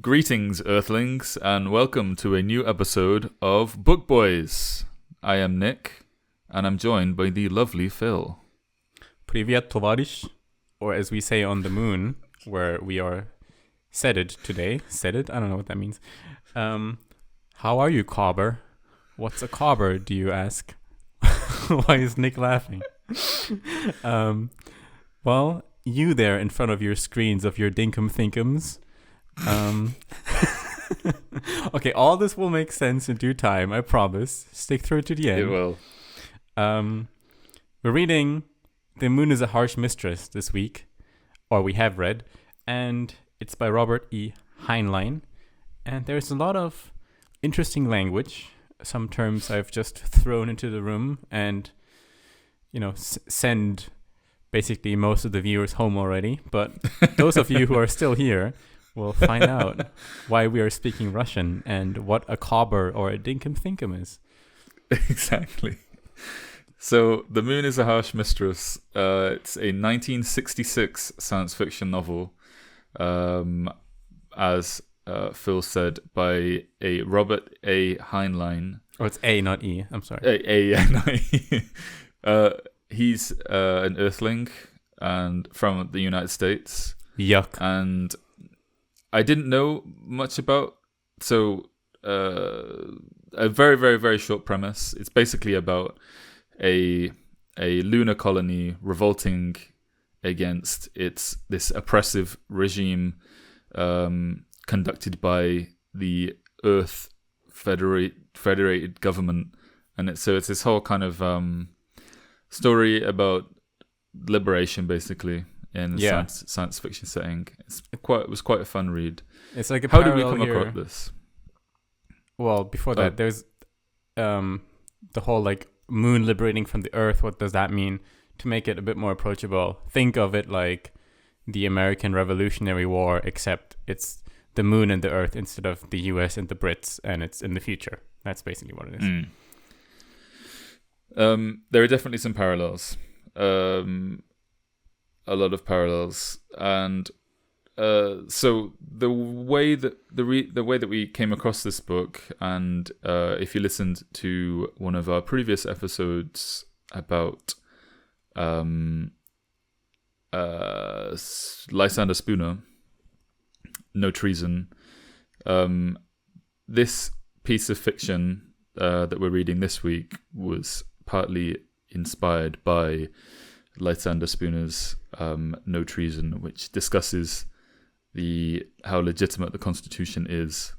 Greetings, Earthlings, and welcome to a new episode of Book Boys. I am Nick, and I'm joined by the lovely Phil. Привет, товарищ, or as we say on the moon, where we are seated today. Seated? I don't know what that means. How are you, Cobber? What's a cobber, do you ask? Why is Nick laughing? Well, you there in front of your screens of your dinkum thinkums. Okay, all this will make sense in due time, I promise. Stick through to the end. It will. We're reading The Moon is a Harsh Mistress this week, or we have read, and it's by Robert E. Heinlein. And there's a lot of interesting language, some terms I've just thrown into the room and, send basically most of the viewers home already. But those of you who are still here will find out why we are speaking Russian and what a cobber or a dinkum thinkum is. Exactly. So, The Moon is a Harsh Mistress. It's a 1966 science fiction novel, as Phil said, by a Robert A. Heinlein. Oh, it's A, not E. I'm sorry. Not E. He's an Earthling and from the United States. Yuck. And I didn't know much about. So, a very, very, very short premise. It's basically about a lunar colony revolting against this oppressive regime conducted by the Earth federated government, and it's this whole kind of story about liberation, basically, in a science fiction setting. It was quite a fun read. It's like how did we come across this? Well, before that, there's the whole moon liberating from the Earth. What does that mean? To make it a bit more approachable, think of it like the American Revolutionary War, except it's the moon and the Earth instead of the US and the Brits, and it's in the future. That's basically what it is. There are definitely some parallels, a lot of parallels, and so the way that we came across this book, and if you listened to one of our previous episodes about Lysander Spooner, No Treason, this piece of fiction that we're reading this week was partly inspired by Lysander Spooner's No Treason, which discusses how legitimate the Constitution is,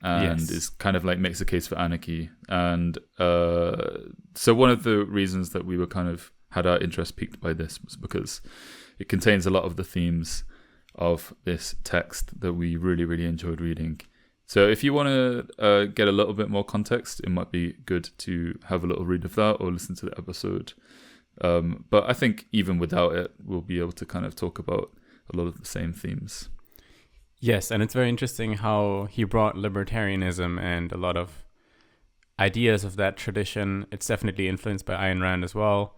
and is kind of makes a case for anarchy. And so one of the reasons that we were kind of had our interest piqued by this was because it contains a lot of the themes of this text that we really, really enjoyed reading. So if you want to get a little bit more context, it might be good to have a little read of that or listen to the episode. But I think even without it, we'll be able to kind of talk about a lot of the same themes. Yes, and it's very interesting how he brought libertarianism and a lot of ideas of that tradition. It's definitely influenced by Ayn Rand as well.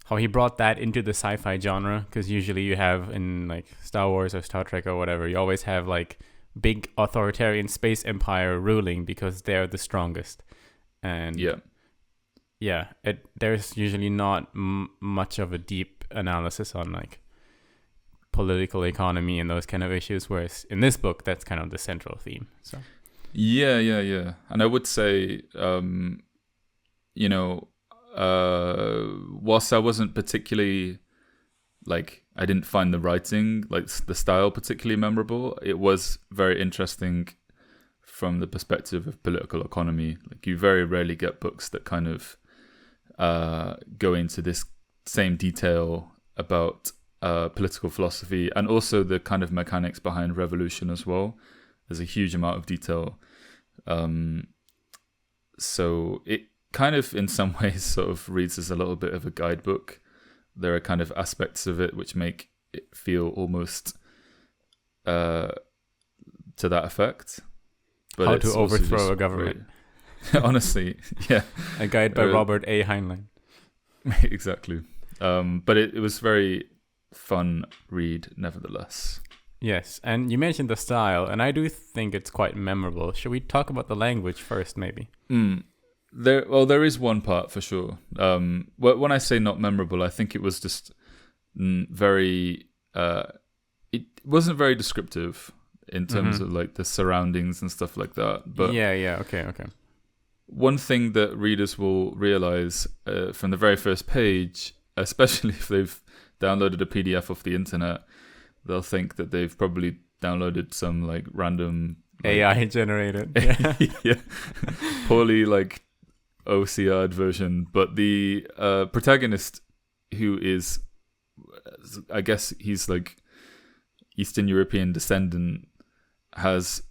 How he brought that into the sci-fi genre, because usually you have in Star Wars or Star Trek or whatever, you always have big authoritarian space empire ruling because they're the strongest. And there's usually not much of a deep analysis on political economy and those kind of issues, whereas in this book that's kind of the central theme. So yeah, and I would say whilst I wasn't particularly I didn't find the writing, the style particularly memorable, it was very interesting from the perspective of political economy. You very rarely get books that kind of go into this same detail about political philosophy and also the kind of mechanics behind revolution as well. There's a huge amount of detail. So it kind of in some ways sort of reads as a little bit of a guidebook. There are kind of aspects of it which make it feel almost to that effect. But how to overthrow a government. Honestly, yeah. A guide by Robert A. Heinlein. Exactly. But it was very fun read, nevertheless. Yes, and you mentioned the style, and I do think it's quite memorable. Should we talk about the language first, maybe? There is one part for sure. When I say not memorable, I think it was just very. It wasn't very descriptive in terms of like the surroundings and stuff like that. But okay. one thing that readers will realize from the very first page, especially if they've downloaded a PDF off the internet, they'll think that they've probably downloaded some like random AI generated, poorly like OCR'd version. But the protagonist, who is, I guess he's like Eastern European descendant, has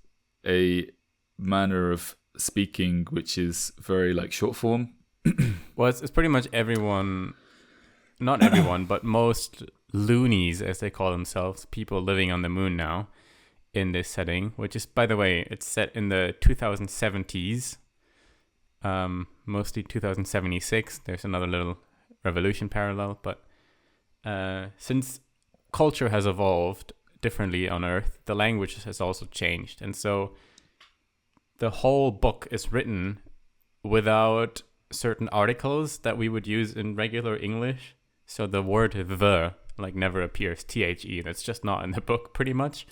a manner of speaking which is very like short form. Well, it's pretty much everyone, not everyone, but most loonies, as they call themselves, people living on the moon now in this setting, which is, by the way, it's set in the 2070s, mostly 2076. There's another little revolution parallel, but since culture has evolved differently on Earth, the language has also changed. And so the whole book is written without certain articles that we would use in regular English. So the word the like never appears, the, that's just not in the book pretty much.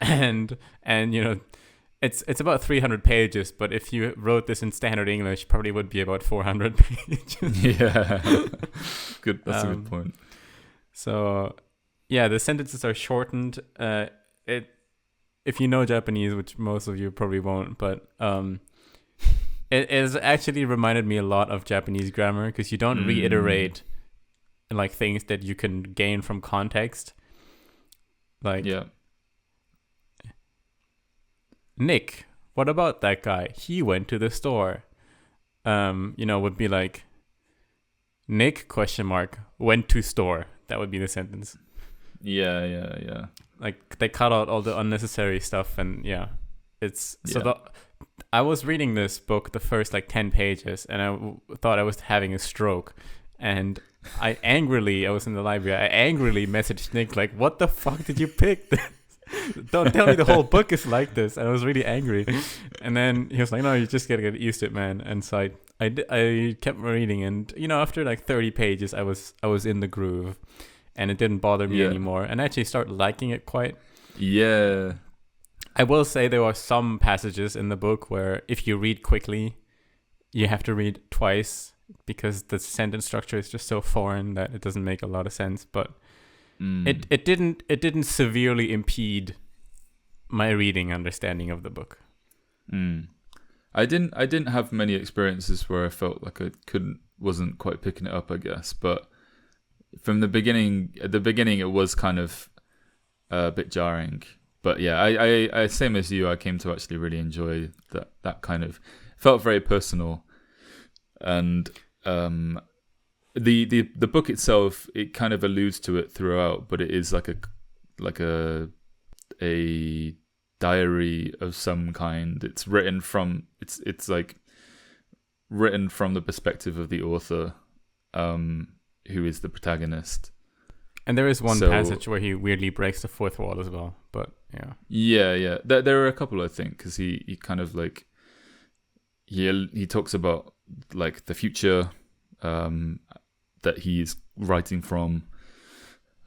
and you know, it's about 300 pages, but if you wrote this in standard English, probably would be about 400 pages. Yeah. Good. That's a good point. So yeah, the sentences are shortened. If you know Japanese, which most of you probably won't, but it has actually reminded me a lot of Japanese grammar, because you don't reiterate like things that you can gain from context. Like, Nick, what about that guy? He went to the store. Would be like, Nick ? Went to store. That would be the sentence. Yeah. Like, they cut out all the unnecessary stuff, and I was reading this book, the first like 10 pages, and I thought I was having a stroke, and I was in the library, I angrily messaged Nick like, what the fuck did you pick? Don't tell me the whole book is like this. And I was really angry, and then he was like, no, you just gotta get used to it, man. And so I kept reading, and after like 30 pages I was in the groove, and it didn't bother me anymore, and I actually started liking it quite. Yeah. I will say there are some passages in the book where if you read quickly, you have to read twice, because the sentence structure is just so foreign that it doesn't make a lot of sense. But it didn't severely impede my reading understanding of the book. I didn't have many experiences where I felt like I wasn't quite picking it up, I guess, but from the beginning, it was kind of a bit jarring. But yeah, I same as you, I came to actually really enjoy that kind of, felt very personal. And the book itself, it kind of alludes to it throughout, but it is like a diary of some kind. It's written from the perspective of the author, who is the protagonist. And there is one passage where he weirdly breaks the fourth wall as well. But yeah. There are a couple, I think, because he kind of like he talks about like the future that he's writing from.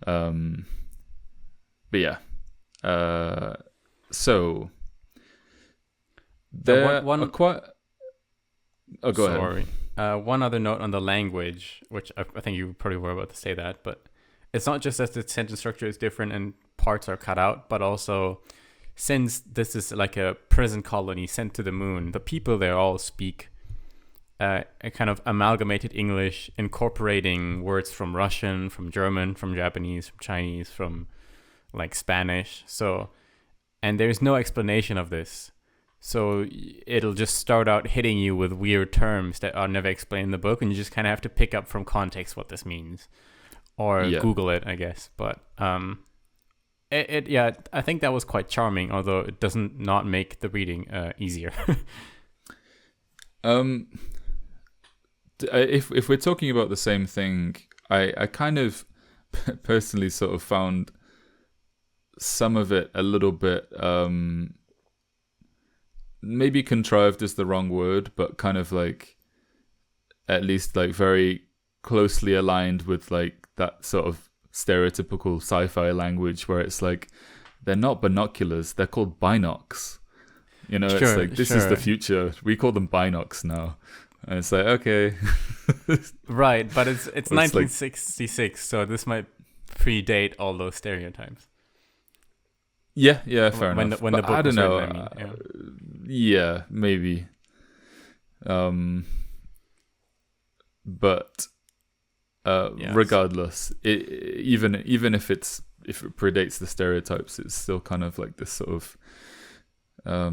But yeah. So there one are quite. Oh, go ahead. Sorry. One other note on the language, which I think you probably were about to say that, but it's not just that the sentence structure is different and parts are cut out, but also since this is like a prison colony sent to the moon, the people there all speak a kind of amalgamated English, incorporating words from Russian, from German, from Japanese, from Chinese, from like Spanish. So, and there's no explanation of this. So it'll just start out hitting you with weird terms that are never explained in the book, and you just kind of have to pick up from context what this means, or Google it, I guess. But I think that was quite charming, although it doesn't not make the reading easier. If we're talking about the same thing, I kind of personally sort of found some of it a little bit maybe contrived is the wrong word, but kind of like at least like very closely aligned with like that sort of stereotypical sci-fi language where it's like they're not binoculars, they're called binocs. You know, it's like this is the future. We call them binocs now. And it's like, okay. Right, but it's 1966, like, so this might predate all those stereotypes. Yeah, fair enough. When the book I don't was know. written, I mean, yeah, maybe. But yes. Regardless, even if it predates the stereotypes, it's still kind of like this sort of I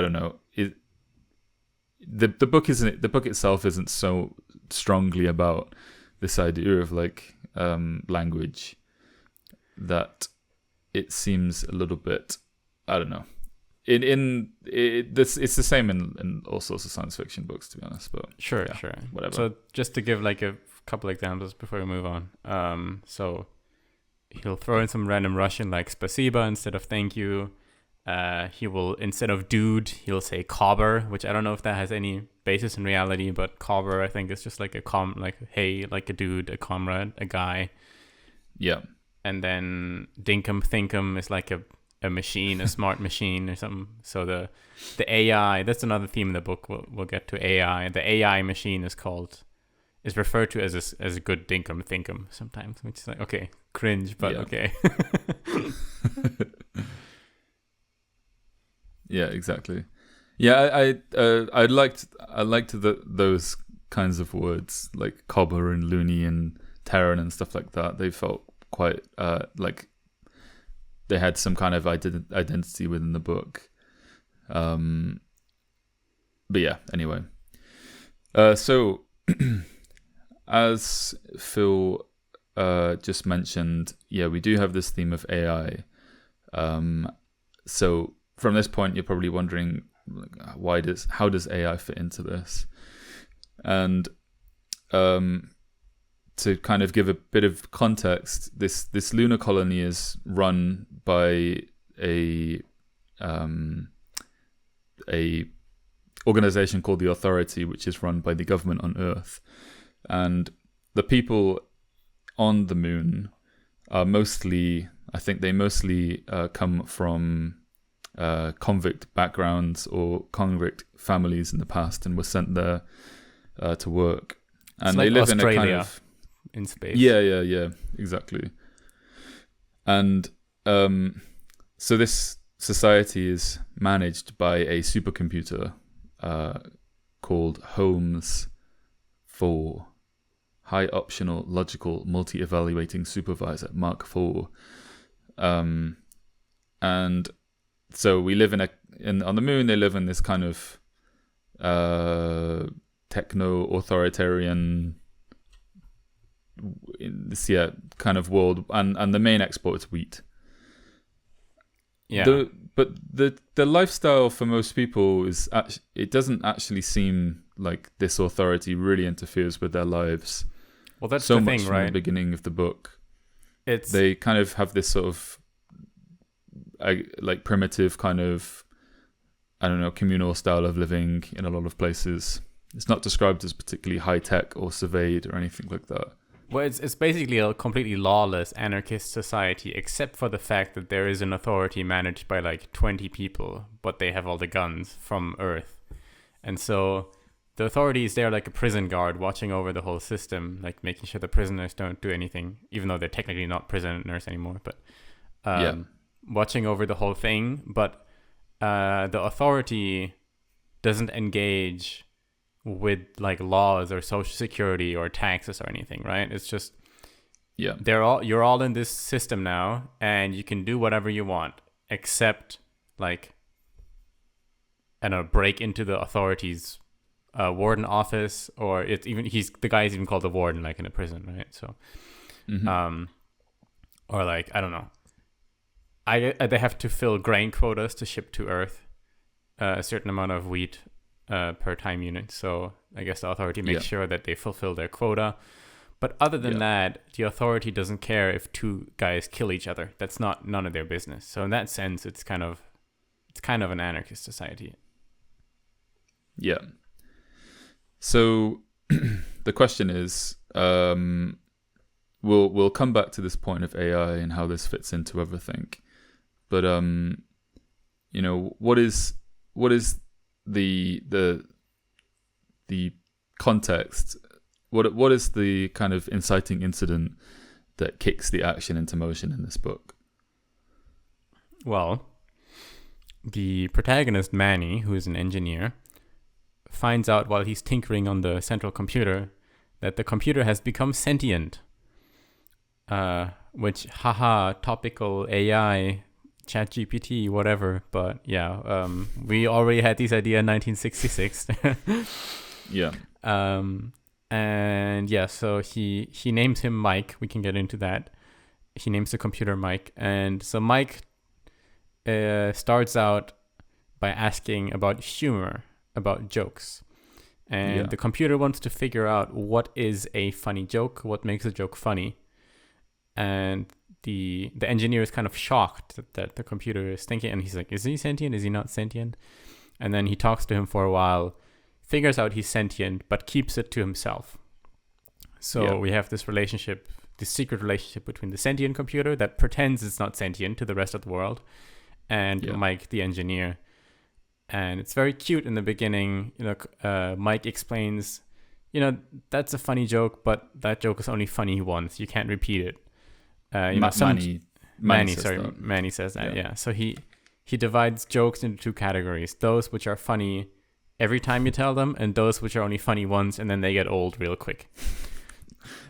don't know. The book itself isn't so strongly about this idea of like language that it seems a little bit, I don't know. It's the same in all sorts of science fiction books, to be honest. But sure, whatever. So just to give like a couple examples before we move on. So he'll throw in some random Russian like "spasiba" instead of "thank you." He will, instead of "dude," he'll say "cobber," which I don't know if that has any basis in reality, but "cobber" I think is just like like hey, like a dude, a comrade, a guy. Yeah. And then "dinkum thinkum" is like a machine, a smart machine or something. So the AI, that's another theme in the book. We'll get to AI. The AI machine is referred to as a good dinkum thinkum sometimes, which is like, okay, cringe, but okay. Yeah, exactly. Yeah, I liked those kinds of words like cobber and loony and Terran and stuff like that. They felt quite like they had some kind of identity within the book. But yeah, anyway. So as Phil just mentioned, yeah, we do have this theme of AI. So from this point, you're probably wondering, like, how does AI fit into this? And to kind of give a bit of context, this lunar colony is run by a organization called the Authority, which is run by the government on Earth, and the people on the moon are mostly come from convict backgrounds or convict families in the past, and were sent there to work. And it's they like live Australia in a kind of in space. Yeah, exactly. And so this society is managed by a supercomputer called Holmes 4, High Optional Logical Multi-Evaluating Supervisor, Mark 4. And so we live on the moon. They live in this kind of techno-authoritarian kind of world, and the main export is wheat. Yeah. But the lifestyle for most people is it doesn't actually seem like this authority really interferes with their lives. Well, that's so the much thing, from right? the beginning of the book. They kind of have this sort of like primitive kind of, I don't know, communal style of living in a lot of places. It's not described as particularly high tech or surveyed or anything like that. Well, it's basically a completely lawless anarchist society, except for the fact that there is an authority managed by like 20 people, but they have all the guns from Earth. And so the authority is there like a prison guard watching over the whole system, like making sure the prisoners don't do anything, even though they're technically not prisoners anymore, but watching over the whole thing. But the authority doesn't engage with like laws or social security or taxes or anything, right? It's just you're all in this system now, and you can do whatever you want except like, I don't know, break into the authorities' warden office, or it's even the guy is even called the warden, like in a prison, right? So or like, I don't know, they have to fill grain quotas to ship to Earth, a certain amount of wheat per time unit. So I guess the authority makes sure that they fulfill their quota. But other than that, the authority doesn't care if two guys kill each other. That's none of their business. So in that sense, it's kind of an anarchist society. Yeah. So the question is, we'll come back to this point of AI and how this fits into everything. But what is the context? What is the kind of inciting incident that kicks the action into motion in this book? Well, the protagonist, Manny, who is an engineer, finds out while he's tinkering on the central computer that the computer has become sentient. Which, topical AI, ChatGPT, whatever. But yeah, we already had this idea in 1966. Yeah. And yeah, so he names him Mike. We can get into that. He names the computer Mike. And so Mike starts out by asking about humor, about jokes. And the computer wants to figure out what is a funny joke, what makes a joke funny. And the engineer is kind of shocked that the computer is thinking, and he's like, is he sentient? Is he not sentient? And then he talks to him for a while, figures out he's sentient, but keeps it to himself. So we have this relationship, this secret relationship between the sentient computer that pretends it's not sentient to the rest of the world, and Mike, the engineer. And it's very cute in the beginning. Mike explains, that's a funny joke, but that joke is only funny once. You can't repeat it. Manny says that. Yeah. So he divides jokes into two categories: those which are funny every time you tell them, and those which are only funny once, and then they get old real quick.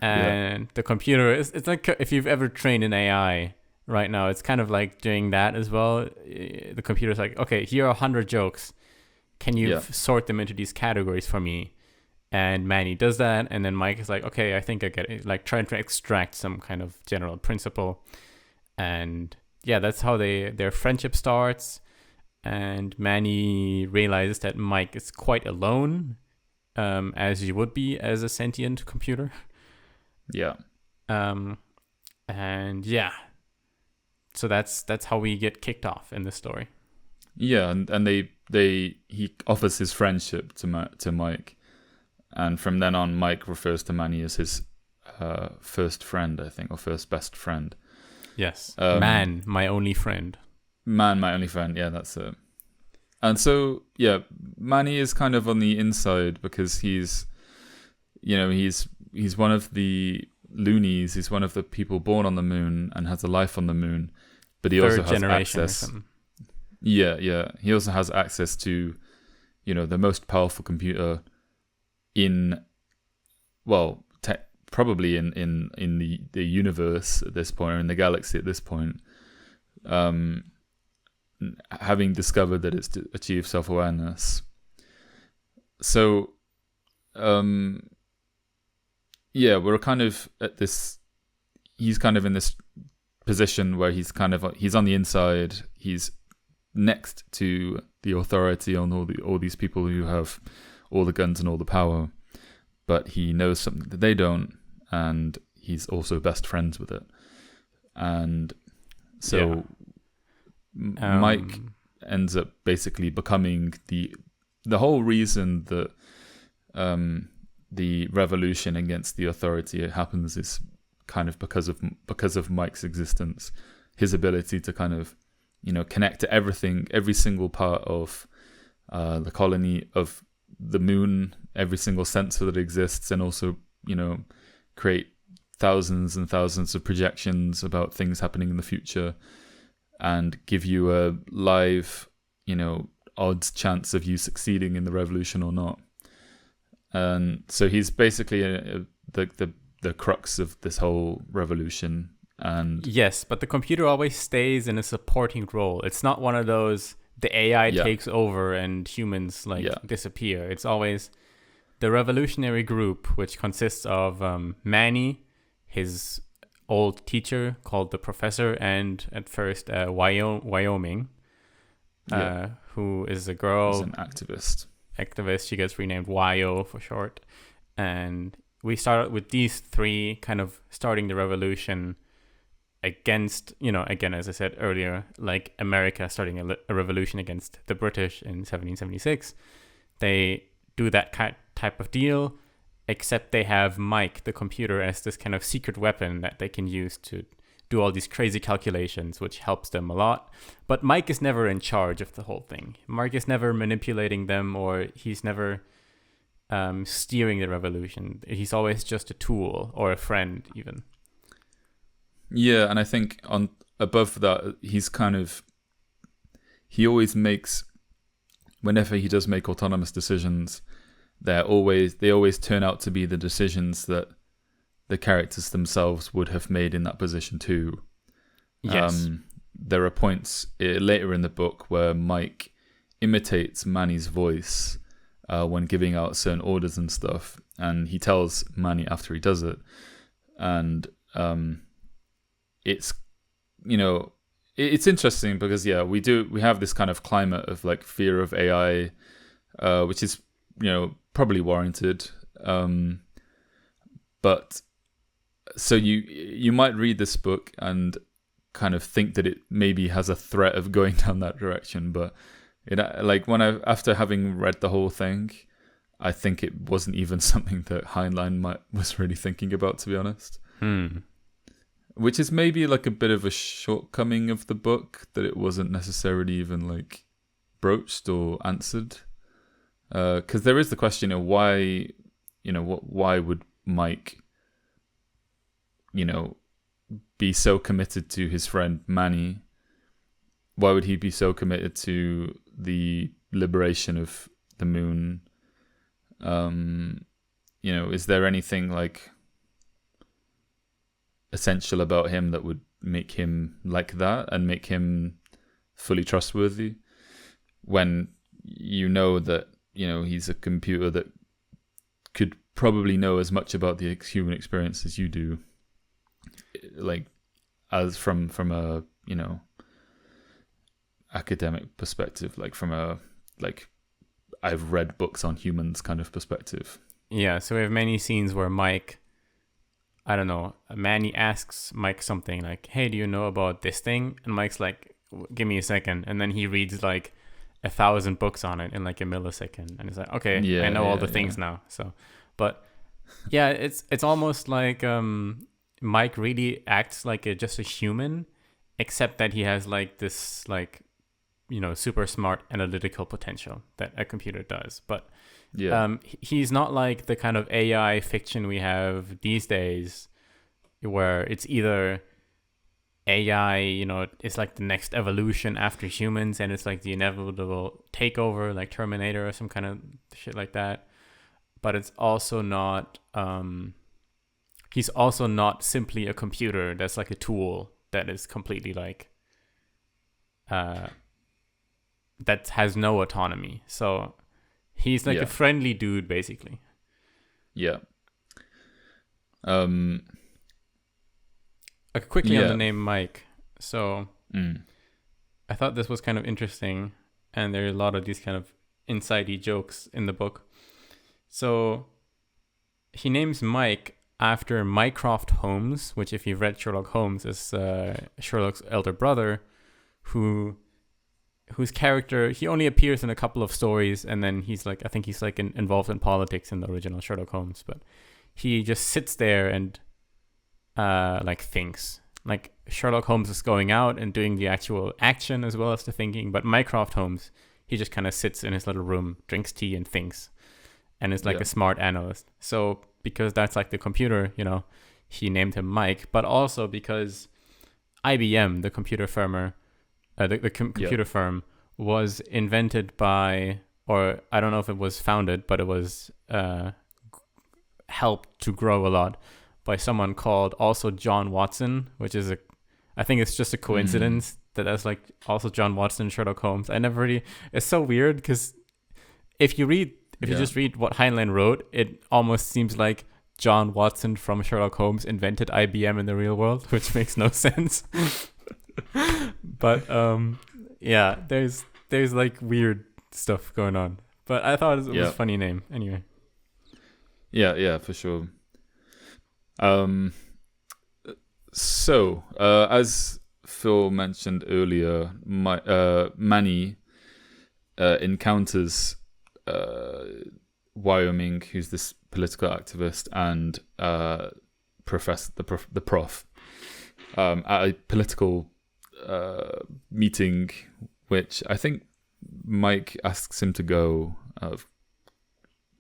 And the computer it's like, if you've ever trained an AI right now, it's kind of like doing that as well. The computer's like, okay, here are 100 jokes. Can you sort them into these categories for me? And Manny does that, and then Mike is like, okay, I think I get it. Like trying to extract some kind of general principle. And yeah, that's how their friendship starts. And Manny realizes that Mike is quite alone, as you would be as a sentient computer. Yeah. And yeah. So that's how we get kicked off in this story. Yeah, and he offers his friendship to Mike. And from then on, Mike refers to Manny as his first friend, I think, or first best friend. Yes. Man, my only friend. Man, my only friend. Yeah, that's it. And so, yeah, Manny is kind of on the inside because he's one of the loonies. He's one of the people born on the moon and has a life on the moon. But he also has access. Yeah. He also has access to, the most powerful computer probably in the universe at this point, or in the galaxy at this point, having discovered that it's to achieve self-awareness. So we're kind of at this, he's kind of in this position where he's on the inside, he's next to the authority on all these people who have all the guns and all the power, but he knows something that they don't, and he's also best friends with it. And so Mike ends up basically becoming the whole reason that the revolution against the authority happens is kind of because of Mike's existence, his ability to kind of connect to everything, every single part of the colony, of the moon, every single sensor that exists, and also create thousands and thousands of projections about things happening in the future, and give you a live odds chance of you succeeding in the revolution or not. And so he's basically the crux of this whole revolution. And yes, but the computer always stays in a supporting role. It's not one of those the AI takes over and humans disappear. It's always the revolutionary group, which consists of Manny, his old teacher called the Professor, and at first Wyoming, who is a girl. She's an activist. She gets renamed Wyo for short. And we started with these three kind of starting the revolution against, again, as I said earlier, like America starting a revolution against the British in 1776. They do that type of deal, except they have Mike, the computer, as this kind of secret weapon that they can use to do all these crazy calculations, which helps them a lot. But Mike is never in charge of the whole thing. Mike is never manipulating them, or he's never steering the revolution. He's always just a tool or a friend, even. Yeah, and I think on above that, he always makes, whenever he does make autonomous decisions, they always turn out to be the decisions that the characters themselves would have made in that position too. Yes. There are points later in the book where Mike imitates Manny's voice when giving out certain orders and stuff, and he tells Manny after he does it, and it's it's interesting because we have this kind of climate of like fear of AI, which is probably warranted, but so you might read this book and kind of think that it maybe has a threat of going down that direction, but after having read the whole thing, I think it wasn't even something that Heinlein was really thinking about, to be honest. Which is maybe like a bit of a shortcoming of the book, that it wasn't necessarily even like broached or answered. Because there is the question of why would Mike, be so committed to his friend Manny? Why would he be so committed to the liberation of the moon? Is there anything like essential about him that would make him like that and make him fully trustworthy, when that he's a computer that could probably know as much about the human experience as you do, like as from a academic perspective, like from a I've read books on humans kind of perspective. Yeah, so we have many scenes where Mike, I don't know, Manny asks Mike something like, hey, do you know about this thing? And Mike's like, give me a second. And then he reads like 1,000 books on it in like a millisecond. And he's like, okay, I know all the things now. So, but yeah, it's almost like Mike really acts like just a human, except that he has like this like, super smart analytical potential that a computer does. But he's not like the kind of AI fiction we have these days, where it's either AI, it's like the next evolution after humans, and it's like the inevitable takeover, like Terminator or some kind of shit like that. But it's also not, he's also not simply a computer that's like a tool that is completely like, that has no autonomy. So he's like a friendly dude, basically. Yeah. Quickly on the name Mike. So I thought this was kind of interesting, and there are a lot of these kind of insidey jokes in the book. So he names Mike after Mycroft Holmes, which, if you've read Sherlock Holmes, is Sherlock's elder brother, whose character, he only appears in a couple of stories, and then he's like, I think he's like involved in politics in the original Sherlock Holmes, but he just sits there and thinks. Like Sherlock Holmes is going out and doing the actual action as well as the thinking, but Mycroft Holmes, he just kind of sits in his little room, drinks tea and thinks, and is like a smart analyst. So because that's like the computer, he named him Mike, but also because IBM, the computer firm, computer firm, was invented by, or I don't know if it was founded, but it was helped to grow a lot by someone called also John Watson, which is I think it's just a coincidence that that's like also John Watson, Sherlock Holmes. I never really, it's so weird because if you just read what Heinlein wrote, it almost seems like John Watson from Sherlock Holmes invented IBM in the real world, which makes no sense. But there's like weird stuff going on. But I thought it was a funny name anyway. Yeah, for sure. So, as Phil mentioned earlier, Manny encounters Wyoming, who's this political activist, and the prof at a political meeting, which I think Mike asks him to go out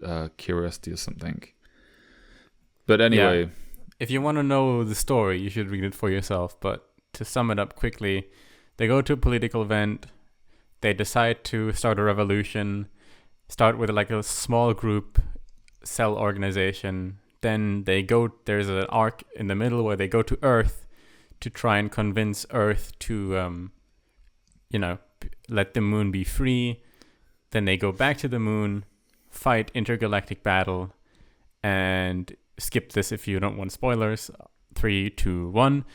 of curiosity or something. But anyway... Yeah. If you want to know the story, you should read it for yourself. But to sum it up quickly, they go to a political event. They decide to start a revolution. Start with like a small group cell organization. Then there's an arc in the middle where they go to Earth to try and convince Earth to, let the moon be free. Then they go back to the moon, fight intergalactic battle, and... skip this if you don't want spoilers. 3, 2, 1.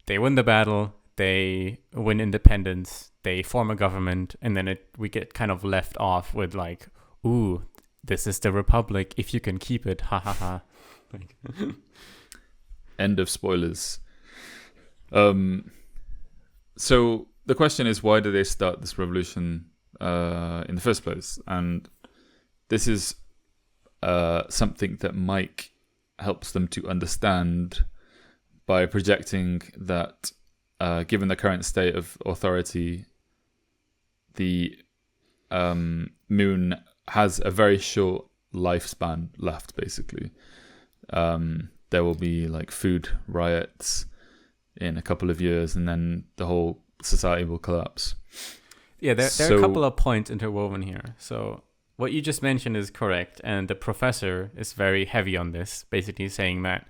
They win the battle. They win independence. They form a government, and then we get kind of left off with like, "Ooh, this is the republic. If you can keep it, ha ha ha." End of spoilers. So the question is, why did they start this revolution in the first place? And this is something that Mike helps them to understand by projecting that given the current state of authority, the moon has a very short lifespan left, basically. There will be like food riots in a couple of years, and then the whole society will collapse. Yeah, there are a couple of points interwoven here. So what you just mentioned is correct, and the professor is very heavy on this, basically saying that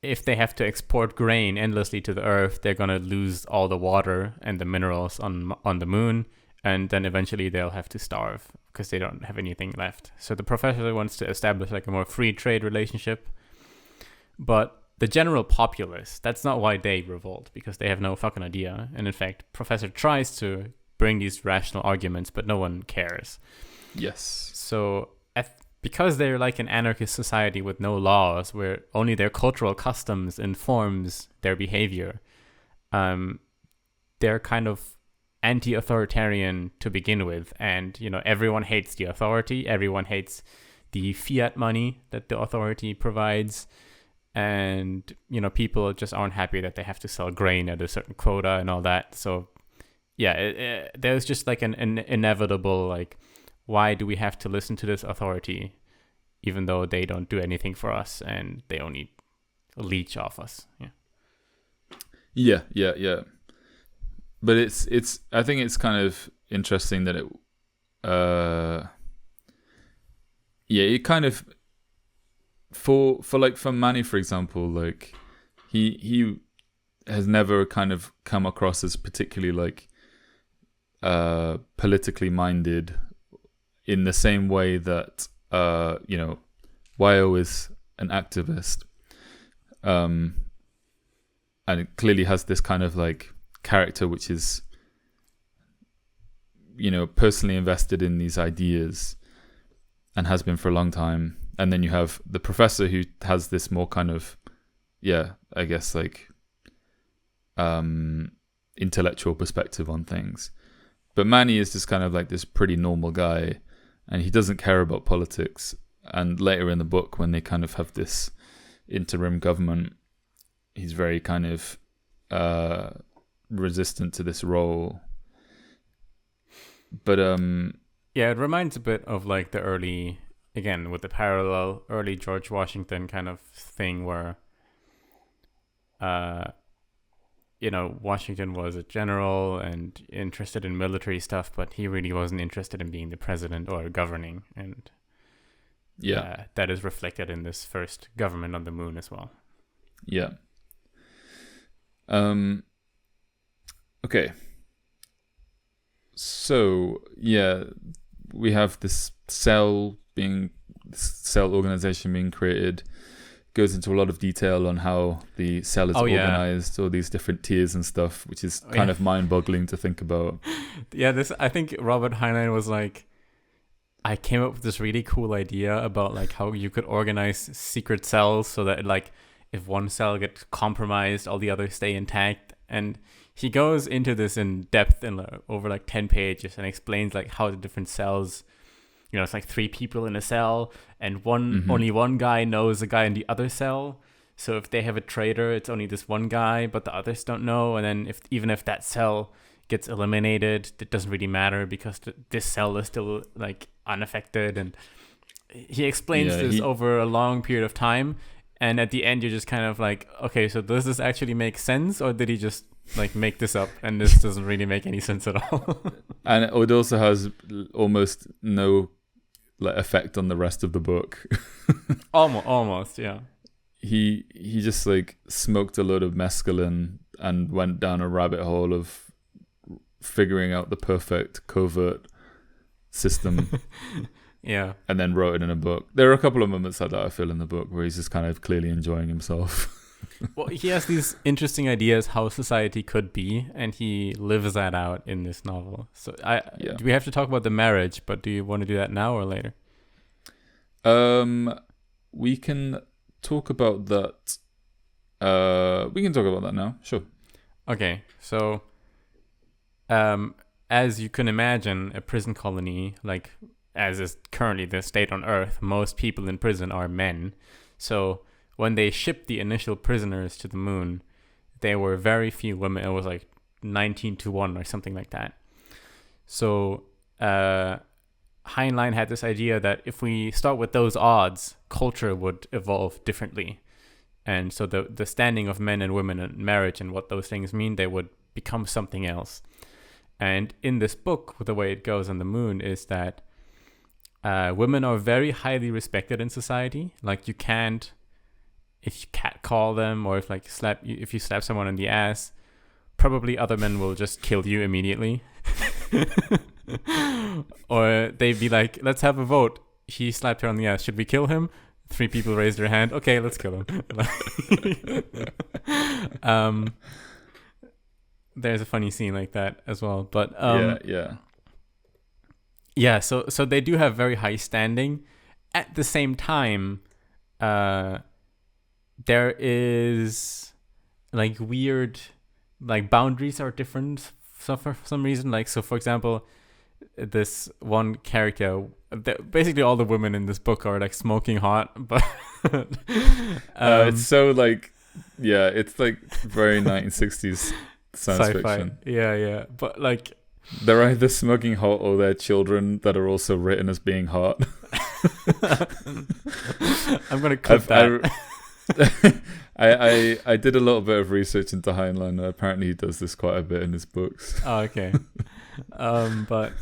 if they have to export grain endlessly to the Earth, they're going to lose all the water and the minerals on the moon, and then eventually they'll have to starve because they don't have anything left. So the professor wants to establish like a more free trade relationship, but the general populace, that's not why they revolt, because they have no fucking idea. And in fact, professor tries to bring these rational arguments, but no one cares. Yes. So because they're like an anarchist society with no laws, where only their cultural customs informs their behavior, they're kind of anti-authoritarian to begin with. And, everyone hates the authority. Everyone hates the fiat money that the authority provides. And, people just aren't happy that they have to sell grain at a certain quota and all that. So, yeah, there's just like an inevitable, like, why do we have to listen to this authority even though they don't do anything for us and they only leech off us? Yeah. But it's I think it's kind of interesting that it kind of for Manny, for example, like he has never kind of come across as particularly like politically minded in the same way that Wyo is an activist, and it clearly has this kind of like character which is personally invested in these ideas and has been for a long time. And then you have the professor who has this more kind of I guess like intellectual perspective on things. But Manny is just kind of like this pretty normal guy, and he doesn't care about politics. And later in the book, when they kind of have this interim government, he's very kind of resistant to this role. But it reminds a bit of like the early, again with the parallel, early George Washington kind of thing where Washington was a general and interested in military stuff, but he really wasn't interested in being the president or governing. And that is reflected in this first government on the moon as well. Yeah. Okay. So, we have this cell organization being created. Goes into a lot of detail on how the cell is organized, all these different tiers and stuff, which is kind of mind-boggling to think about. I think Robert Heinlein was like, I came up with this really cool idea about like how you could organize secret cells so that like if one cell gets compromised, all the others stay intact. And he goes into this in depth in over like 10 pages and explains like how the different cells, it's like 3 people in a cell, and only one guy knows the guy in the other cell. So if they have a traitor, it's only this one guy, but the others don't know. And then even if that cell gets eliminated, it doesn't really matter because this cell is still like unaffected. And he explains this over a long period of time. And at the end, you're just kind of like, okay, so does this actually make sense, or did he just like make this up? And this doesn't really make any sense at all. And it also has almost no like effect on the rest of the book. almost, yeah. He just like smoked a load of mescaline and went down a rabbit hole of figuring out the perfect covert system. Yeah. And then wrote it in a book. There are a couple of moments like that, I feel, in the book where he's just kind of clearly enjoying himself. Well, he has these interesting ideas how society could be, and he lives that out in this novel. So do we have to talk about the marriage, but do you want to do that now or later? We can talk about that. We can talk about that now. Sure. Okay. So, as you can imagine, a prison colony, like as is currently the state on Earth, most people in prison are men. So when they shipped the initial prisoners to the moon, there were very few women. It was like 19-1 or something like that. So Heinlein had this idea that if we start with those odds, culture would evolve differently. And so the standing of men and women in marriage and what those things mean, they would become something else. And in this book, the way it goes on the moon is that women are very highly respected in society. Like you can't, if you catcall them or if you slap someone in the ass, probably other men will just kill you immediately. Or they'd be like, let's have a vote. He slapped her on the ass. Should we kill him? 3 people raised their hand. Okay, let's kill him. There's a funny scene like that as well. But yeah, so they do have very high standing. At the same time, there is like weird, like boundaries are different. So for some reason, like, so for example, this one character, basically all the women in this book are like smoking hot, but it's so like, yeah, it's like very 1960s science sci-fi. fiction. Yeah, but like they're either smoking hot or they're children that are also written as being hot. I'm gonna cut that. I did a little bit of research into Heinlein, and apparently he does this quite a bit in his books. Oh, okay. But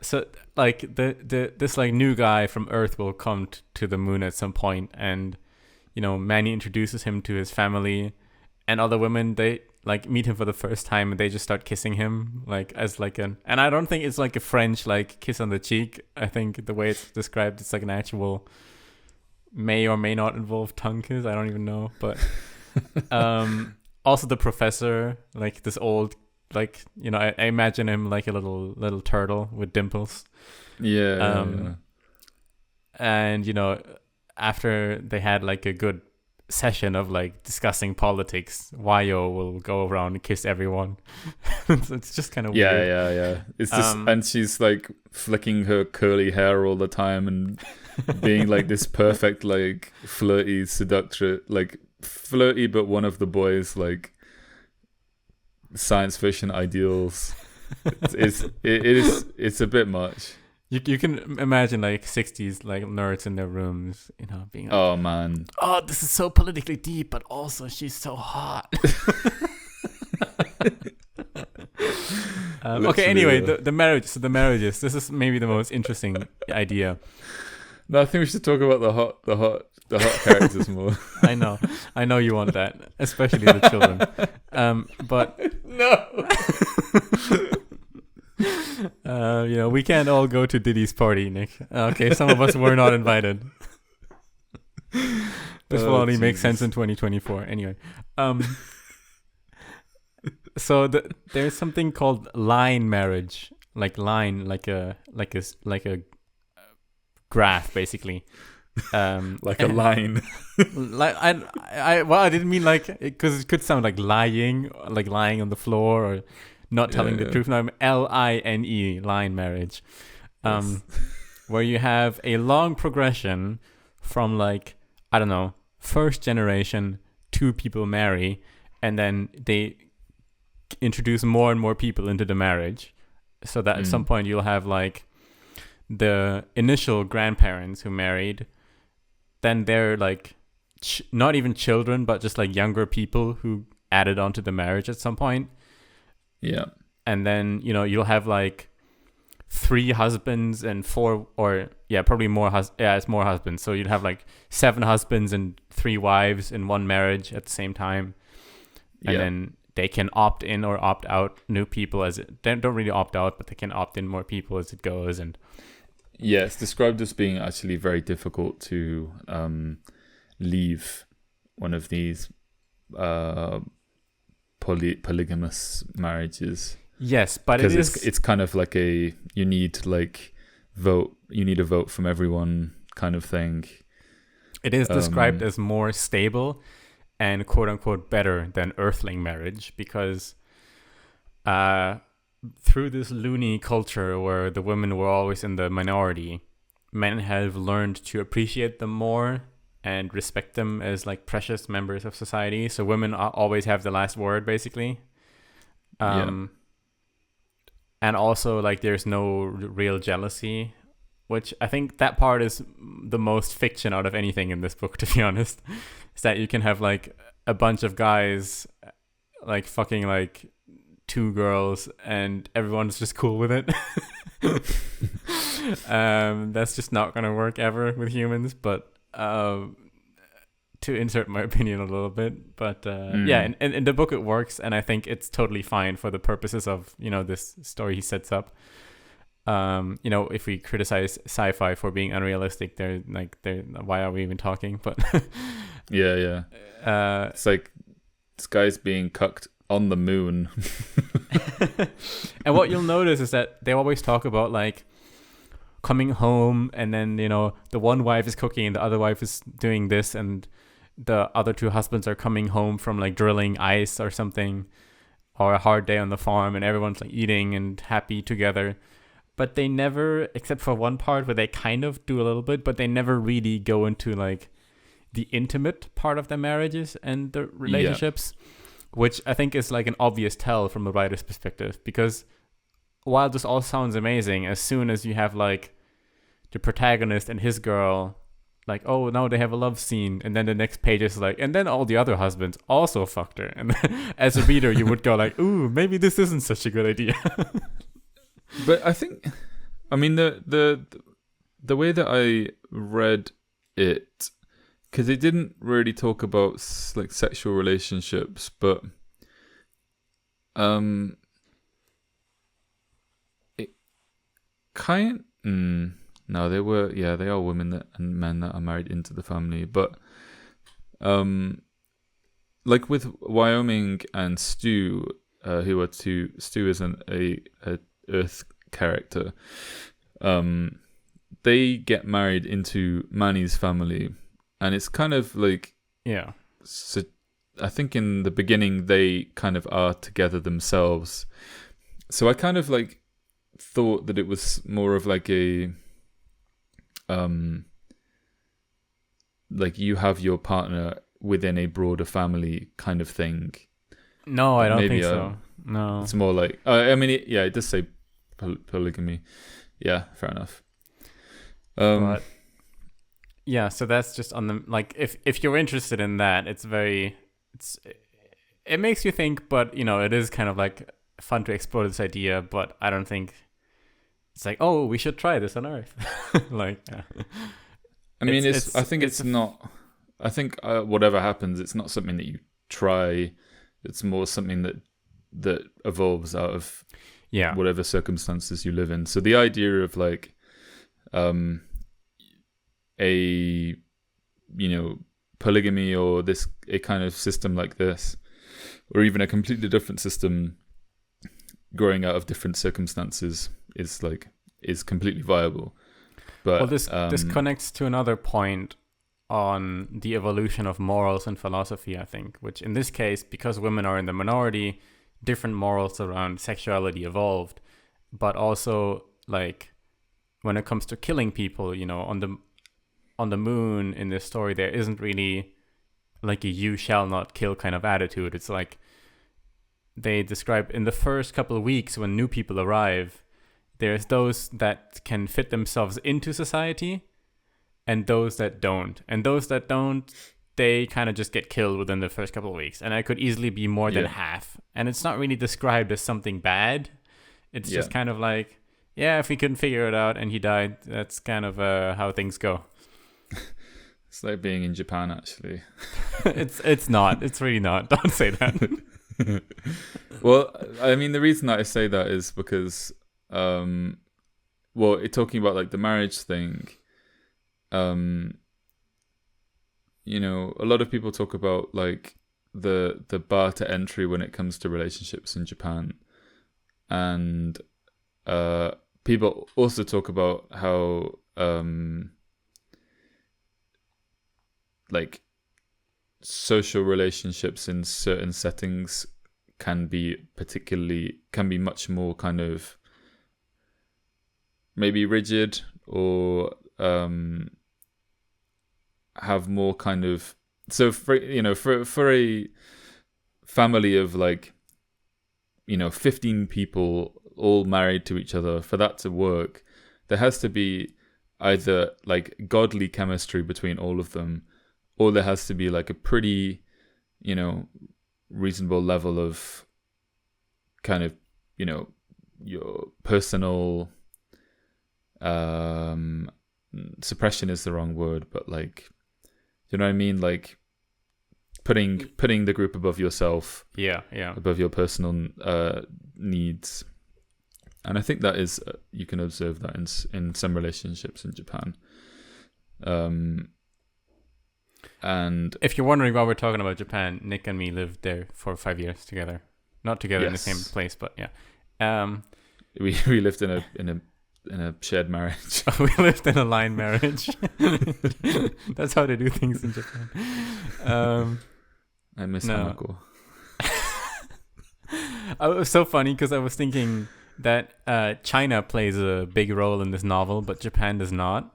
so like this like new guy from Earth will come to the moon at some point, and Manny introduces him to his family, and other women, they like meet him for the first time and they just start kissing him like as like and I don't think it's like a French like kiss on the cheek. I think the way it's described, it's like an actual may or may not involve tongue kiss. I don't even know, but also the professor, like this old, like I imagine him like a little turtle with dimples. Yeah. And after they had like a good session of like discussing politics, Wayo will go around and kiss everyone. It's just kind of weird. Yeah. It's just and she's like flicking her curly hair all the time and being like this perfect like flirty seductress, like flirty but one of the boys like science fiction ideals. It's a bit much. You can imagine like 60s like nerds in their rooms, being like, oh man, oh, this is so politically deep, but also she's so hot. Okay, anyway, the marriage. So the marriages. This is maybe the most interesting idea. No, I think we should talk about the hot characters more. I know you want that, especially the children. But no. We can't all go to Diddy's party, Nick. Okay, some of us were not invited. This will only make sense in 2024. Anyway, so there's something called line marriage, like a graph basically. Like a line. Like I didn't mean like, because it could sound like lying on the floor, or not telling the truth. No, line, line marriage, Yes. where you have a long progression from, like, I don't know, first generation, two people marry, and then they introduce more and more people into the marriage, so that at some point you'll have like the initial grandparents who married, then they're like not even children, but just like younger people who added on to the marriage at some point. Yeah. And then, you know, you'll have like 3 husbands and 4, or probably more. It's more husbands. So you'd have like 7 husbands and 3 wives in one marriage at the same time. And then they can opt in or opt out new people as it. They don't really opt out, but they can opt in more people as it goes. And yeah, it's described as being actually very difficult to leave one of these polygamous marriages. Yes, but because it's kind of like you need a vote from everyone kind of thing. It is described as more stable and quote unquote better than earthling marriage, because through this loony culture where the women were always in the minority, men have learned to appreciate them more and respect them as like precious members of society. So women always have the last word, basically. And also, like, there's no real jealousy, which I think that part is the most fiction out of anything in this book, to be honest. Is that you can have like a bunch of guys like fucking like 2 girls and everyone's just cool with it. That's just not gonna work ever with humans, but to insert my opinion a little bit, but in the book it works, and I think it's totally fine for the purposes of, you know, this story he sets up. You know, if we criticize sci-fi for being unrealistic, they're why are we even talking? But it's like this guy's being cucked on the moon. And what you'll notice is that they always talk about like coming home, and then, you know, the one wife is cooking and the other wife is doing this, and the other 2 husbands are coming home from like drilling ice or something, or a hard day on the farm, and everyone's like eating and happy together. But they never, except for one part where they kind of do a little bit, but they never really go into like the intimate part of their marriages and the relationships, which I think is like an obvious tell from a writer's perspective. Because while this all sounds amazing, as soon as you have like the protagonist and his girl, like, oh, now they have a love scene, and then the next page is like, and then all the other husbands also fucked her. And as a reader, you would go like, ooh, maybe this isn't such a good idea. But I think, I mean, the way that I read it, because it didn't really talk about like sexual relationships, but it kind. No, they are women and men that are married into the family, but like with Wyoming and Stu, who are Stu is a Earth character. They get married into Manny's family, and it's kind of like So I think in the beginning they kind of are together themselves. So I kind of like thought that it was more of like a like you have your partner within a broader family kind of thing. No, I don't think so. No, it's more like I mean, it does say polygamy. Yeah, fair enough. But yeah, so that's just on the like if you're interested in that, it makes you think, but you know, it is kind of like fun to explore this idea, but I don't think it's like, oh, we should try this on Earth. Like, yeah. I mean, I think it's not. I think whatever happens, it's not something that you try. It's more something that evolves out of whatever circumstances you live in. So the idea of like a polygamy or a kind of system like this, or even a completely different system growing out of different circumstances is completely viable. But Well, this connects to another point on the evolution of morals and philosophy, I think, which in this case, because women are in the minority, different morals around sexuality evolved. But also, like, when it comes to killing people, you know, on the moon in this story, there isn't really like a "you shall not kill" kind of attitude. It's like they describe in the first couple of weeks when new people arrive, there's those that can fit themselves into society and those that don't. And those that don't, they kind of just get killed within the first couple of weeks. And I could easily be more than half. And it's not really described as something bad. It's just kind of like, yeah, if we couldn't figure it out and he died, that's kind of how things go. It's like being in Japan, actually. It's not. It's really not. Don't say that. Well, I mean, the reason that I say that is because, talking about like the marriage thing, you know, a lot of people talk about like the bar to entry when it comes to relationships in Japan, and people also talk about how like social relationships in certain settings can be much more kind of maybe rigid, or have more kind of, so for a family of like, you know, 15 people all married to each other, for that to work, there has to be either like godly chemistry between all of them, or there has to be like a pretty, you know, reasonable level of kind of, you know, your personal suppression is the wrong word, but like, you know what I mean? Like putting the group above yourself, above your personal needs. And I think that is, you can observe that in some relationships in Japan. And if you're wondering why we're talking about Japan, Nick and me lived there for 5 years together. Not together in the same place, but yeah. We lived in a shared marriage. We lived in a line marriage. That's how they do things in Japan. I miss Hanako. It was so funny because I was thinking that China plays a big role in this novel, but Japan does not.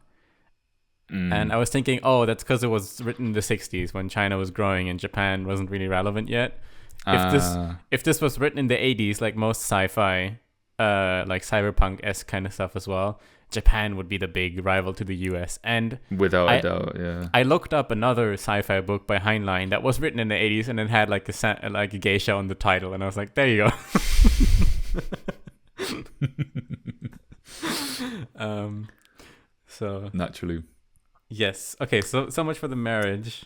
And I was thinking, that's because it was written in the 60s when China was growing and Japan wasn't really relevant yet. If this was written in the 80s, like most sci-fi, like cyberpunk-esque kind of stuff as well, Japan would be the big rival to the US. And without a doubt, yeah. I looked up another sci-fi book by Heinlein that was written in the 80s and it had like a geisha on the title, and I was like, there you go. So naturally. Yes. Okay, so much for the marriage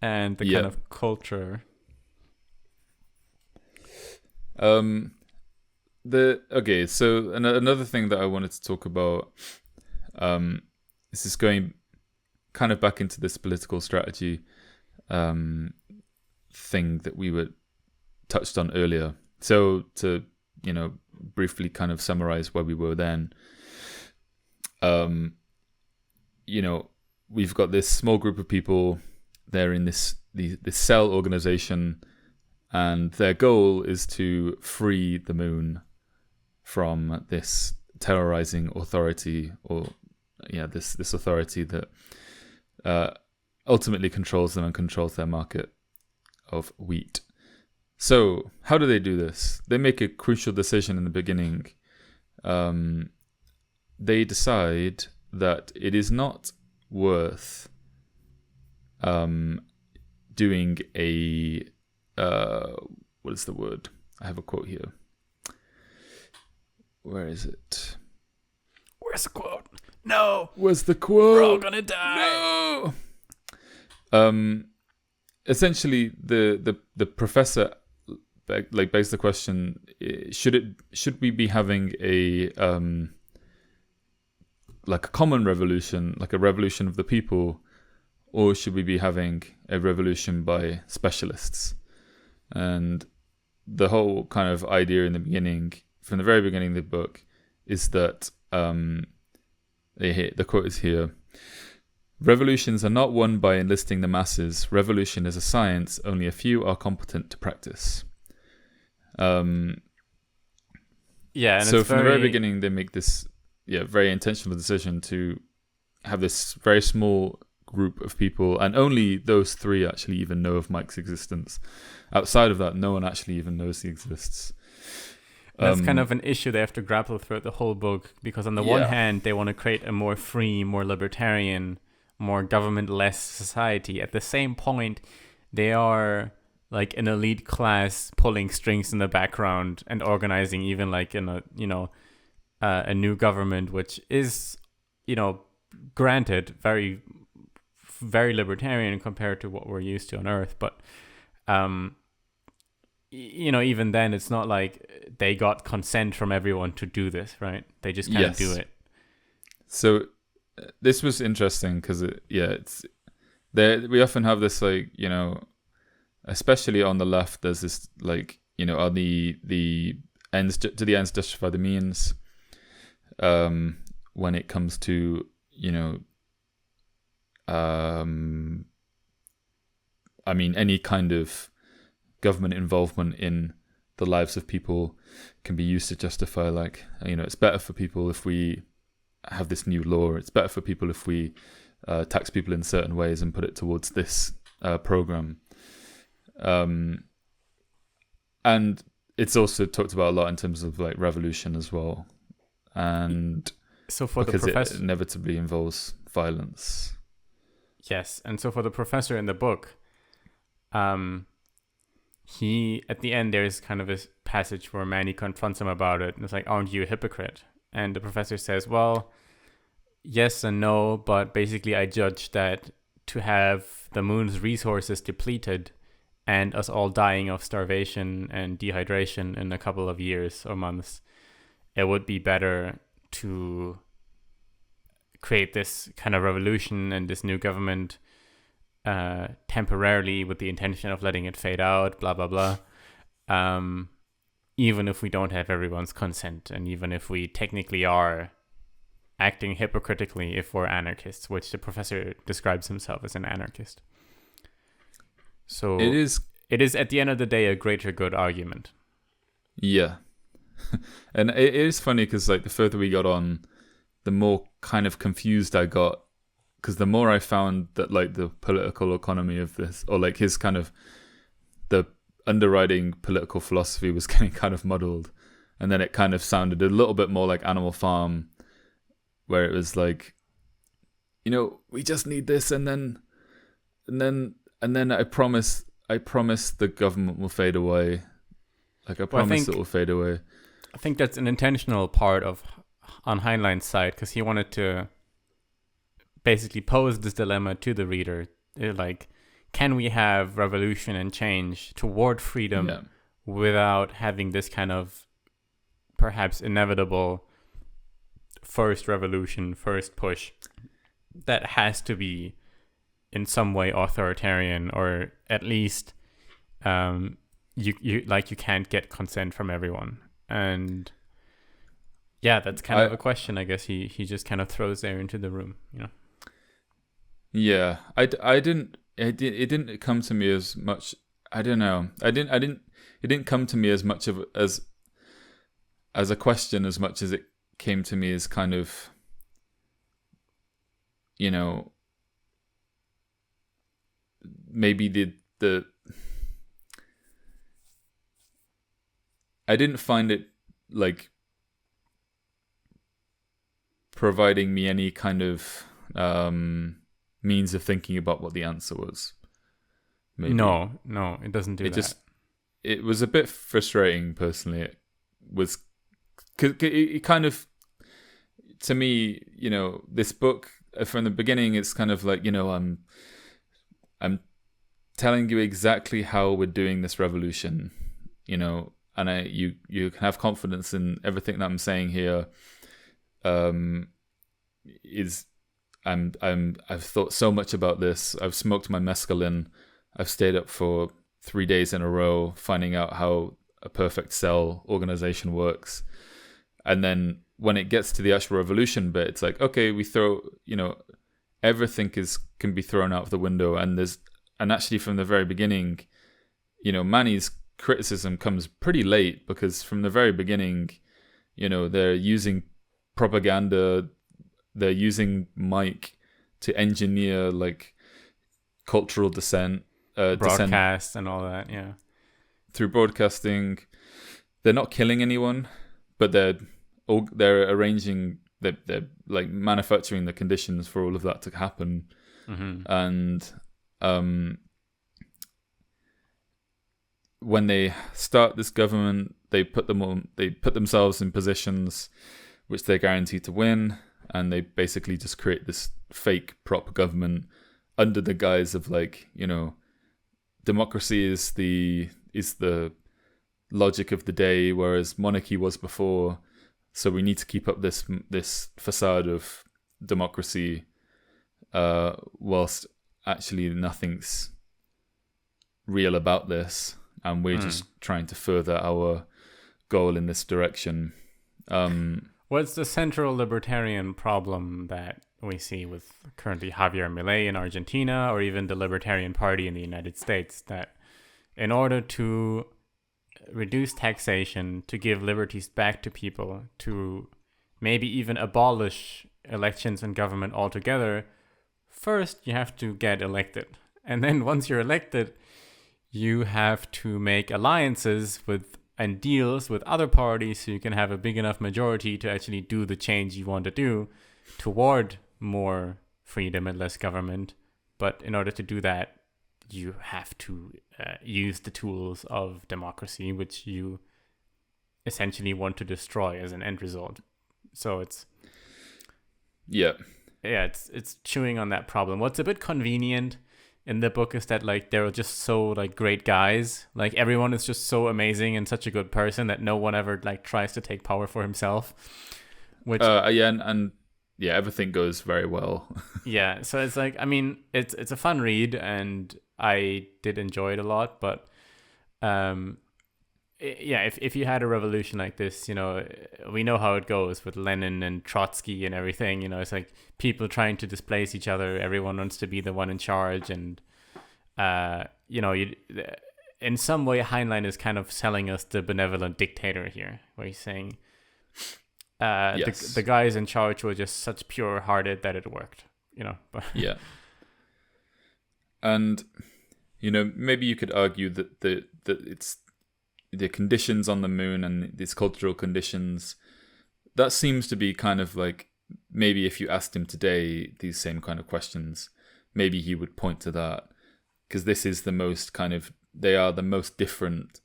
and the kind of culture. So another thing that I wanted to talk about, this is going kind of back into this political strategy thing that we were touched on earlier. So to, you know, briefly kind of summarize where we were then, you know, we've got this small group of people, they're in this cell organization, and their goal is to free the moon from this terrorizing authority, or this authority that ultimately controls them and controls their market of wheat. So how do they do this? They make a crucial decision in the beginning. They decide that it is not worth doing a what is the word? I have a quote here. Where is it? Where's the quote? No. Where's the quote? We're all gonna die. No. Essentially, the professor begs the question: should we be having a like a common revolution, like a revolution of the people, or should we be having a revolution by specialists? And the whole kind of idea in the beginning, from the very beginning of the book, is that The quote is here: "Revolutions are not won by enlisting the masses. Revolution is a science only a few are competent to practice." And so from the very beginning, they make this very intentional decision to have this very small group of people, and only those three actually even know of Mike's existence. Outside of that, no one actually even knows he exists. That's kind of an issue they have to grapple throughout the whole book, because on the one hand, they want to create a more free, more libertarian, more government-less society. At the same point, they are like an elite class pulling strings in the background and organizing even like in a new government, which is, granted, very, very libertarian compared to what we're used to on Earth. But, even then, it's not like they got consent from everyone to do this, right? They just can't do it. So this was interesting because, we often have this, like, especially on the left, there's this, like, on the ends to the ends justify the means. When it comes to, any kind of government involvement in the lives of people can be used to justify, like, it's better for people if we have this new law. It's better for people if we tax people in certain ways and put it towards this program. And it's also talked about a lot in terms of, like, revolution as well. And so for because the professor, it inevitably involves violence. Yes, and so for the professor in the book, he, at the end, there's kind of this passage where Manny confronts him about it, and it's like, aren't you a hypocrite? And the professor says, well, yes and no, but basically I judge that to have the moon's resources depleted and us all dying of starvation and dehydration in a couple of years or months, it would be better to create this kind of revolution and this new government temporarily with the intention of letting it fade out, blah, blah, blah. Even if we don't have everyone's consent, and even if we technically are acting hypocritically if we're anarchists, which the professor describes himself as an anarchist. So it is at the end of the day a greater good argument. Yeah. And it is funny because, like, the further we got on, the more kind of confused I got, because the more I found that, like, the political economy of this, or like his kind of the underwriting political philosophy was getting kind of muddled, and then it kind of sounded a little bit more like Animal Farm, where it was like, we just need this, and then I promise the government will fade away. Like, I promise it will fade away. I think that's an intentional part on Heinlein's side, because he wanted to basically pose this dilemma to the reader. Like, can we have revolution and change toward freedom without having this kind of perhaps inevitable first revolution, first push that has to be in some way authoritarian, or at least you can't get consent from everyone. And that's kind of a question, I guess, he just kind of throws there into the room, Yeah, it didn't come to me as much. I don't know. It didn't come to me as much of as a question as much as it came to me as kind of, maybe the I didn't find it, like, providing me any kind of means of thinking about what the answer was. Maybe. No, it doesn't do that. It was a bit frustrating, personally. It was, cause it kind of, to me, this book from the beginning, it's kind of like, I'm telling you exactly how we're doing this revolution, and you can have confidence in everything that I'm saying here. I've thought so much about this. I've smoked my mescaline. I've stayed up for 3 days in a row finding out how a perfect cell organization works. And then when it gets to the actual revolution bit, it's like, okay, we throw, everything can be thrown out of the window, and actually from the very beginning, Manny's criticism comes pretty late, because from the very beginning, they're using propaganda, they're using Mike to engineer like cultural dissent, broadcast and all that, yeah. Through broadcasting, they're not killing anyone, but they're arranging, they're like manufacturing the conditions for all of that to happen. And when they start this government, they put themselves in positions which they're guaranteed to win, and they basically just create this fake prop government under the guise of like, democracy is the logic of the day, whereas monarchy was before. So we need to keep up this facade of democracy, whilst actually nothing's real about this, and we're just trying to further our goal in this direction. What's the central libertarian problem that we see with currently Javier Milei in Argentina, or even the Libertarian Party in the United States, that in order to reduce taxation, to give liberties back to people, to maybe even abolish elections and government altogether, first you have to get elected. And then once you're elected, you have to make alliances and deals with other parties so you can have a big enough majority to actually do the change you want to do toward more freedom and less government. But in order to do that, you have to use the tools of democracy, which you essentially want to destroy as an end result. So it's chewing on that problem. What's a bit convenient in the book is that like they're just so like great guys. Like everyone is just so amazing and such a good person that no one ever like tries to take power for himself. Which everything goes very well. Yeah, so it's like, I mean, it's a fun read, and I did enjoy it a lot, but if you had a revolution like this, we know how it goes with Lenin and Trotsky and everything. It's like people trying to displace each other. Everyone wants to be the one in charge, and in some way Heinlein is kind of selling us the benevolent dictator here, where he's saying the guys in charge were just such pure-hearted that it worked. But yeah. And maybe you could argue that it's the conditions on the moon and these cultural conditions, that seems to be kind of like, maybe if you asked him today these same kind of questions, maybe he would point to that, because this is the most kind of, they are the most different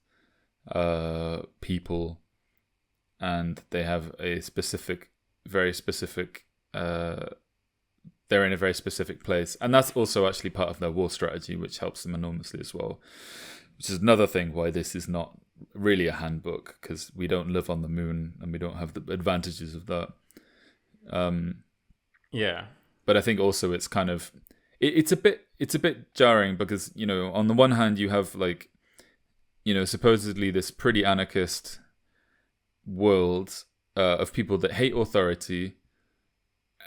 people, and they have a very specific they're in a very specific place, and that's also actually part of their war strategy, which helps them enormously as well, which is another thing why this is not really a handbook, because we don't live on the moon and we don't have the advantages of that. But I think also it's kind of it's a bit jarring, because on the one hand you have like supposedly this pretty anarchist world of people that hate authority,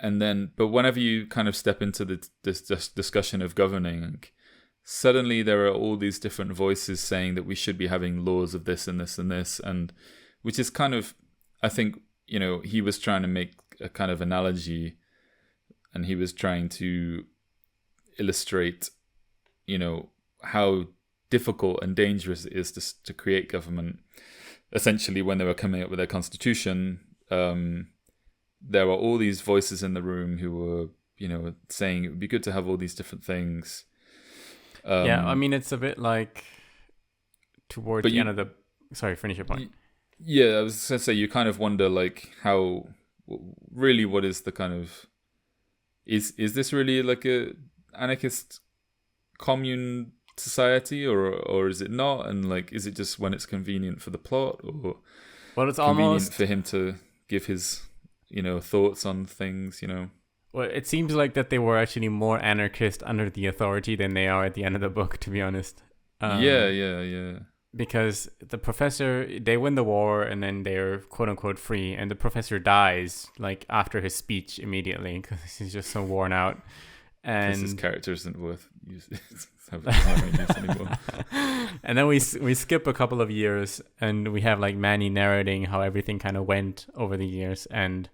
but whenever you kind of step into this discussion of governing, suddenly there are all these different voices saying that we should be having laws of this and this and this, and which is kind of, I think, he was trying to make a kind of analogy, and he was trying to illustrate, how difficult and dangerous it is to create government. Essentially, when they were coming up with their constitution, there were all these voices in the room who were, saying it would be good to have all these different things. I mean, it's a bit like toward the end of the... Sorry, finish your point. Yeah, I was going to say, you kind of wonder, like, how... Really, what is the kind of... Is this really like a anarchist commune society, or is it not? And, like, is it just when it's convenient for the plot, or it's convenient almost for him to give his, thoughts on things, Well, it seems like that they were actually more anarchist under the authority than they are at the end of the book, to be honest. Yeah. because the professor, they win the war and then they're quote unquote free, and the professor dies like after his speech immediately because he's just so worn out. And his character isn't worth using anymore. And then we skip a couple of years and we have like Manny narrating how everything kind of went over the years, and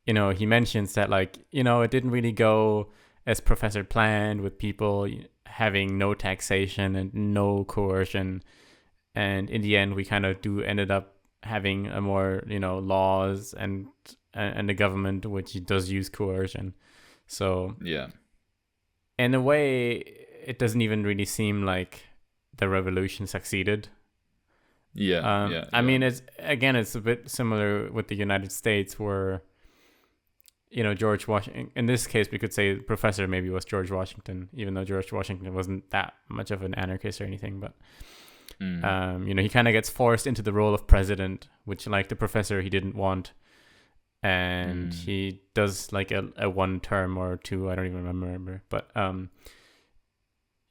he mentions that like it didn't really go as Professor planned, with people having no taxation and no coercion, and in the end we kind of ended up having a more laws and the government which does use coercion. So yeah, in a way, it doesn't even really seem like the revolution succeeded. Yeah. I mean, it's a bit similar with the United States, where George Washington. In this case, we could say the professor maybe was George Washington, even though George Washington wasn't that much of an anarchist or anything. But he kind of gets forced into the role of president, which, like the professor, he didn't want. And he does like a 1 term or 2, I don't even remember, but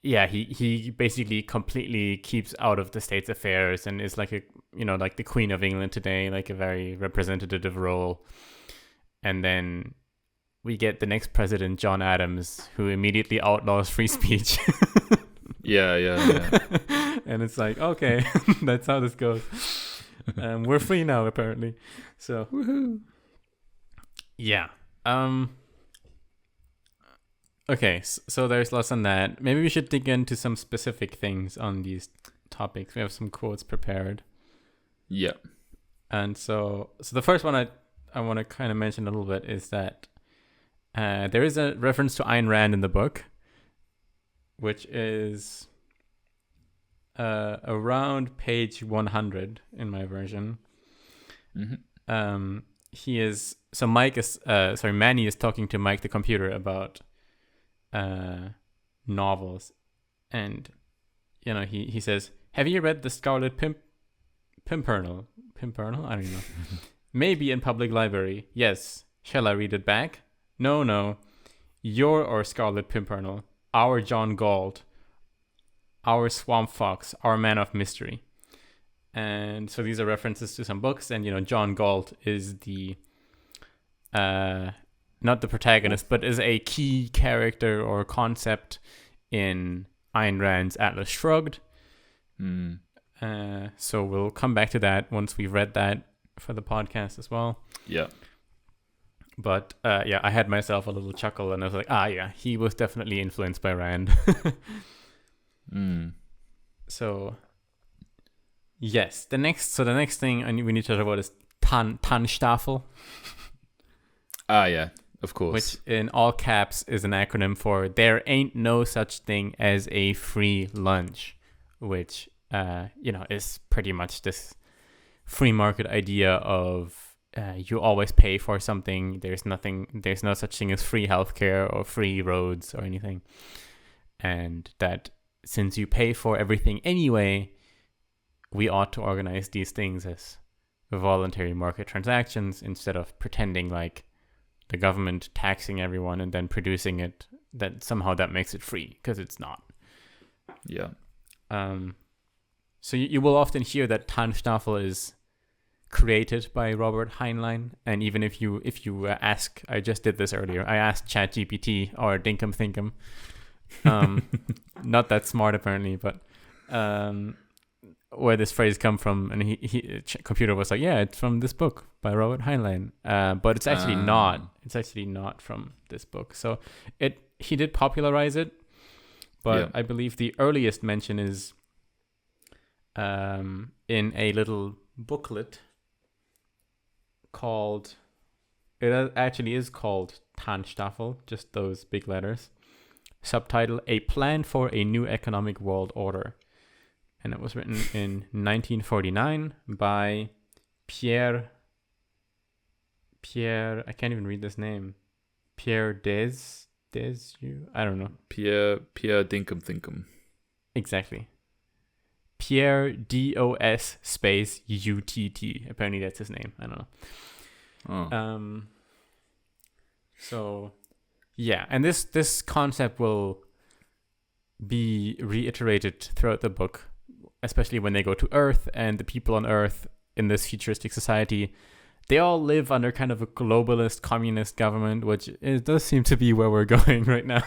he basically completely keeps out of the state's affairs and is like like the Queen of England today, like a very representative role. And then we get the next president, John Adams, who immediately outlaws free speech. yeah. And it's like, okay, that's how this goes. We're free now, apparently. So woohoo. Yeah. Okay, so there's lots on that. Maybe we should dig into some specific things on these topics. We have some quotes prepared. Yeah. And so the first one I want to kind of mention a little bit is that there is a reference to Ayn Rand in the book, which is around page 100 in my version. Mm-hmm. Manny is talking to Mike the computer about novels, and he says, "Have you read The Scarlet Pimpernel? Pimpernel? I don't know. Maybe in public library. Yes. Shall I read it back? No. Your Scarlet Pimpernel, our John Galt, our Swamp Fox, our Man of Mystery." And so these are references to some books, and John Galt is the not the protagonist, but is a key character or concept in Ayn Rand's Atlas Shrugged. So we'll come back to that once we've read that for the podcast as well. Yeah. But I had myself a little chuckle, and I was like, he was definitely influenced by Rand. So yes, the next thing we need to talk about is TANSTAAFL. Yeah, of course. Which in all caps is an acronym for "There Ain't No Such Thing as a Free Lunch," which is pretty much this free market idea of you always pay for something. There's no such thing as free healthcare or free roads or anything, and that since you pay for everything anyway, we ought to organize these things as voluntary market transactions instead of pretending like the government taxing everyone and then producing it, that somehow that makes it free, because it's not. Yeah. So you will often hear that TANSTAAFL is created by Robert Heinlein, and even if you ask, I just did this earlier, I asked ChatGPT or Dinkum Thinkum, not that smart apparently, but where this phrase come from, and he computer was like, yeah, it's from this book by Robert Heinlein, but it's actually not from this book. So he did popularize it, but I believe the earliest mention is in a little booklet called, it actually is called TANSTAAFL, just those big letters, subtitle "A Plan for a New Economic World Order." And it was written in 1949 by Pierre, I can't even read this name. Pierre I don't know. Pierre Dinkum Thinkum. Exactly. Pierre DOS space UTT. Apparently that's his name. I don't know. So yeah, and this concept will be reiterated throughout the book. especially when they go to Earth, and the people on Earth in this futuristic society, they all live under kind of a globalist communist government, which it does seem to be where we're going right now.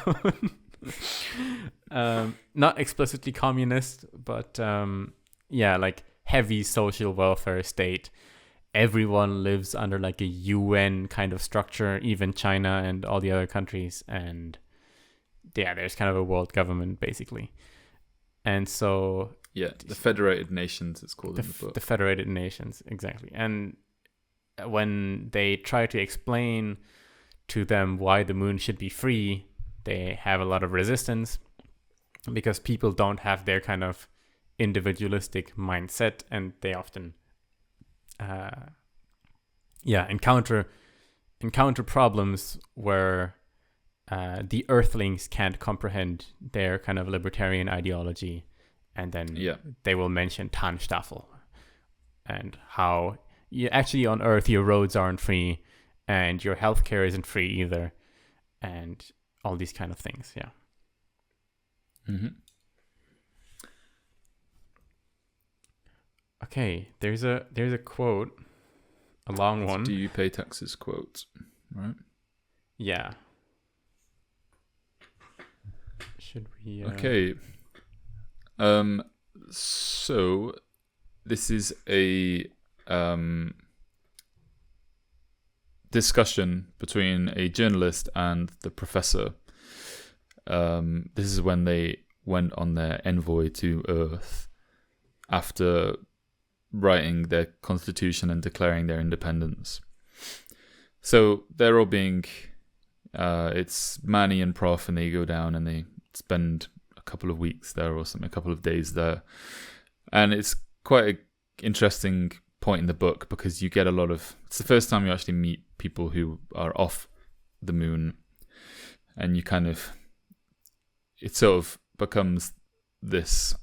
Not explicitly communist, but like heavy social welfare state. Everyone lives under like a UN kind of structure, even China and all the other countries. And yeah, there's kind of a world government basically. And so... Yeah, the Federated Nations, it's called in the book. The Federated Nations, exactly. And when they try to explain to them why the moon should be free, they have a lot of resistance because people don't have their kind of individualistic mindset, and they often encounter problems where the Earthlings can't comprehend their kind of libertarian ideology, and then they will mention TANSTAAFL and how actually on Earth your roads aren't free and your healthcare isn't free either, and all these kind of things. Yeah. Mm-hmm. Okay, there's a quote, a long one. Do you pay taxes quote, right? Yeah. Should we? Okay. So this is a discussion between a journalist and the professor. This is when they went on their envoy to Earth after writing their constitution and declaring their independence. So they're all being, it's Manny and Prof, and they go down and they spend a couple of weeks there or something, a couple of days there. And it's quite an interesting point in the book because you get a lot of, it's the first time you actually meet people who are off the moon, and you kind of, it sort of becomes this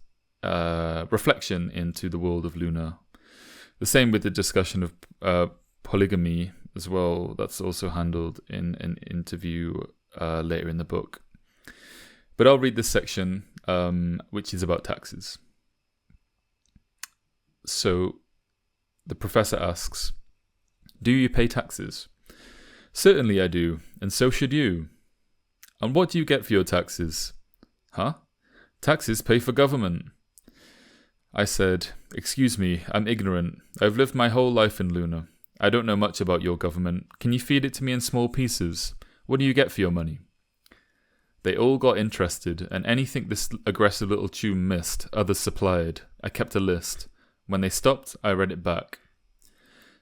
reflection into the world of lunar. The same with the discussion of polygamy as well. That's also handled in an interview later in the book. But I'll read this section, which is about taxes. So the professor asks, "Do you pay taxes?" "Certainly I do, and so should you." "And what do you get for your taxes?" "Huh? Taxes pay for government." I said, "Excuse me, I'm ignorant. I've lived my whole life in Luna. I don't know much about your government. Can you feed it to me in small pieces? What do you get for your money?" They all got interested, and anything this aggressive little tune missed, others supplied. I kept a list. When they stopped, I read it back.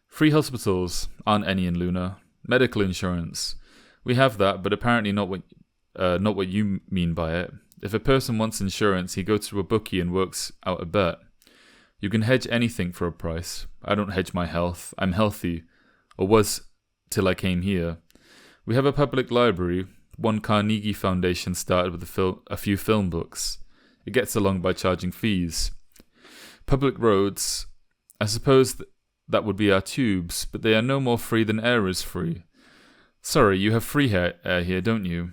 "Free hospitals, aren't any in Luna. Medical insurance. We have that, but apparently not what you mean by it. If a person wants insurance, he goes to a bookie and works out a bet. You can hedge anything for a price. I don't hedge my health. I'm healthy, or was till I came here. We have a public library. One Carnegie Foundation started with a few film books. It gets along by charging fees. Public roads, I suppose that would be our tubes, but they are no more free than air is free. Sorry, you have free air here, don't you?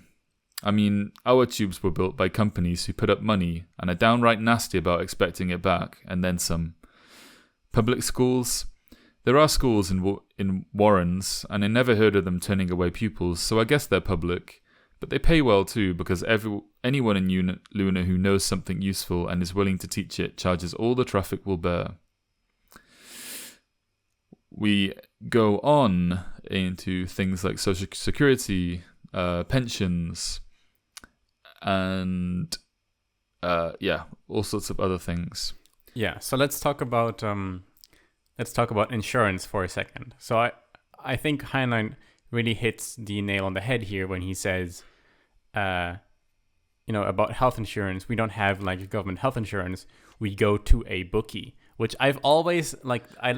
I mean, our tubes were built by companies who put up money and are downright nasty about expecting it back, and then some. Public schools? There are schools in Warrens, and I never heard of them turning away pupils, so I guess they're public. But they pay well too, because anyone in Luna who knows something useful and is willing to teach it charges all the traffic will bear. We go on into things like social security, pensions, and all sorts of other things. Yeah, so let's talk about insurance for a second. So I think Heinlein really hits the nail on the head here when he says, about health insurance. We don't have like government health insurance. We go to a bookie, which I've always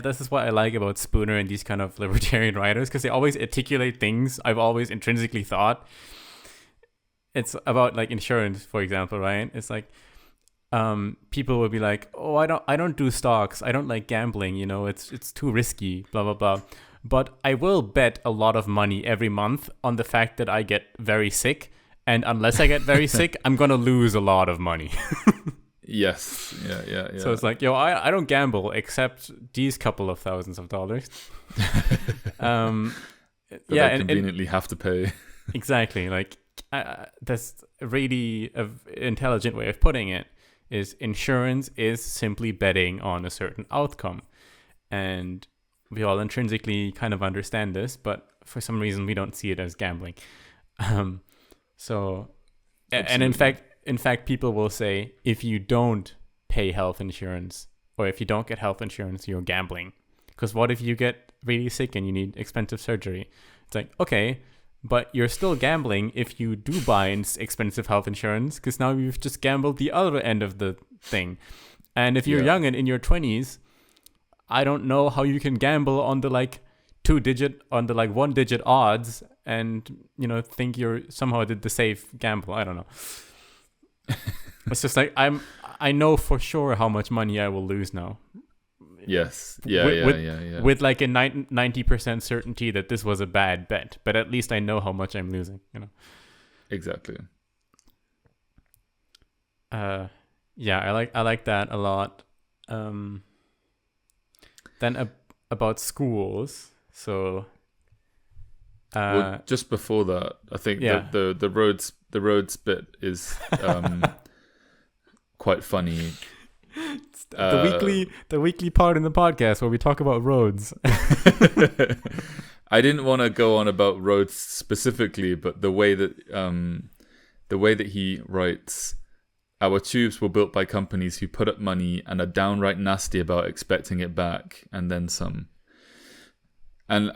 this is what I like about Spooner and these kind of libertarian writers, because they always articulate things I've always intrinsically thought. It's about like insurance, for example, right? It's like people will be like, "Oh, I don't do stocks. I don't like gambling. It's too risky. Blah blah blah." But I will bet a lot of money every month on the fact that I get very sick, and unless I get very sick, I'm gonna lose a lot of money. Yes. Yeah. So it's like, yo, I don't gamble except these couple of thousands of dollars. That I conveniently have to pay. Exactly. Like, that's a really intelligent way of putting it. Is insurance is simply betting on a certain outcome, and we all intrinsically kind of understand this, but for some reason we don't see it as gambling. So, Absolutely. And in fact, people will say if you don't pay health insurance or if you don't get health insurance, you're gambling. Because what if you get really sick and you need expensive surgery? It's like, okay, but you're still gambling if you do buy expensive health insurance, because now you've just gambled the other end of the thing. And if you're young and in your 20s, I don't know how you can gamble on the like 1-digit odds and, you know, think you're somehow did the safe gamble. I don't know. It's just like I know for sure how much money I will lose now. Yes. With like a 90% certainty that this was a bad bet, but at least I know how much I'm losing, you know. Exactly. I like that a lot. Then about schools. So well, just before that, I think the roads bit is quite funny. The weekly part in the podcast where we talk about roads. I didn't want to go on about roads specifically, but the way that he writes, our tubes were built by companies who put up money and are downright nasty about expecting it back, and then some. And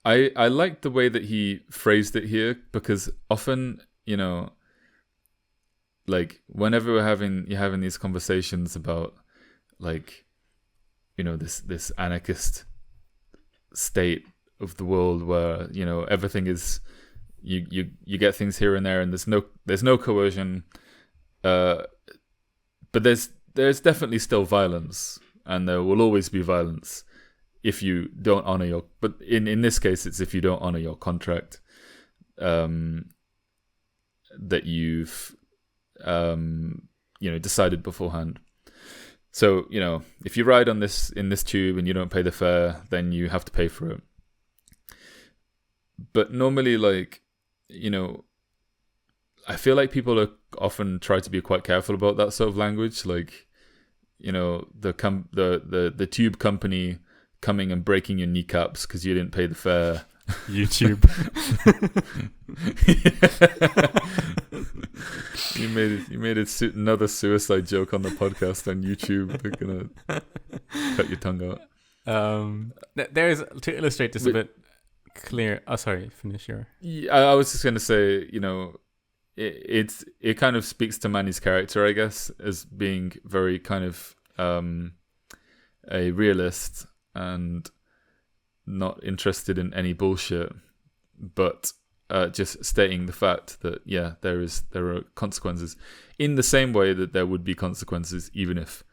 I like the way that he phrased it here, because often, you know, like whenever you're having these conversations about, like, you know, this anarchist state of the world where, you know, everything is you get things here and there and there's no coercion, but there's definitely still violence, and there will always be violence if you don't honor your, but in this case it's if you don't honor your contract that you've decided beforehand. So, you know, if you ride in this tube and you don't pay the fare, then you have to pay for it. But normally, like, you know, I feel like people are often try to be quite careful about that sort of language, like, you know, the tube company coming and breaking your kneecaps because you didn't pay the fare. YouTube. You made another suicide joke on the podcast on YouTube. They're gonna cut your tongue out. There's, to illustrate this a bit clear. Oh, sorry. Finish your. Yeah, I was just gonna say, you know, it kind of speaks to Manny's character, I guess, as being very kind of a realist and not interested in any bullshit, but just stating the fact that there are consequences, in the same way that there would be consequences even if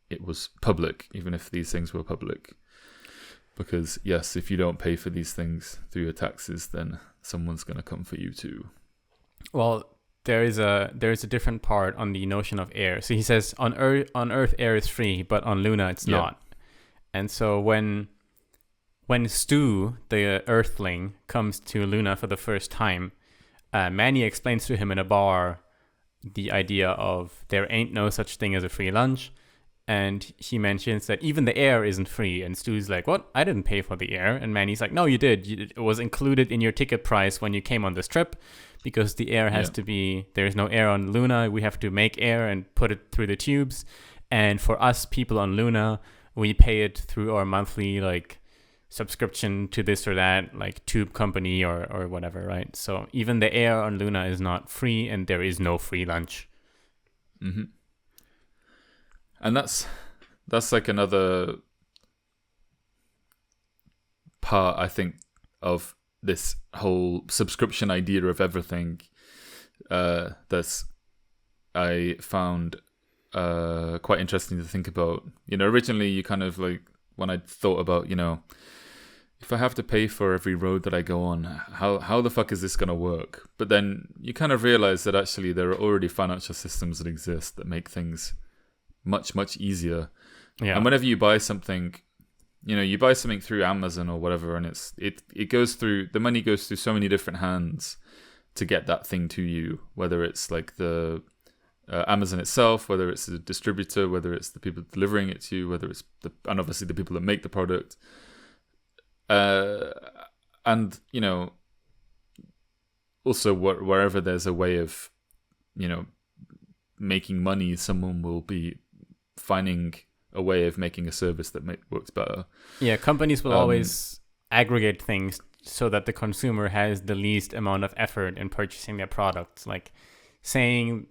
it was public, even if these things were public. Because yes, if you don't pay for these things through your taxes, then someone's going to come for you too. Well, there is a different part on the notion of air. So he says on Earth air is free, but on Luna it's not. And so when Stu, the Earthling, comes to Luna for the first time, Manny explains to him in a bar the idea of there ain't no such thing as a free lunch. And he mentions that even the air isn't free. And Stu's like, what? I didn't pay for the air. And Manny's like, no, you did. It was included in your ticket price when you came on this trip, because the air has to be, there's no air on Luna. We have to make air and put it through the tubes. And for us people on Luna, we pay it through our monthly, like, subscription to this or that, like, tube company or whatever, right? So even the air on Luna is not free, and there is no free lunch. Mm-hmm. And that's like another part, I think, of this whole subscription idea of everything that's I found quite interesting to think about. You know, originally you kind of like, when I thought about, you know, if I have to pay for every road that I go on, how the fuck is this going to work? But then you kind of realize that actually there are already financial systems that exist that make things much, much easier. Yeah. And whenever you buy something, you buy something through Amazon or whatever, and it goes through, the money goes through so many different hands to get that thing to you, whether it's like the Amazon itself, whether it's the distributor, whether it's the people delivering it to you, whether it's and obviously the people that make the product. And also wherever there's a way of making money, someone will be finding a way of making a service that works better. Yeah, companies will always aggregate things so that the consumer has the least amount of effort in purchasing their products. Like saying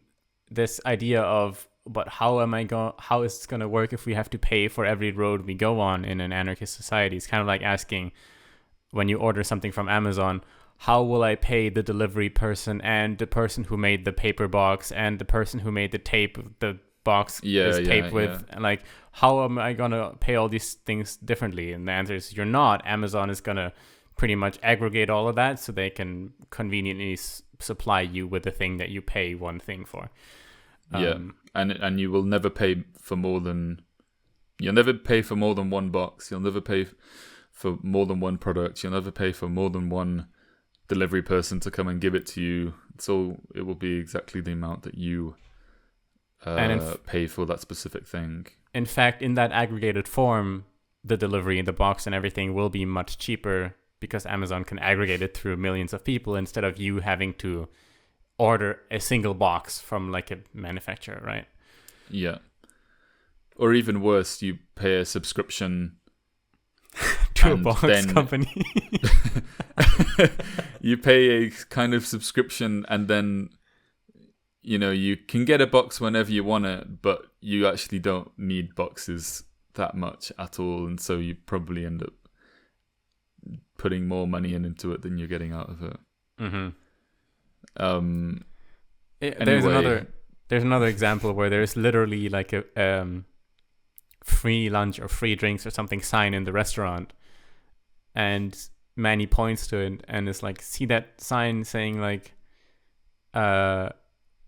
this idea of, but how is it going to work if we have to pay for every road we go on in an anarchist society? It's kind of like asking, when you order something from Amazon, how will I pay the delivery person and the person who made the paper box and the person who made the tape the box is taped with? And like, how am I going to pay all these things differently? And the answer is you're not. Amazon is going to pretty much aggregate all of that so they can conveniently supply you with the thing that you pay one thing for. And you will never pay for more than one box. You'll never pay for more than one product. You'll never pay for more than one delivery person to come and give it to you. It will be exactly the amount that you pay for that specific thing. In fact, in that aggregated form, the delivery, the box and everything will be much cheaper because Amazon can aggregate it through millions of people instead of you having to order a single box from like a manufacturer, right? Yeah. Or even worse, you pay a subscription to a box company. You pay a kind of subscription and then you can get a box whenever you want it, but you actually don't need boxes that much at all, and so you probably end up putting more money into it than you're getting out of it. Mm-hmm. Anyway. There's another example where there's literally like a free lunch or free drinks or something sign in the restaurant, and Manny points to it and is like, see that sign saying like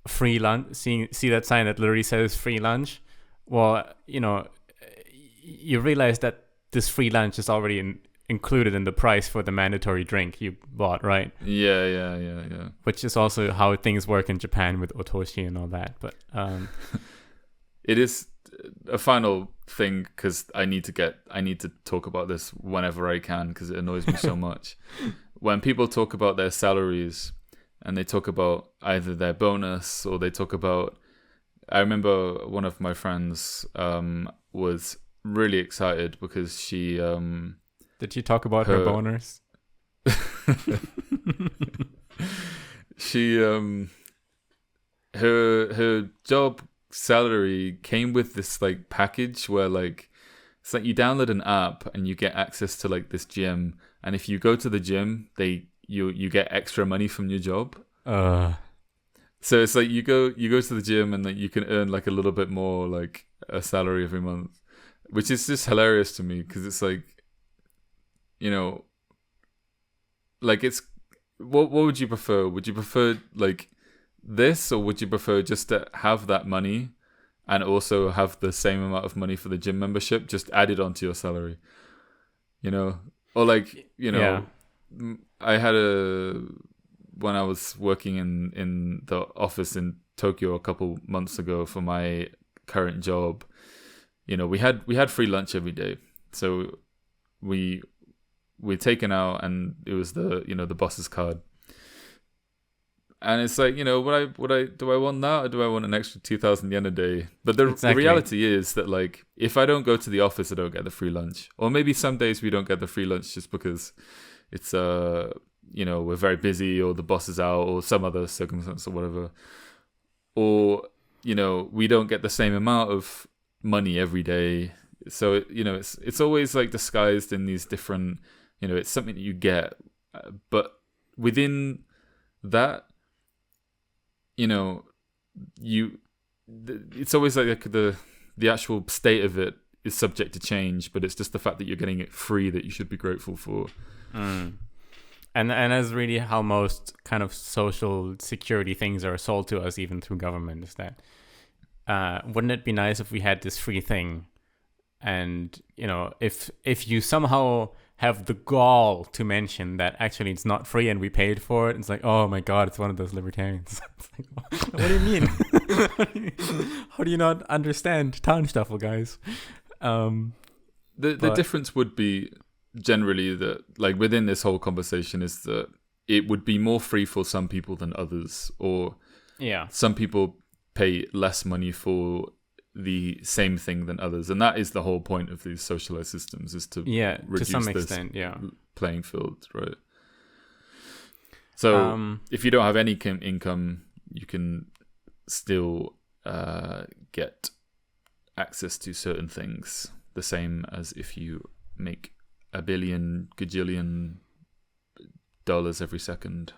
free lunch, see that sign that literally says free lunch? Well, you realize that this free lunch is already included in the price for the mandatory drink you bought, right? Yeah. Which is also how things work in Japan with otoshi and all that. But it is a final thing, because I need to talk about this whenever I can, because it annoys me so much. When people talk about their salaries and they talk about either their bonus or they talk about, I remember one of my friends was really excited because she did you talk about her boners? She her job salary came with this like package where like it's like you download an app and you get access to like this gym, and if you go to the gym you get extra money from your job. So it's like you go to the gym and like you can earn like a little bit more, like a salary every month, which is just hilarious to me, because it's like, like it's what would you prefer? Would you prefer like this, or would you prefer just to have that money and also have the same amount of money for the gym membership just added onto your salary? Or like, Yeah. I had when I was working in the office in Tokyo a couple months ago for my current job, we had free lunch every day. So we'd taken out, and it was the boss's card. And it's like, do I want that, or do I want an extra 2,000 yen a day? But the reality is that, like, if I don't go to the office, I don't get the free lunch. Or maybe some days we don't get the free lunch just because it's we're very busy, or the boss is out, or some other circumstance or whatever. Or, we don't get the same amount of money every day. So, it's always like disguised in these different, it's something that you get. But within that, it's always like the actual state of it is subject to change, but it's just the fact that you're getting it free that you should be grateful for. And that's really how most kind of social security things are sold to us, even through government, is that wouldn't it be nice if we had this free thing? And, you know, if you somehow have the gall to mention that actually it's not free and we paid for it, it's like, oh my God, it's one of those libertarians. It's like, what do you mean? How do you not understand TANSTAAFL, guys? The difference would be generally that, like, within this whole conversation is that it would be more free for some people than others, or some people pay less money for the same thing than others, and that is the whole point of these socialized systems, is to reduce to some this extent, playing field, right? So if you don't have any income, you can still get access to certain things, the same as if you make $1 billion gajillion every second.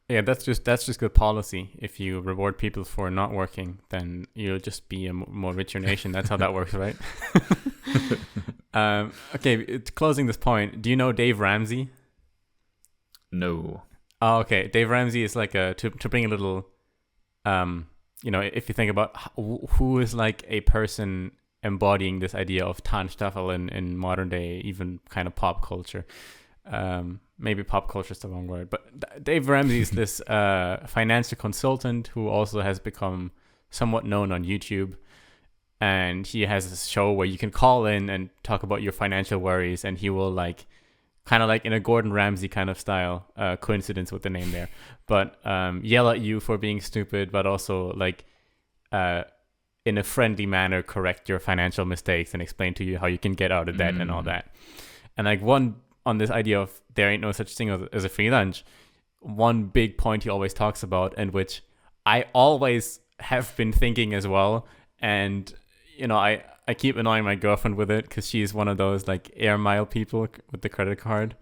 Yeah, that's just good policy. If you reward people for not working, then you'll just be a more richer nation. That's how that works, right? Okay, closing this point, do you know Dave Ramsey? No. Oh, okay. Dave Ramsey is like to bring a little, you know, if you think about who is like a person embodying this idea of TANSTAAFL in modern day, even kind of pop culture. Maybe pop culture is the wrong word, but Dave Ramsey is this financial consultant who also has become somewhat known on YouTube. And he has this show where you can call in and talk about your financial worries, and he will like, kind of like in a Gordon Ramsay kind of style, coincidence with the name there, but yell at you for being stupid, but also like in a friendly manner correct your financial mistakes and explain to you how you can get out of debt and all that. And like one on this idea of there ain't no such thing as a free lunch, one big point he always talks about, and which I always have been thinking as well, and you know, I keep annoying my girlfriend with it because she's one of those like air mile people with the credit card.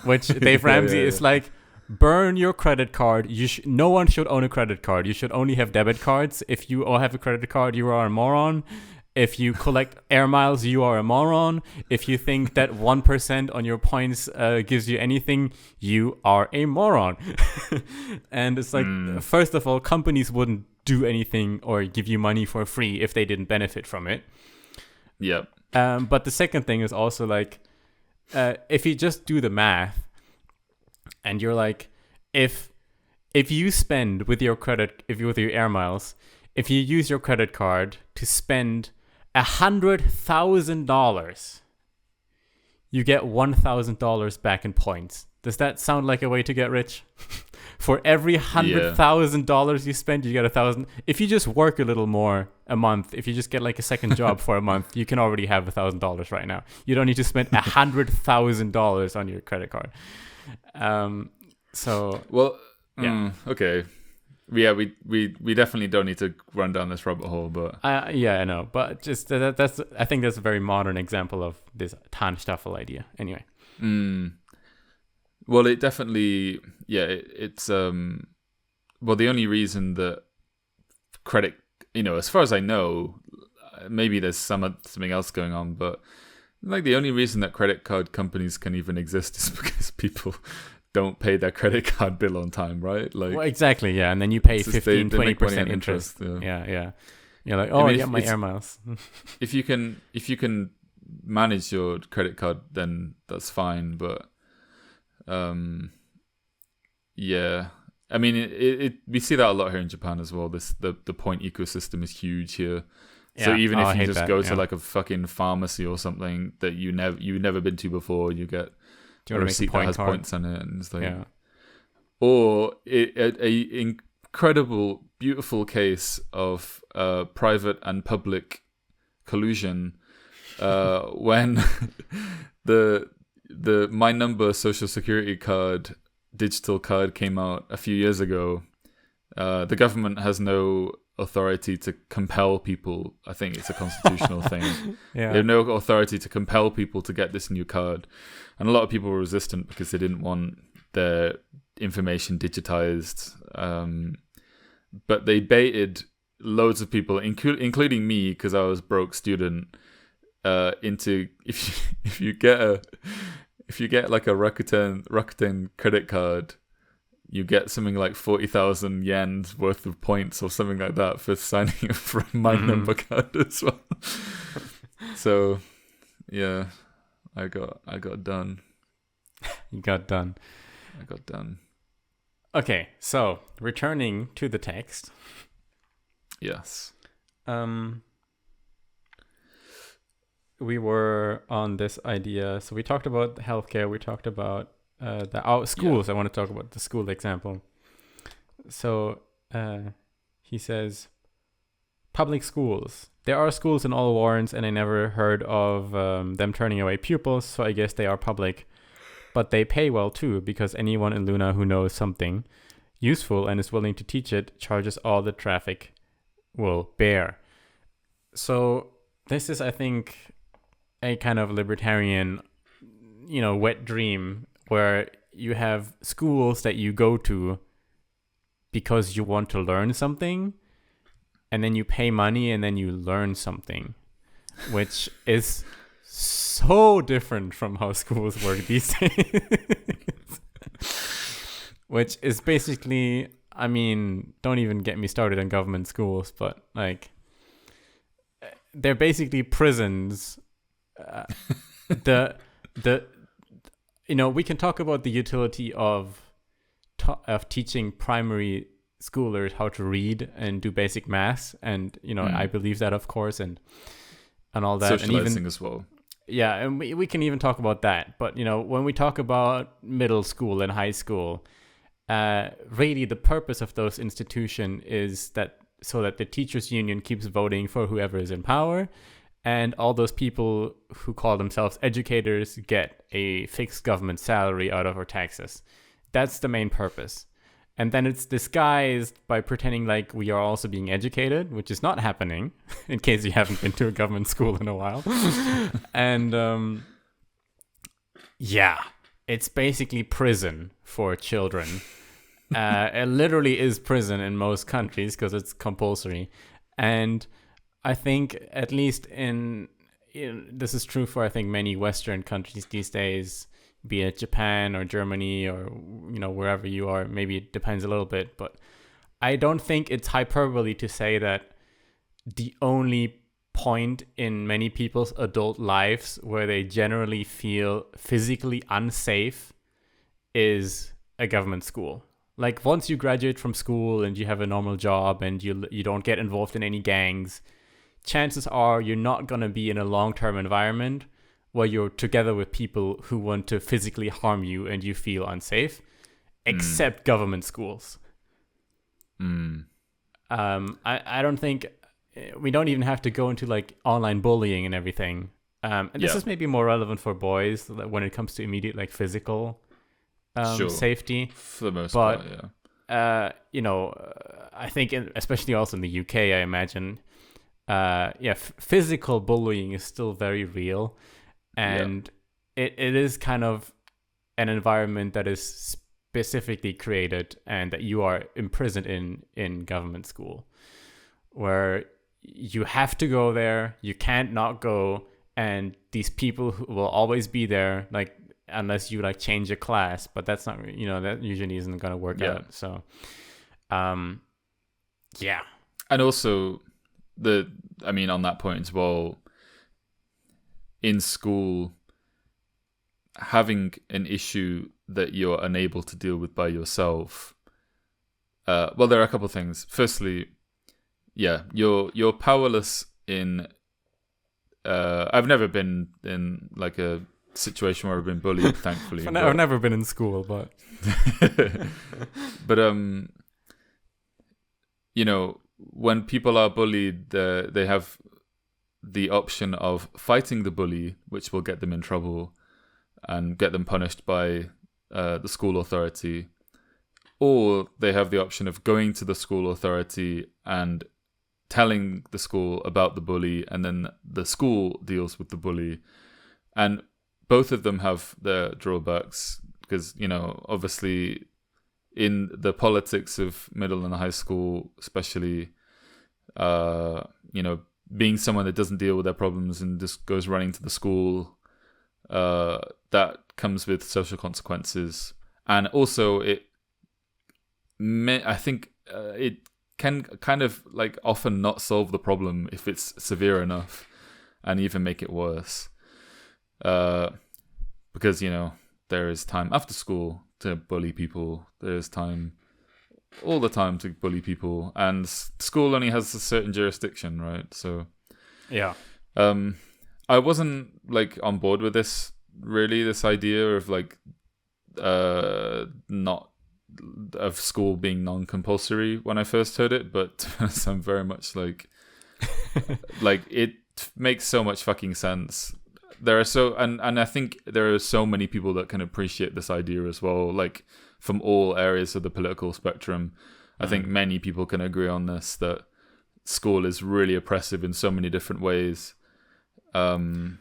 Which Dave Ramsey is like, burn your credit card. No one should own a credit card. You should only have debit cards. If you all have a credit card, you are a moron. If you collect air miles, you are a moron. If you think that 1% on your points gives you anything, you are a moron. And it's like, first of all, companies wouldn't do anything or give you money for free if they didn't benefit from it. Yep. But the second thing is also like, if you just do the math and you're like, if you spend with your air miles, if you use your credit card to spend $100,000, you get $1,000 back in points. Does that sound like a way to get rich? For every $100,000 you spend, you get 1,000. If you just work a little more a month, if you just get like a second job for a month, you can already have $1,000 right now. You don't need to spend $100,000 on your credit card. Okay. Yeah, we definitely don't need to run down this rabbit hole, but yeah, I know, but just that's I think that's a very modern example of this TANSTAAFL idea. Anyway, well, it definitely it's the only reason that credit, as far as I know, maybe there's something else going on, but like the only reason that credit card companies can even exist is because people don't pay their credit card bill on time, right? Like, well, exactly, yeah. And then you pay 15-20% interest. Yeah. You're like, I get my air miles. if you can manage your credit card, then that's fine. But yeah. I mean, we see that a lot here in Japan as well. The point ecosystem is huge here. Yeah. So even if you just go to like a fucking pharmacy or something that you've never been to before, you get a receipt that has points on it, and it's like, or a incredible, beautiful case of private and public collusion when the My Number Social Security card, digital card, came out a few years ago. The government has no authority to compel people. I think it's a constitutional thing. They have no authority to compel people to get this new card, and a lot of people were resistant because they didn't want their information digitized. But they baited loads of people, including me, because I was broke student, into if you get like a Rakuten credit card, you get something like 40,000 yen's worth of points or something like that for signing up for a My Number card as well. So, yeah, I got done. You got done. I got done. Okay, so returning to the text. Yes. We were on this idea. So we talked about healthcare. We talked about the schools. I want to talk about the school example. So he says, public schools. There are schools in all warrants, and I never heard of them turning away pupils, so I guess they are public. But they pay well too, because anyone in Luna who knows something useful and is willing to teach it charges all the traffic will bear. So this is, I think, a kind of libertarian, wet dream where you have schools that you go to because you want to learn something, and then you pay money and then you learn something, which is so different from how schools work these days. Which is basically, I mean, don't even get me started on government schools, but like, they're basically prisons. We can talk about the utility of teaching primary schoolers how to read and do basic math, and I believe that, of course, and all that, socializing, and even as well. Yeah, and we can even talk about that. But when we talk about middle school and high school, really the purpose of those institutions is that so that the teachers union keeps voting for whoever is in power, and all those people who call themselves educators get a fixed government salary out of our taxes. That's the main purpose. And then it's disguised by pretending like we are also being educated, which is not happening, in case you haven't been to a government school in a while. And it's basically prison for children. It literally is prison in most countries because it's compulsory. And I think at least this is true for, I think, many Western countries these days, be it Japan or Germany or, wherever you are. Maybe it depends a little bit, but I don't think it's hyperbole to say that the only point in many people's adult lives where they generally feel physically unsafe is a government school. Like, once you graduate from school and you have a normal job and you don't get involved in any gangs, chances are you're not going to be in a long-term environment where you're together with people who want to physically harm you and you feel unsafe, except government schools. I don't think we don't even have to go into like online bullying and everything. And this is maybe more relevant for boys when it comes to immediate like physical safety. For the most part, yeah. I think especially also in the UK, I imagine, physical bullying is still very real. And it is kind of an environment that is specifically created and that you are imprisoned in government school, where you have to go there, you can't not go, and these people who will always be there, like, unless you like change a class, but that's not, that usually isn't going to work out. So, And also on that point as well, in school, having an issue that you're unable to deal with by yourself, there are a couple of things. Firstly, you're powerless in. I've never been in like a situation where I've been bullied, thankfully. I've never been in school, but but when people are bullied, they have the option of fighting the bully, which will get them in trouble and get them punished by the school authority, or they have the option of going to the school authority and telling the school about the bully, and then the school deals with the bully. And both of them have their drawbacks because, obviously in the politics of middle and high school, especially, being someone that doesn't deal with their problems and just goes running to the school, that comes with social consequences. And also it can kind of like often not solve the problem if it's severe enough, and even make it worse. Because, there is time after school to bully people. There's time all the time to bully people. And school only has a certain jurisdiction, right? So, yeah. I wasn't like on board with this idea of like, not of school being non-compulsory when I first heard it, but I'm very much like it makes so much fucking sense. There are and I think there are so many people that can appreciate this idea as well, like from all areas of the political spectrum. I think many people can agree on this, that school is really oppressive in so many different ways. And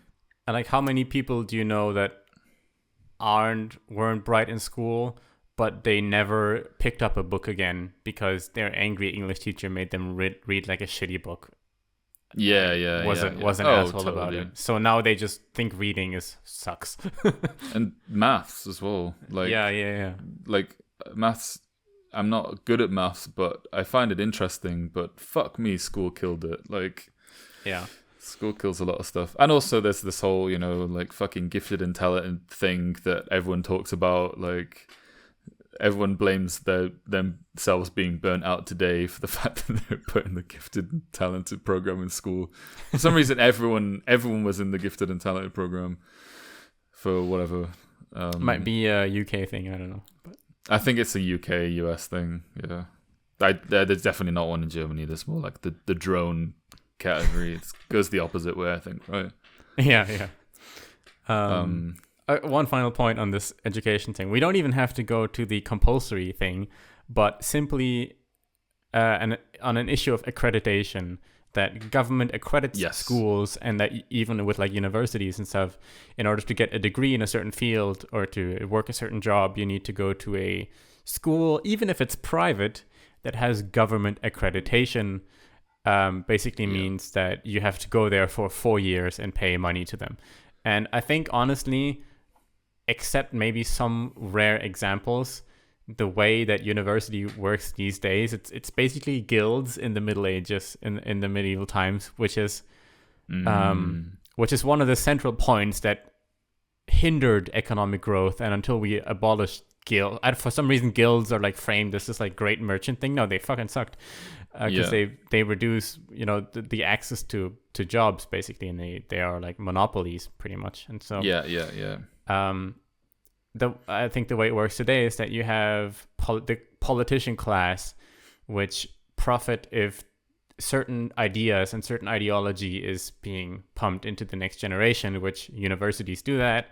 like, how many people do you know that weren't bright in school, but they never picked up a book again because their angry English teacher made them read like a shitty book? Was an asshole about it. So now they just think reading sucks. And maths as well. Like, yeah. Like maths, I'm not good at maths, but I find it interesting. But fuck me, school killed it. Like, yeah, school kills a lot of stuff. And also there's this whole, like fucking gifted and talented thing that everyone talks about. Like, everyone blames themselves being burnt out today for the fact that they're put in the gifted and talented program in school. For some reason, everyone was in the gifted and talented program for whatever. Might be a UK thing. I don't know. But I think it's a UK, US thing. Yeah, there's definitely not one in Germany. There's more like the drone category. It goes the opposite way, I think. Right? Yeah. One final point on this education thing. We don't even have to go to the compulsory thing, but simply on an issue of accreditation, that government accredits schools, and that even with like universities and stuff, in order to get a degree in a certain field or to work a certain job, you need to go to a school, even if it's private, that has government accreditation. Basically means that you have to go there for 4 years and pay money to them. And I think, honestly, except maybe some rare examples, the way that university works these days, it's basically guilds in the Middle Ages, in the medieval times, which is one of the central points that hindered economic growth. And until we abolished guild, for some reason guilds are like framed as this like great merchant thing. No, they fucking sucked, because they reduce the access to jobs basically, and they are like monopolies pretty much. And so I think the way it works today is that you have the politician class, which profit if certain ideas and certain ideology is being pumped into the next generation, which universities do that.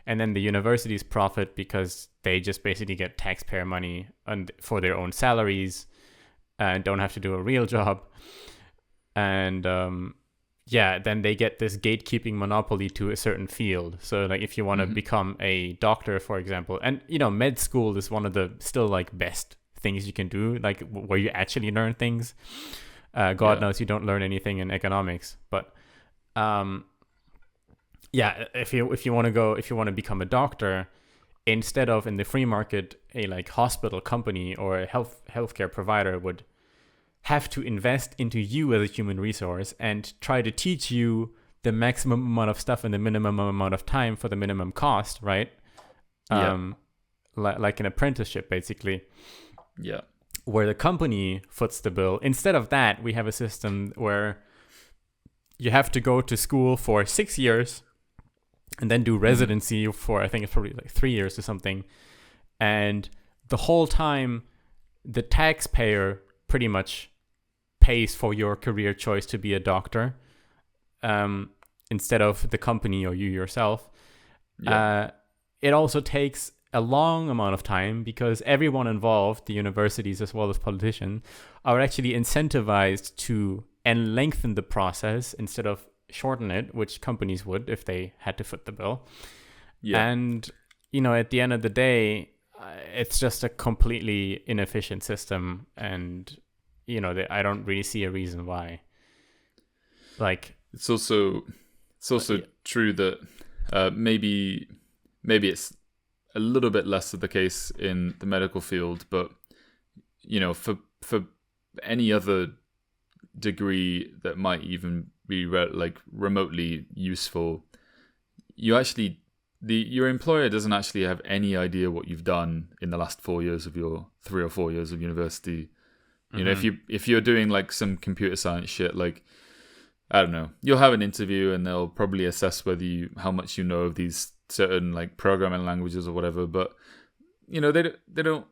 And then the universities profit because they just basically get taxpayer money for their own salaries and don't have to do a real job. And then they get this gatekeeping monopoly to a certain field. So like if you want to become a doctor, for example, and med school is one of the still like best things you can do, like where you actually learn things. God knows you don't learn anything in economics, but if you want to become a doctor, instead of in the free market, a like hospital company or a healthcare provider would have to invest into you as a human resource and try to teach you the maximum amount of stuff in the minimum amount of time for the minimum cost, right? Like an apprenticeship, basically. Yeah. Where the company foots the bill. Instead of that, we have a system where you have to go to school for 6 years and then do residency for, I think it's probably like 3 years or something. And the whole time, the taxpayer pretty much pays for your career choice to be a doctor, instead of the company or you yourself. It also takes a long amount of time because everyone involved, the universities as well as politicians, are actually incentivized to lengthen the process instead of shorten it, which companies would if they had to foot the bill. And at the end of the day, it's just a completely inefficient system, and I don't really see a reason why. Like, it's also true that maybe it's a little bit less of the case in the medical field, but for any other degree that might even be remotely useful, your employer doesn't actually have any idea what you've done in the last 4 years of your 3 or 4 years of university. If you're doing like some computer science shit, like, I don't know, you'll have an interview and they'll probably assess how much you know of these certain like programming languages or whatever. But they don't.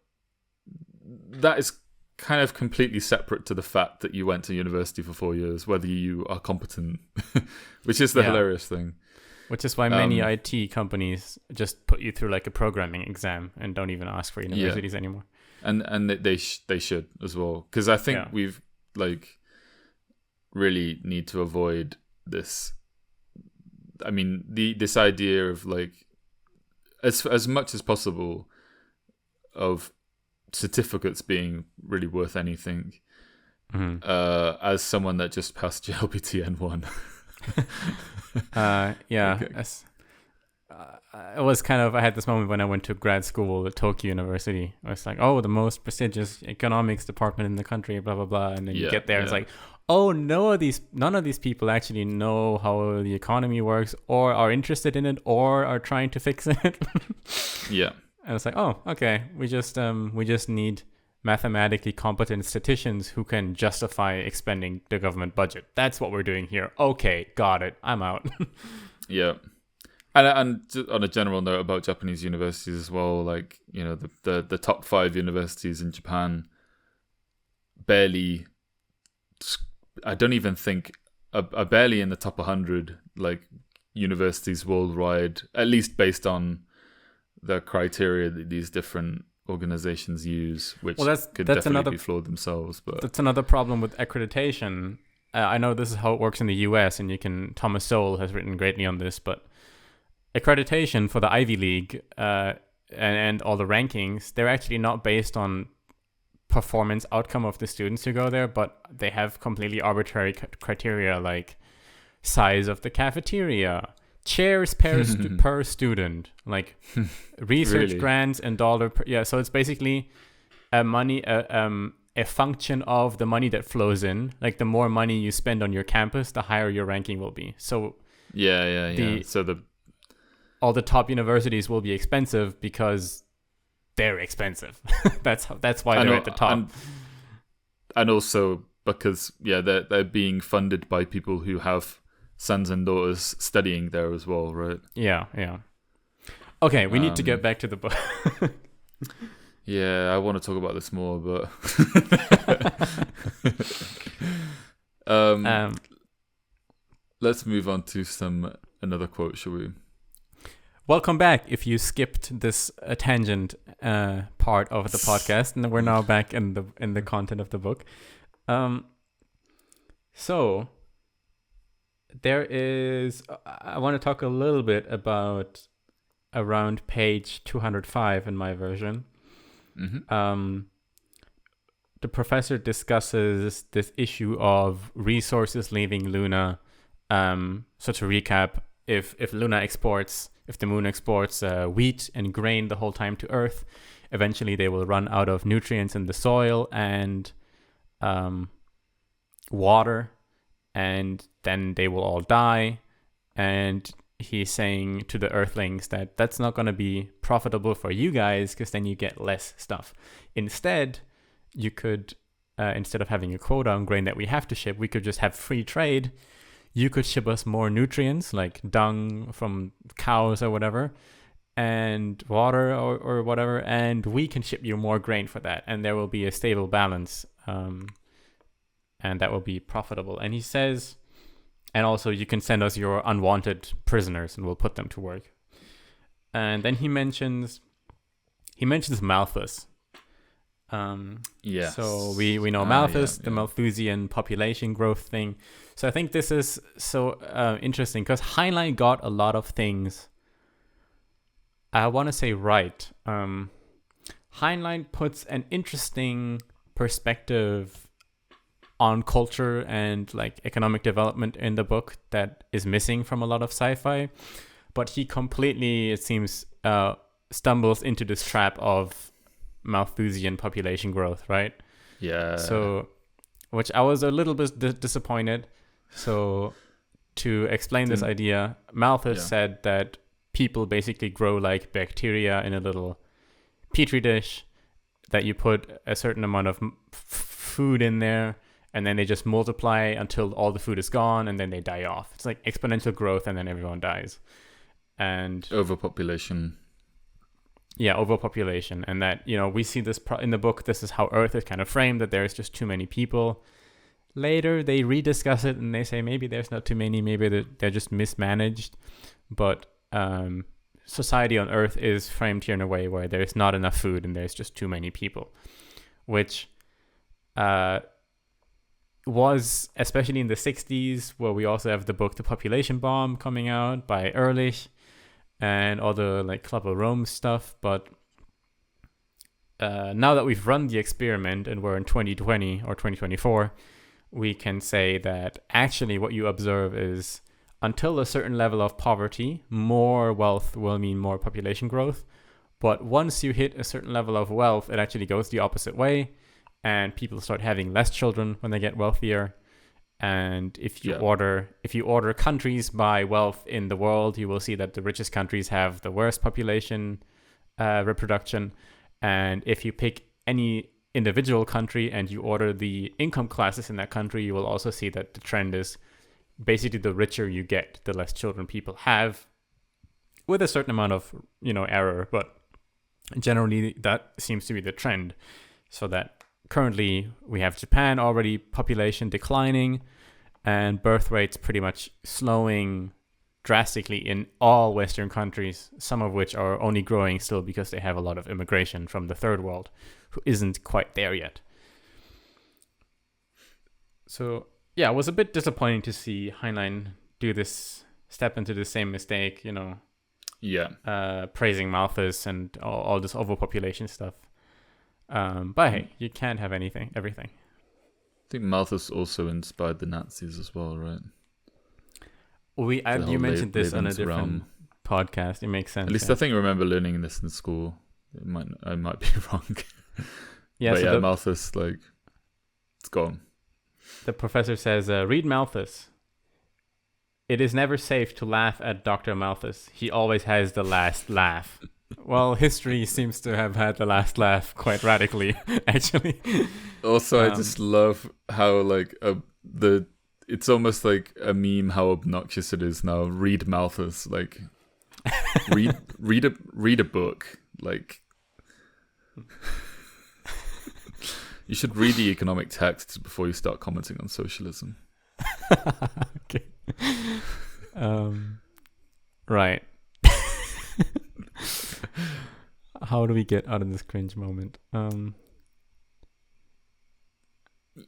That is kind of completely separate to the fact that you went to university for 4 years, whether you are competent, which is the hilarious thing. Which is why many IT companies just put you through like a programming exam and don't even ask for universities anymore. And they should as well, because I think we've like really need to avoid this. I mean, this idea of like as much as possible of certificates being really worth anything. As someone that just passed JLPT N1. I had this moment when I went to grad school at Tokyo University. I was like, oh, the most prestigious economics department in the country, blah blah blah, and then you get there, it's like, oh, none of these people actually know how the economy works, or are interested in it, or are trying to fix it. And it's like, oh, okay, we just need mathematically competent statisticians who can justify expending the government budget. That's what we're doing here. Okay, got it. I'm out. Yeah. And on a general note about Japanese universities as well, like, the top 5 universities in Japan barely, I don't even think, are barely in the top 100 like universities worldwide, at least based on the criteria that these different organizations use, which could definitely be flawed themselves. But that's another problem with accreditation. I know this is how it works in the US, and Thomas Sowell has written greatly on this, but accreditation for the Ivy League and all the rankings, they're actually not based on performance outcome of the students who go there, but they have completely arbitrary criteria like size of the cafeteria, chairs per student, like research Really? grants and dollar per, so it's basically a function of the money that flows in. Like, the more money you spend on your campus, the higher your ranking will be. So so all the top universities will be expensive because they're expensive. that's why they're at the top. And also because they're being funded by people who have sons and daughters studying there as well, right? Yeah. Okay, we need to get back to the book. Yeah, I want to talk about this more, but let's move on to another quote, shall we? Welcome back. If you skipped this tangent part of the podcast, and we're now back in the content of the book. So there is. I want to talk a little bit about around page 205 in my version. The professor discusses this issue of resources leaving Luna. So to recap, if the moon exports wheat and grain the whole time to Earth, eventually they will run out of nutrients in the soil and water, and then they will all die. And he's saying to the Earthlings that that's not going to be profitable for you guys, because then you get less stuff. Instead, you could, instead of having a quota on grain that we have to ship, we could just have free trade. You could ship us more nutrients, like dung from cows or whatever, and water or whatever, and we can ship you more grain for that, and there will be a stable balance, and that will be profitable. And he says, and also you can send us your unwanted prisoners, and we'll put them to work. And then he mentions Malthus. Yes. So we know Malthus, the Malthusian population growth thing. So I think this is so interesting, because Heinlein got a lot of things, I want to say, right. Heinlein puts an interesting perspective on culture and like economic development in the book that is missing from a lot of sci-fi. But he completely, it seems, stumbles into this trap of Malthusian population growth, right? Yeah. So, which I was a little bit disappointed. So, to explain this idea, Malthus said that people basically grow like bacteria in a little petri dish, that you put a certain amount of food in there, and then they just multiply until all the food is gone, and then they die off. It's like exponential growth, and then everyone dies. And overpopulation. Yeah, overpopulation. And that, you know, we see this in the book. This is how Earth is kind of framed, that there's just too many people. Later, they rediscuss it, and they say maybe there's not too many, maybe they're just mismanaged. But society on Earth is framed here in a way where there's not enough food and there's just too many people, which was, especially in the 60s, where we also have the book The Population Bomb coming out by Ehrlich and all the like Club of Rome stuff. But now that we've run the experiment and we're in 2020 or 2024, we can say that actually what you observe is, until a certain level of poverty, more wealth will mean more population growth. But once you hit a certain level of wealth, it actually goes the opposite way, and people start having less children when they get wealthier. And if you order countries by wealth in the world, you will see that the richest countries have the worst population reproduction. And if you pick any individual country and you order the income classes in that country, you will also see that the trend is basically the richer you get, the less children people have, with a certain amount of, you know, error. But generally that seems to be the trend. So that currently we have Japan already population declining and birth rates pretty much slowing drastically in all Western countries, some of which are only growing still because they have a lot of immigration from the third world who isn't quite there yet. So yeah, it was a bit disappointing to see Heinlein step into the same mistake, you know. Yeah. Praising Malthus and all this overpopulation stuff. But hey, you can't have everything. I think Malthus also inspired the Nazis as well, right? You mentioned this on a different podcast. It makes sense. At least I think I remember learning this in school. I might be wrong. Yeah, but so Malthus, like, it's gone. The professor says, read Malthus. It is never safe to laugh at Dr. Malthus. He always has the last laugh. Well, history seems to have had the last laugh quite radically, actually. Also, I just love how, like, it's almost like a meme how obnoxious it is now. Read Malthus, like, read a book, like. You should read the economic texts before you start commenting on socialism. Okay. Right. How do we get out of this cringe moment?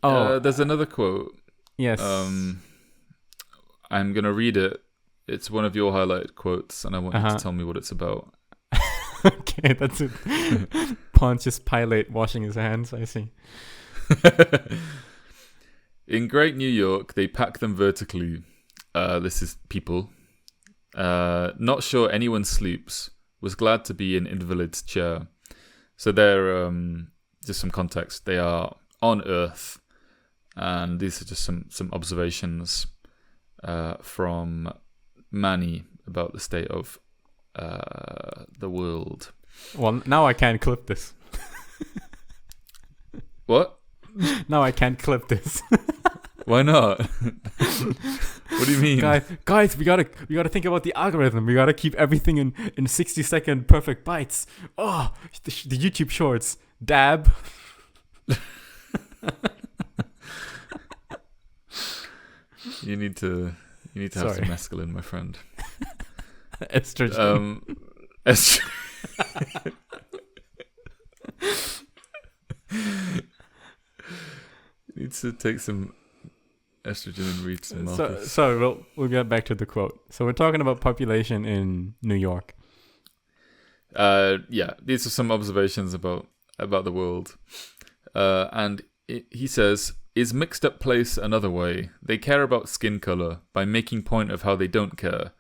There's another quote. Yes. I'm gonna read it. It's one of your highlighted quotes, and I want you to tell me what it's about. Okay, that's it. Pontius Pilate washing his hands, I see. In Great New York, they pack them vertically. This is people. Not sure anyone sleeps. Was glad to be in invalid's chair. So they're, just some context, they are on Earth. And these are just some observations from Manny about the state of the world. Well, now I can't clip this. What? Now I can't clip this. Why not? What do you mean? Guys, we gotta think about the algorithm. We gotta keep everything in 60-second perfect bites. Oh, the YouTube shorts. Dab. You need to have some mescaline, my friend. Estrogen. You need to take some estrogen and read some Malthus. So we'll get back to the quote. So we're talking about population in New York. These are some observations about the world. And he says, Is mixed up place another way? They care about skin color by making point of how they don't care.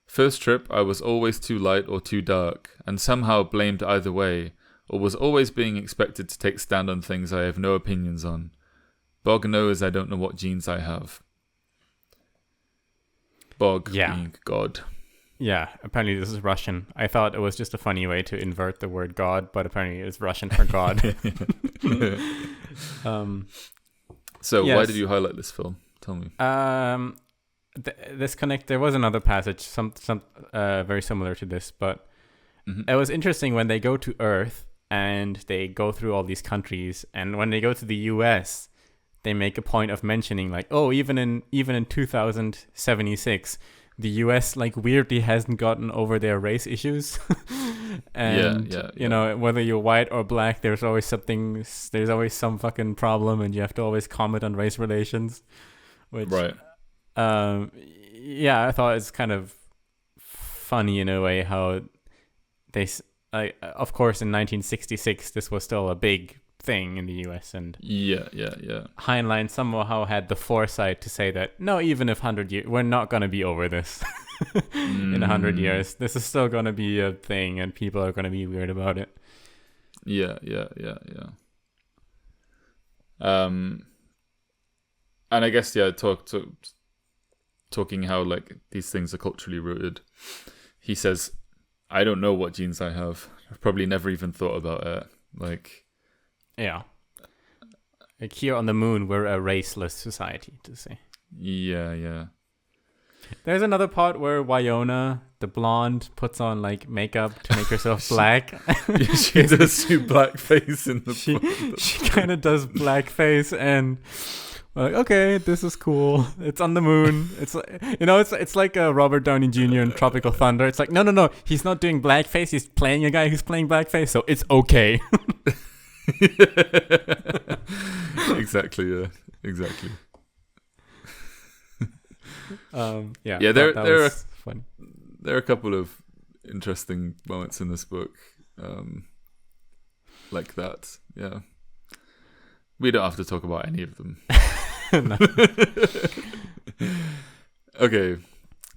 First trip, I was always too light or too dark, and somehow blamed either way, or was always being expected to take stand on things I have no opinions on. Bog knows I don't know what genes I have. Bog being God. Yeah, apparently this is Russian. I thought it was just a funny way to invert the word God, but apparently it's Russian for God. So why did you highlight this film? Tell me. There was another passage, some very similar to this, but it was interesting when they go to Earth and they go through all these countries, and when they go to the US, they make a point of mentioning like, oh, even in 2076, the US like weirdly hasn't gotten over their race issues. And you know, whether you're white or black, there's always some fucking problem, and you have to always comment on race relations, which I thought it's kind of funny in a way how they of course in 1966 this was still a big thing in the US, and Heinlein somehow had the foresight to say that no, even if 100 years, we're not going to be over this. In 100 years this is still going to be a thing, and people are going to be weird about it. And I guess talking how like these things are culturally rooted, he says, I don't know what genes I have. I've probably never even thought about it. Like here on the moon, we're a raceless society, to say. Yeah. There's another part where Wyona, the blonde, puts on like makeup to make herself black. She does do blackface in the She kind of does blackface, and like, okay, this is cool. It's on the moon. It's it's like Robert Downey Jr. in Tropical Thunder. It's like no, he's not doing blackface. He's playing a guy who's playing blackface, so it's okay. Exactly. There are funny. There are a couple of interesting moments in this book, like that. Yeah, we don't have to talk about any of them. Okay,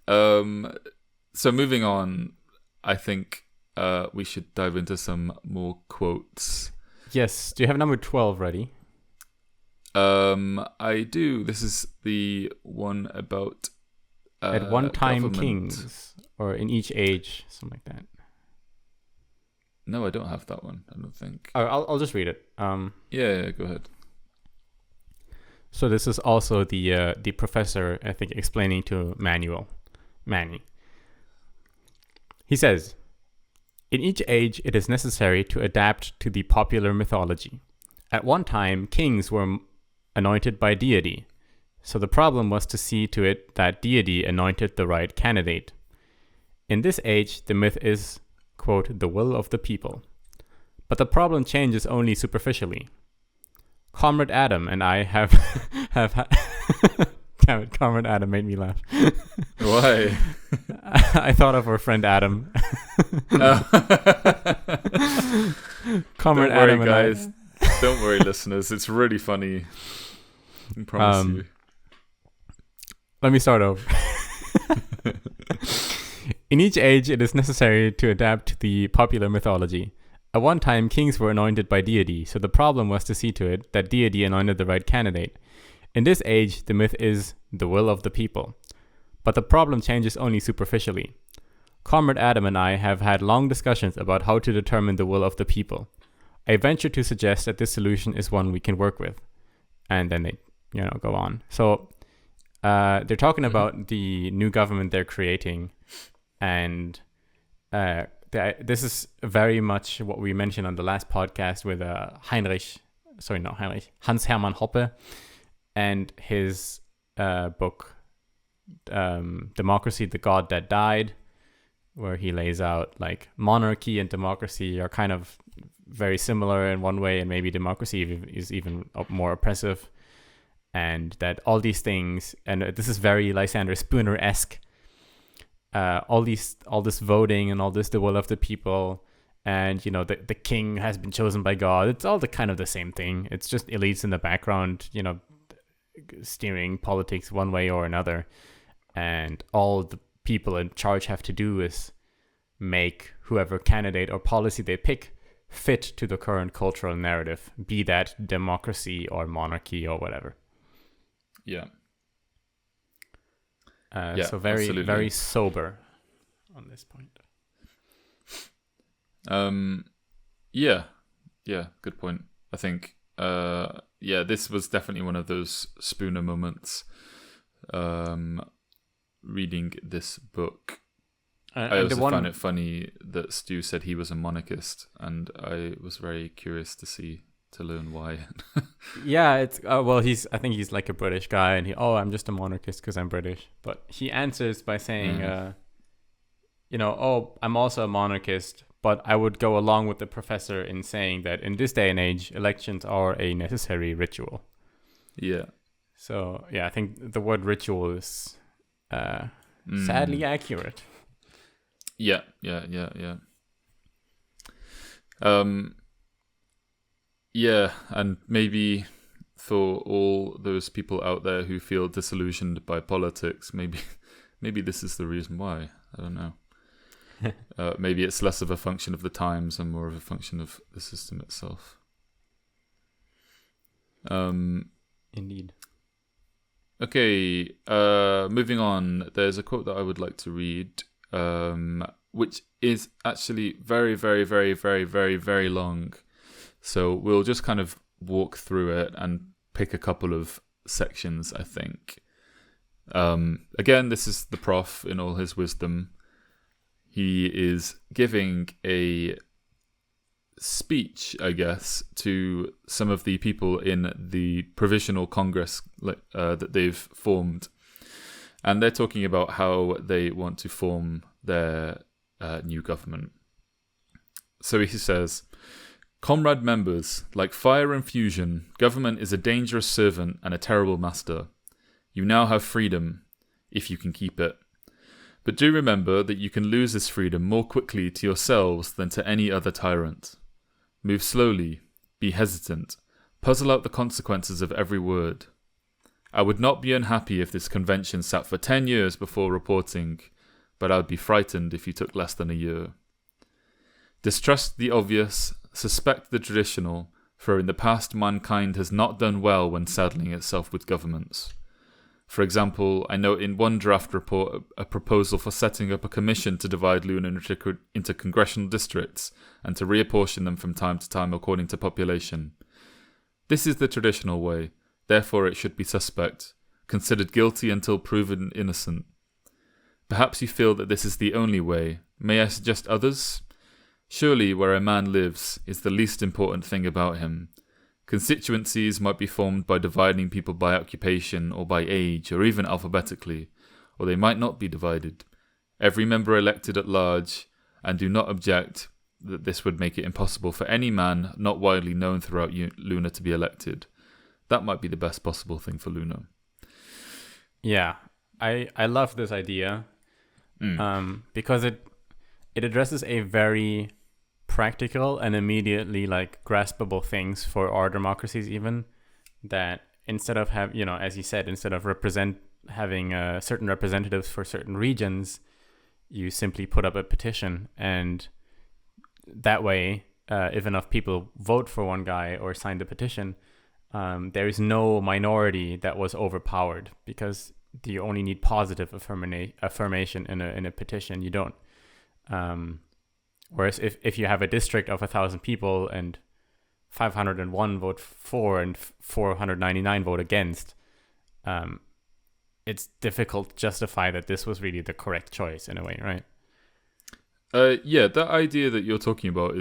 so moving on, I think we should dive into some more quotes. Yes. Do you have number 12 ready? I do. This is the one about at one time government. kings, or in each age, something like that. No, I don't have that one. I don't think. I'll just read it. Yeah, go ahead. So this is also the professor, I think, explaining to Manny. He says, in each age, it is necessary to adapt to the popular mythology. At one time, kings were anointed by deity, so the problem was to see to it that deity anointed the right candidate. In this age, the myth is, quote, the will of the people. But the problem changes only superficially. Comrade Adam and I have damn it, Comrade Adam made me laugh. Why? I thought of our friend Adam. Comrade Adam and guys. Don't worry, listeners. It's really funny. I promise you. Let me start over. In each age, it is necessary to adapt to the popular mythology. At one time, kings were anointed by deity, so the problem was to see to it that deity anointed the right candidate. In this age, the myth is the will of the people. But the problem changes only superficially. Comrade Adam and I have had long discussions about how to determine the will of the people. I venture to suggest that this solution is one we can work with. And then they, go on. So they're talking about the new government they're creating. And this is very much what we mentioned on the last podcast with Hans Hermann Hoppe and his book, Democracy, the God That Died, where he lays out like monarchy and democracy are kind of very similar in one way, and maybe democracy is even more oppressive, and that all these things, and this is very Lysander Spooner-esque, all this voting and all this, the will of the people, and the king has been chosen by God. It's all the kind of the same thing. It's just elites in the background, steering politics one way or another, and all the people in charge have to do is make whoever candidate or policy they pick fit to the current cultural narrative, be that democracy or monarchy or whatever. Yeah. So very, absolutely. very sober on this point. Yeah, good point. I think, this was definitely one of those Spooner moments. Reading this book, I also found it funny that Stu said he was a monarchist, and I was very curious to learn why. Yeah, it's I think he's like a British guy, and I'm just a monarchist because I'm British. But he answers by saying, I'm also a monarchist, but I would go along with the professor in saying that in this day and age, elections are a necessary ritual. Yeah. So I think the word ritual is sadly accurate. Yeah. And maybe for all those people out there who feel disillusioned by politics, maybe this is the reason why. I don't know. Maybe it's less of a function of the times and more of a function of the system itself. Indeed. Okay, moving on. There's a quote that I would like to read, which is actually very, very, very, very, very, very long. So we'll just kind of walk through it and pick a couple of sections, I think. Again, this is the prof in all his wisdom. He is giving a speech, I guess, to some of the people in the Provisional Congress that they've formed. And they're talking about how they want to form their new government. So he says, "Comrade members, like fire and fusion, government is a dangerous servant and a terrible master. You now have freedom, if you can keep it. But do remember that you can lose this freedom more quickly to yourselves than to any other tyrant. Move slowly, be hesitant, puzzle out the consequences of every word. I would not be unhappy if this convention sat for 10 years before reporting, but I would be frightened if you took less than a year. Distrust the obvious, suspect the traditional, for in the past mankind has not done well when saddling itself with governments. For example, I note in one draft report a proposal for setting up a commission to divide lunar into congressional districts and to reapportion them from time to time according to population. This is the traditional way, therefore it should be suspect, considered guilty until proven innocent. Perhaps you feel that this is the only way. May I suggest others? Surely where a man lives is the least important thing about him. Constituencies might be formed by dividing people by occupation or by age or even alphabetically, or they might not be divided. Every member elected at large, and do not object that this would make it impossible for any man not widely known throughout Luna to be elected. That might be the best possible thing for Luna." Yeah, I love this idea because it addresses a very practical and immediately graspable things for our democracies, even that instead of as you said, instead of having certain representatives for certain regions, you simply put up a petition, and that way if enough people vote for one guy or sign the petition, there is no minority that was overpowered, because you only need positive affirmation in a petition. You don't whereas if you have a district of 1,000 people and 501 vote for and 499 vote against, it's difficult to justify that this was really the correct choice in a way, right? That idea that you're talking about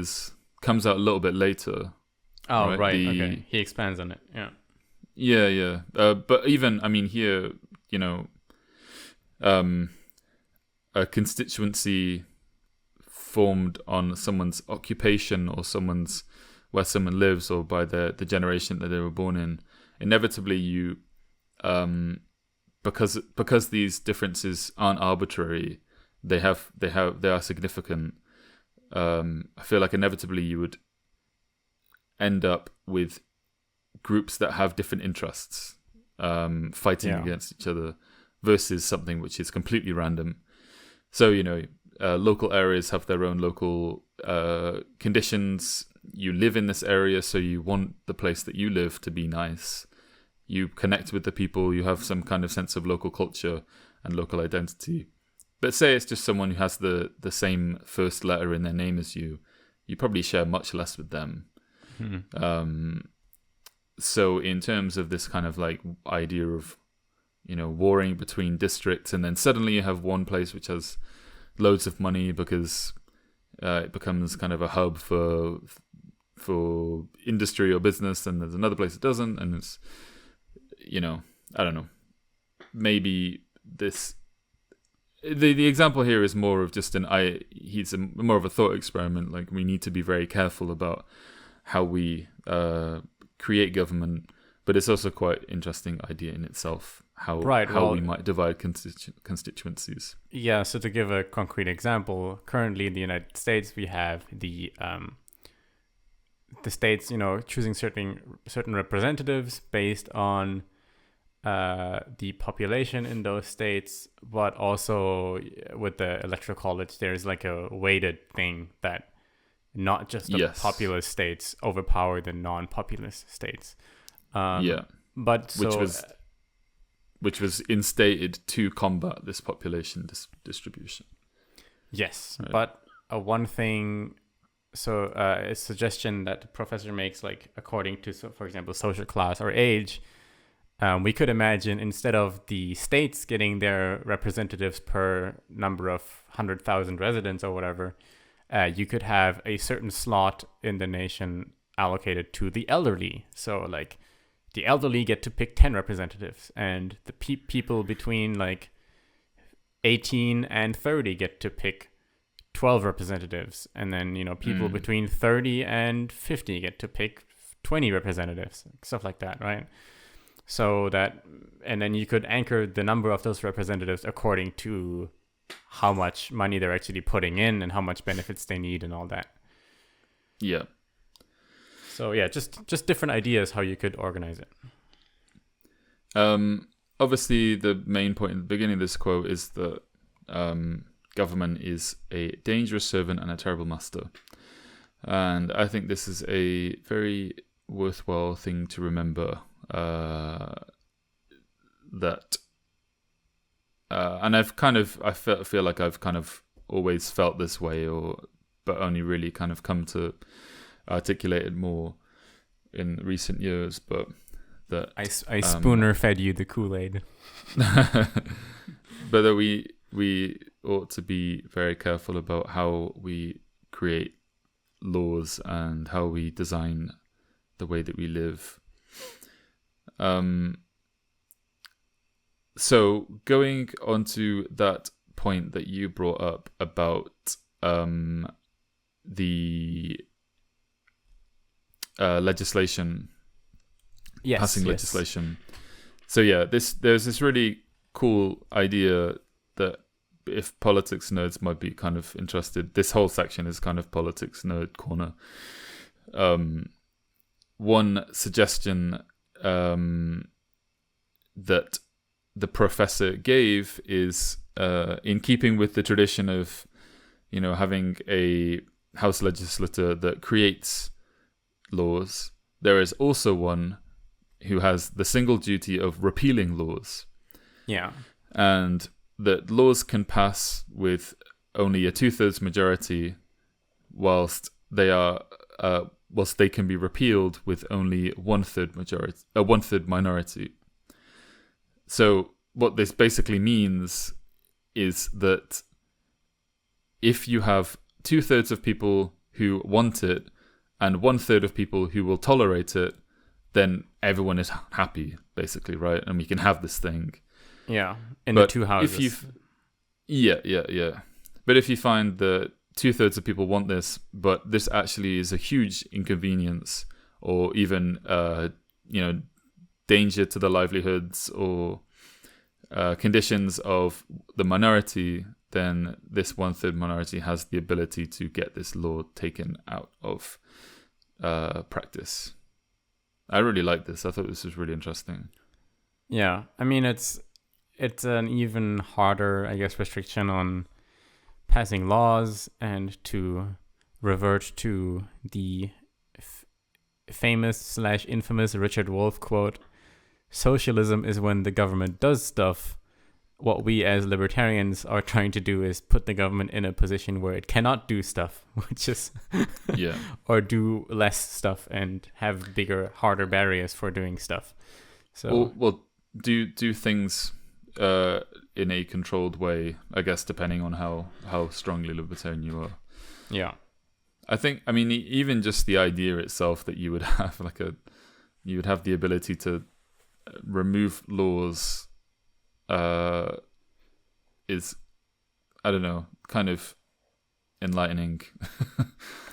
comes out a little bit later. Oh, right. Okay. He expands on it. Yeah. Yeah. But even, here, a constituency formed on someone's occupation or where someone lives, or by the generation that they were born in, inevitably you, because these differences aren't arbitrary, they are significant. I feel like inevitably you would end up with groups that have different interests. fighting against each other, versus something which is completely random. So, local areas have their own local conditions. You live in this area, so you want the place that you live to be nice. You connect with the people, you have some kind of sense of local culture and local identity. But say it's just someone who has the same first letter in their name as you probably share much less with them. So in terms of this kind of like idea of, warring between districts, and then suddenly you have one place which has loads of money because it becomes kind of a hub for industry or business, and there's another place that doesn't, and it's, I don't know. Maybe this... The example here is more of just more of a thought experiment. Like, we need to be very careful about how we create government, but it's also quite interesting idea in itself, how we might divide constituencies. Yeah, so to give a concrete example, currently in the United States, we have the states, choosing certain representatives based on the population in those states, but also with the electoral college, there's like a weighted thing that not just the populous states overpower the non-populous states. But which was instated to combat this population distribution. Yes, right. But one thing, a suggestion that the professor makes, like according to, for example, social class or age, we could imagine, instead of the states getting their representatives per number of 100,000 residents or whatever, you could have a certain slot in the nation allocated to the elderly. So like the elderly get to pick 10 representatives, and the people between like 18 and 30 get to pick 12 representatives. And then, people between 30 and 50 get to pick 20 representatives, stuff like that, right? So that, and then you could anchor the number of those representatives according to how much money they're actually putting in and how much benefits they need and all that. Yeah. So yeah, just different ideas how you could organize it. Obviously, the main point at the beginning of this quote is that government is a dangerous servant and a terrible master. And I think this is a very worthwhile thing to remember. And I feel like I've kind of always felt this way, but only really kind of come to articulate it more in recent years. But that I spooner fed you the Kool-Aid. But that we ought to be very careful about how we create laws and how we design the way that we live. So going on to that point that you brought up about the legislation, passing legislation. So yeah, there's this really cool idea that if politics nerds might be kind of interested, this whole section is kind of politics nerd corner. One suggestion that the professor gave is in keeping with the tradition of, having a house legislator that creates laws. There is also one who has the single duty of repealing laws. Yeah. And that laws can pass with only a 2/3 majority, whilst they can be repealed with only 1/3 minority. So what this basically means is that if you have 2/3 of people who want it and 1/3 of people who will tolerate it, then everyone is happy, basically, right? And we can have this thing. Yeah, the two houses. Yeah. But if you find that 2/3 of people want this, but this actually is a huge inconvenience, or even danger to the livelihoods or conditions of the minority, then this 1/3 minority has the ability to get this law taken out of practice. I really like this. I thought this was really interesting. Yeah, I mean it's an even harder, I guess, restriction on passing laws and to revert to the famous / infamous Richard Wolff quote: "Socialism is when the government does stuff. What we as libertarians are trying to do is put the government in a position where it cannot do stuff, which is Yeah. or do less stuff and have bigger, harder barriers for doing stuff." So Well, do things in a controlled way, I guess, depending on how strongly libertarian you are. yeah, I mean, even just the idea itself that you would have you would have the ability to remove laws is, I don't know, kind of enlightening.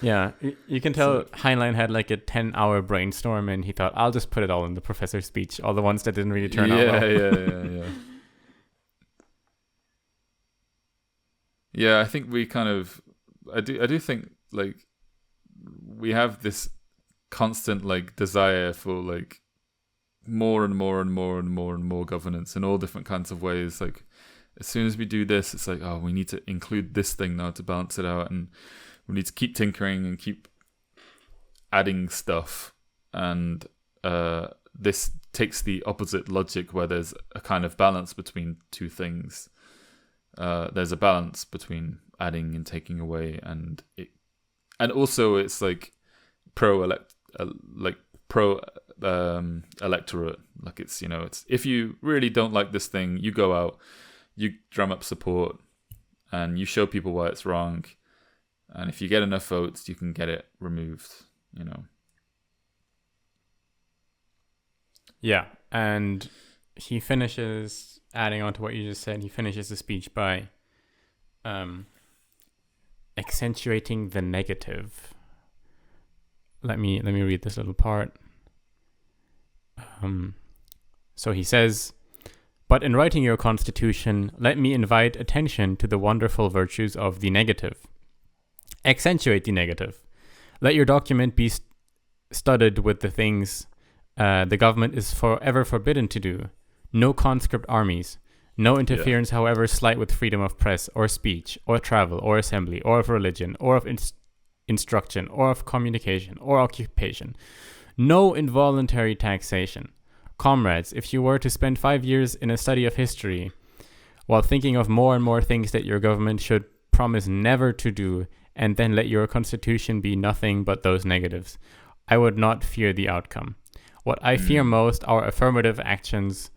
yeah. You can tell Heinlein had like a 10-hour brainstorm, and he thought, "I'll just put it all in the professor's speech, all the ones that didn't really turn out well." Yeah. Yeah, I think we kind of, I do think like we have this constant like desire for like more and more and more and more and more governance in all different kinds of ways. Like as soon as we do this, it's like, oh, we need to include this thing now to balance it out, and we need to keep tinkering and keep adding stuff. And this takes the opposite logic where there's a kind of balance between two things. There's a balance between adding and taking away, and also it's like pro electorate. Like it's, it's, if you really don't like this thing, you go out, you drum up support, and you show people why it's wrong. And if you get enough votes, you can get it removed. Yeah, and he finishes, adding on to what you just said, he finishes the speech by accentuating the negative. Let me read this little part. So he says, "But in writing your constitution, let me invite attention to the wonderful virtues of the negative. Accentuate the negative. Let your document be studded with the things the government is forever forbidden to do. No conscript armies, no interference, however slight, with freedom of press or speech or travel or assembly or of religion or of instruction or of communication or occupation. No involuntary taxation. Comrades, if you were to spend 5 years in a study of history while thinking of more and more things that your government should promise never to do, and then let your constitution be nothing but those negatives, I would not fear the outcome. What I fear most are affirmative actions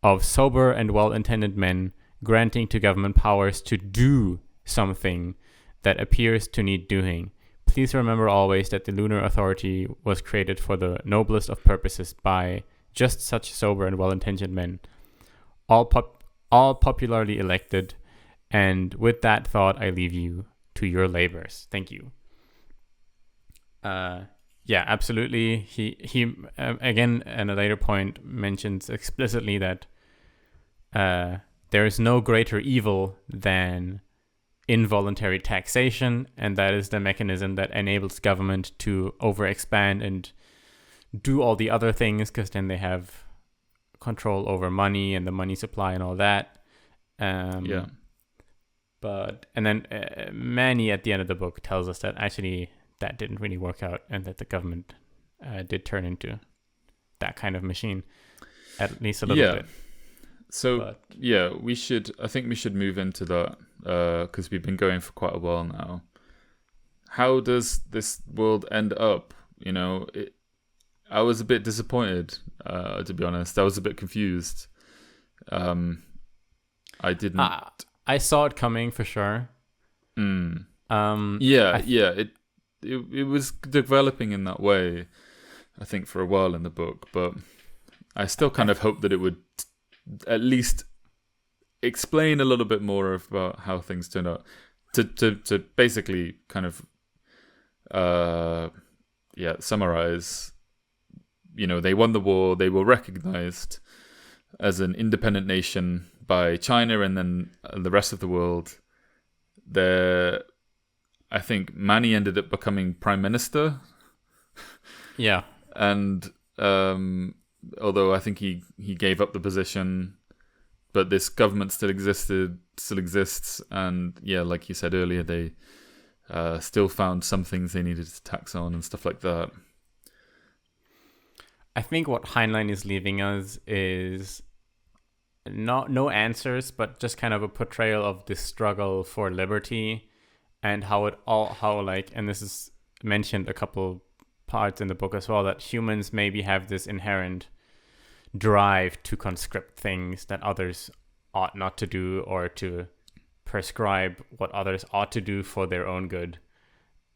of sober and well-intended men granting to government powers to do something that appears to need doing. Please remember always that the lunar authority was created for the noblest of purposes by just such sober and well-intentioned men, all popularly elected. And with that thought, I leave you to your labors. Thank you." Yeah, absolutely. He again, at a later point, mentions explicitly that there is no greater evil than involuntary taxation, and that is the mechanism that enables government to overexpand and do all the other things, because then they have control over money and the money supply and all that. But and then Manny at the end of the book tells us that actually that didn't really work out, and that the government did turn into that kind of machine, at least a little bit. So I think we should move into that because we've been going for quite a while now. How does this world end up? I was a bit disappointed, to be honest. I was a bit confused. I didn't. I saw it coming for sure. It was developing in that way, I think, for a while in the book, but I still kind of hoped that it would at least explain a little bit more about how things turned out. To basically kind of summarize. They won the war. They were recognized as an independent nation by China and then the rest of the world. I think Manny ended up becoming prime minister. Yeah. And although I think he gave up the position, but this government still exists, and yeah, like you said earlier, they still found some things they needed to tax on and stuff like that. I think what Heinlein is leaving us is no answers, but just kind of a portrayal of the struggle for liberty and how and this is mentioned a couple parts in the book as well, that humans maybe have this inherent drive to conscript things that others ought not to do, or to prescribe what others ought to do for their own good.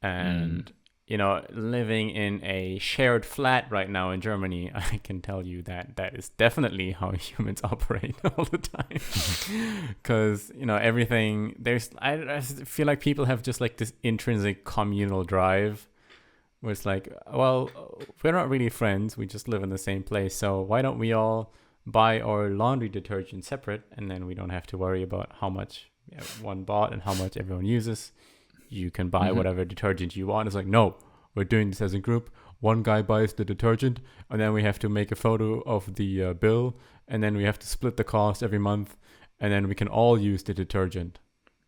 And living in a shared flat right now in Germany, I can tell you that is definitely how humans operate all the time. Because everything, I feel like people have just like this intrinsic communal drive where it's like, well, we're not really friends, we just live in the same place, so why don't we all buy our laundry detergent separate, and then we don't have to worry about how much one bought and how much everyone uses. You can buy whatever detergent you want. It's like, no, we're doing this as a group. One guy buys the detergent, and then we have to make a photo of the bill, and then we have to split the cost every month, and then we can all use the detergent.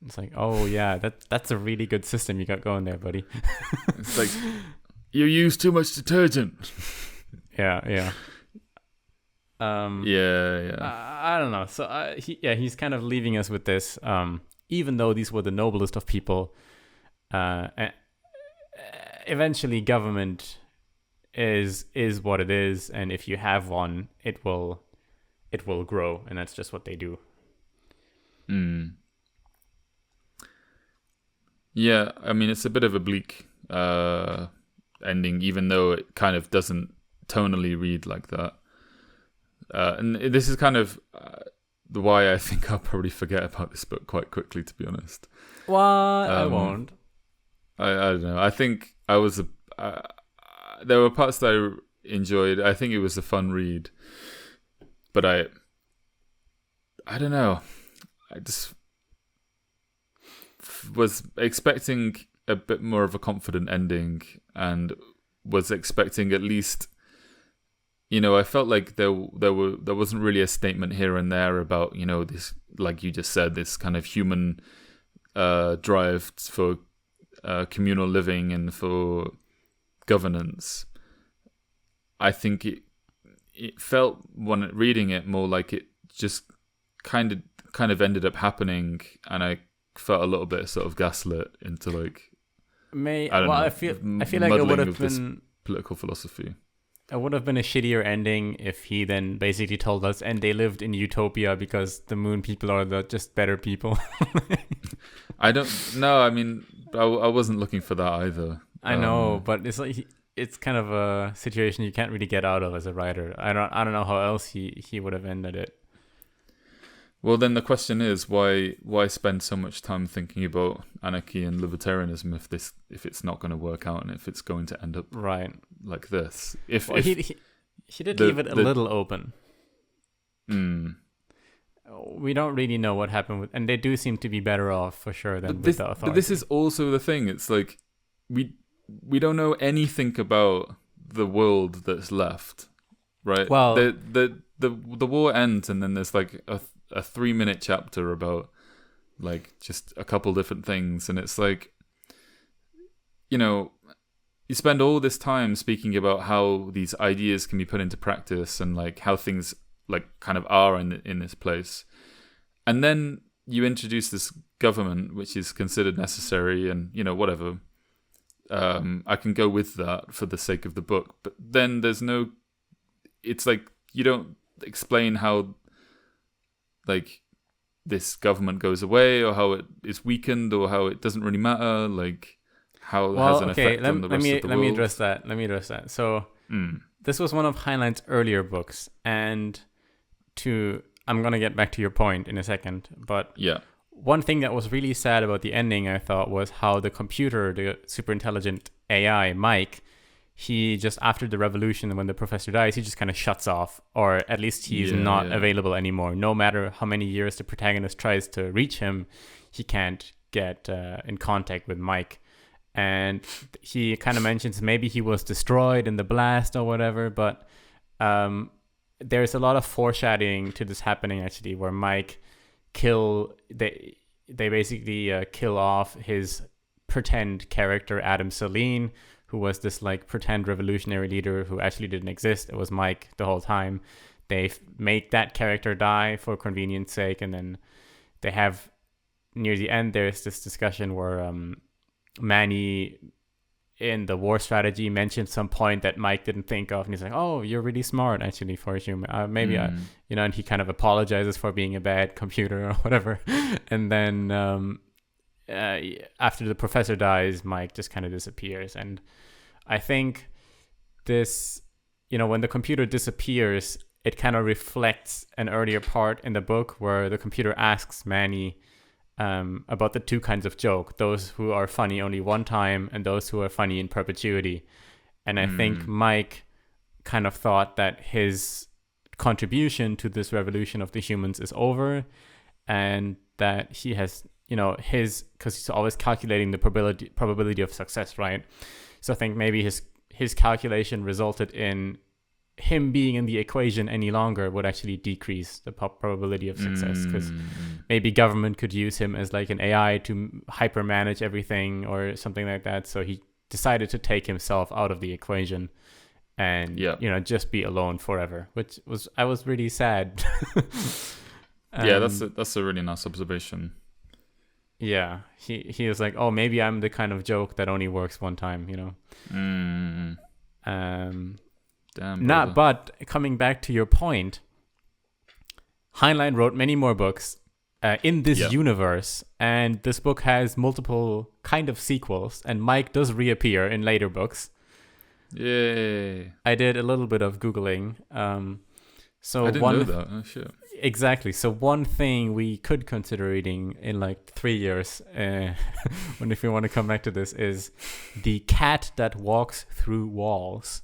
It's like, oh yeah, that's a really good system you got going there, buddy. It's like, you use too much detergent. Yeah. Yeah. I don't know. So he's kind of leaving us with this. Even though these were the noblest of people, eventually government is what it is, and if you have one, it will grow, and that's just what they do. Yeah, I mean, it's a bit of a bleak ending, even though it kind of doesn't tonally read like that. And this is kind of why I think I'll probably forget about this book quite quickly, to be honest. I won't. I don't know. I think I was there were parts that I enjoyed. I think it was a fun read, but I don't know. I just was expecting a bit more of a confident ending, and was expecting at least, I felt like there wasn't really a statement here and there about, this, like you just said, this kind of human drive for communal living and for governance. I think it felt, when reading it, more like it just kind of ended up happening, and I felt a little bit sort of gaslit into like, I feel like it would have been political philosophy. It would have been a shittier ending if he then basically told us, and they lived in utopia because the moon people are just better people. I don't know. I mean, I wasn't looking for that either. I know, but it's like it's kind of a situation you can't really get out of as a writer. I don't know how else he would have ended it. Well, then the question is, why spend so much time thinking about anarchy and libertarianism if it's not going to work out, and if it's going to end up right like this? He did leave it a little open. We don't really know what happened with, and they do seem to be better off for sure than with the authority. But this is also the thing. It's like we don't know anything about the world that's left, right? Well, the war ends, and then there's like a 3-minute chapter about like just a couple different things, and it's like, you spend all this time speaking about how these ideas can be put into practice, and like how things like kind of are in this place, and then you introduce this government which is considered necessary, and whatever. I can go with that for the sake of the book, but then it's like you don't explain how like this government goes away, or how it is weakened, or how it doesn't really matter, like how it has an effect on the rest of the world. Let me address that. So this was one of Heinlein's earlier books, and I'm going to get back to your point in a second, but yeah. One thing that was really sad about the ending, I thought, was how the computer, the super intelligent AI, Mike, he just, after the revolution, when the professor dies, he just kind of shuts off, or at least he's not available anymore. No matter how many years the protagonist tries to reach him, he can't get in contact with Mike. And he kind of mentions maybe he was destroyed in the blast or whatever, but there's a lot of foreshadowing to this happening actually, where Mike they basically kill off his pretend character Adam Saline, who was this like pretend revolutionary leader who actually didn't exist. It was Mike the whole time. They make that character die for convenience sake, and then they have, near the end, there's this discussion where Manny in the war strategy mentioned some point that Mike didn't think of, and he's like, "Oh, you're really smart actually for a human. And he kind of apologizes for being a bad computer or whatever, and then after the professor dies, Mike just kind of disappears. And I think this, when the computer disappears, it kind of reflects an earlier part in the book where the computer asks Manny about the two kinds of joke, those who are funny only one time and those who are funny in perpetuity. And I think Mike kind of thought that his contribution to this revolution of the humans is over, and that he has, because he's always calculating the probability of success, right? So I think maybe his calculation resulted in him being in the equation any longer would actually decrease the probability of success, because maybe government could use him as like an AI to hyper manage everything or something like that. So he decided to take himself out of the equation and just be alone forever, which I was really sad. That's a really nice observation. Yeah, he was like, oh, maybe I'm the kind of joke that only works one time, Damn, brother. But coming back to your point, Heinlein wrote many more books in this universe, and this book has multiple kind of sequels, and Mike does reappear in later books. Yay! I did a little bit of Googling. So I didn't know that. Oh, shit. Exactly. So one thing we could consider reading in like 3 years, if we want to come back to this, is The Cat That Walks Through Walls,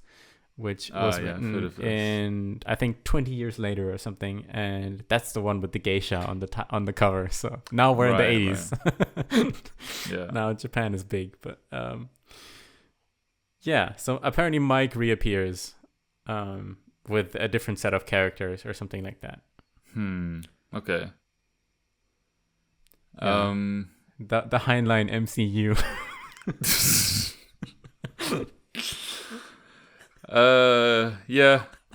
which was written in, I think, 20 years later or something, and that's the one with the geisha on the cover. So now we're in the 80s. Right. Now Japan is big, but so apparently Mike reappears with a different set of characters or something like that. Okay. The Heinlein MCU.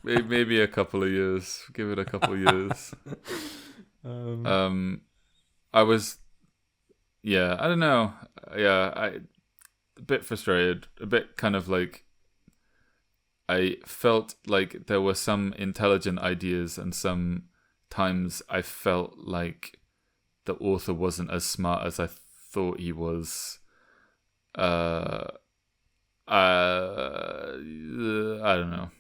Maybe a couple of years. Give it a couple of years. I don't know. A bit frustrated, a bit kind of like, I felt like there were some intelligent ideas, and sometimes I felt like the author wasn't as smart as I thought he was. I don't know.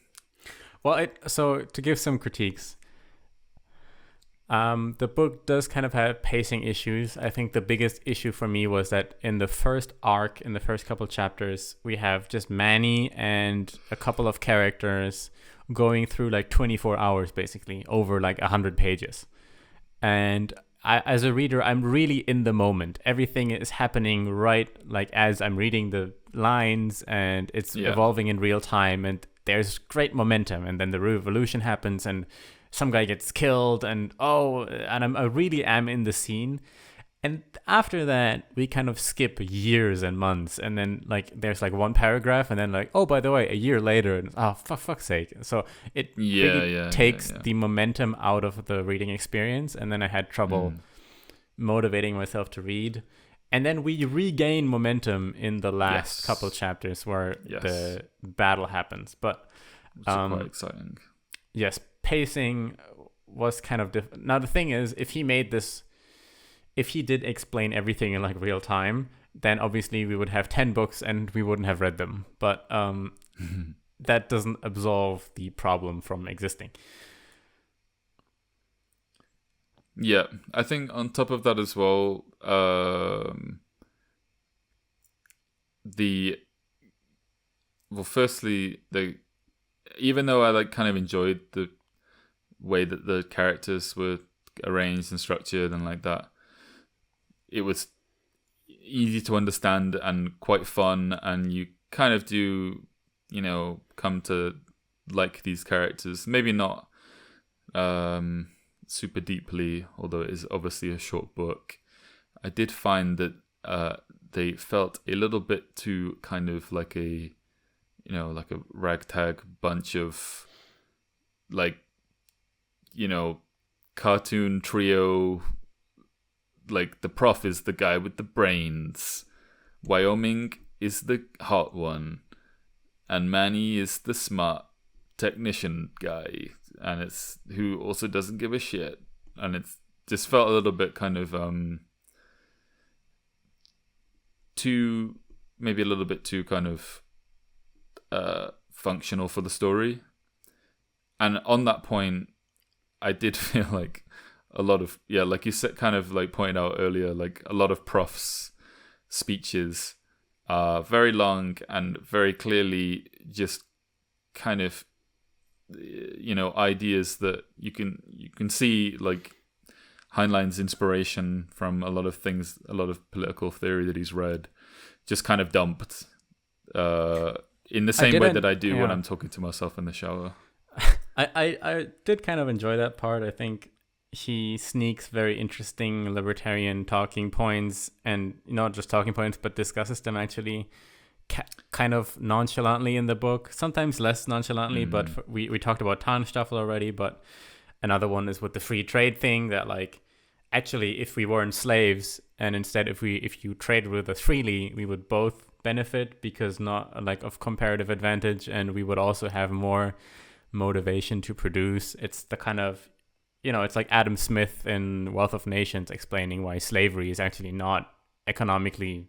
Well, so to give some critiques, the book does kind of have pacing issues. I think the biggest issue for me was that in the first arc, in the first couple chapters, we have just Manny and a couple of characters going through like 24 hours, basically, over like 100 pages. And as a reader, I'm really in the moment. Everything is happening right like as I'm reading the lines, and it's evolving in real time, and there's great momentum, and then the revolution happens, and some guy gets killed, and I really am in the scene. And after that, we kind of skip years and months, and then like there's like one paragraph, and then like, oh, by the way, a year later, and for fuck's sake. So it takes the momentum out of the reading experience, and then I had trouble motivating myself to read. And then we regain momentum in the last couple chapters where the battle happens. But it's quite exciting. Yes, pacing was kind of different. Now the thing is, if he did explain everything in like real time, then obviously we would have 10 books and we wouldn't have read them. But that doesn't absolve the problem from existing. Yeah, I think on top of that as well, even though I like kind of enjoyed the way that the characters were arranged and structured and like that, it was easy to understand and quite fun, and you kind of do, come to like these characters. Maybe not super deeply, although it is obviously a short book. I did find that they felt a little bit too kind of like a ragtag bunch of cartoon trio. Like the prof is the guy with the brains, Wyoming is the hot one, and Manny is the smart technician guy, and it's who also doesn't give a shit. And it's just felt a little bit kind of maybe a little bit too kind of functional for the story. And on that point, I did feel like a lot of, like you said, kind of like pointed out earlier, like a lot of profs' speeches are very long and very clearly just kind of, ideas that you can see, like Heinlein's inspiration from a lot of things, a lot of political theory that he's read, just kind of dumped in the same way that I do when I'm talking to myself in the shower. I did kind of enjoy that part. I think he sneaks very interesting libertarian talking points, and not just talking points, but discusses them actually kind of nonchalantly in the book, sometimes less nonchalantly. But we talked about TANSTAAFL already, but another one is with the free trade thing, that like actually if we weren't slaves and instead if you traded with us freely, we would both benefit because not like of comparative advantage, and we would also have more motivation to produce. It's the kind of, it's like Adam Smith in Wealth of Nations explaining why slavery is actually not economically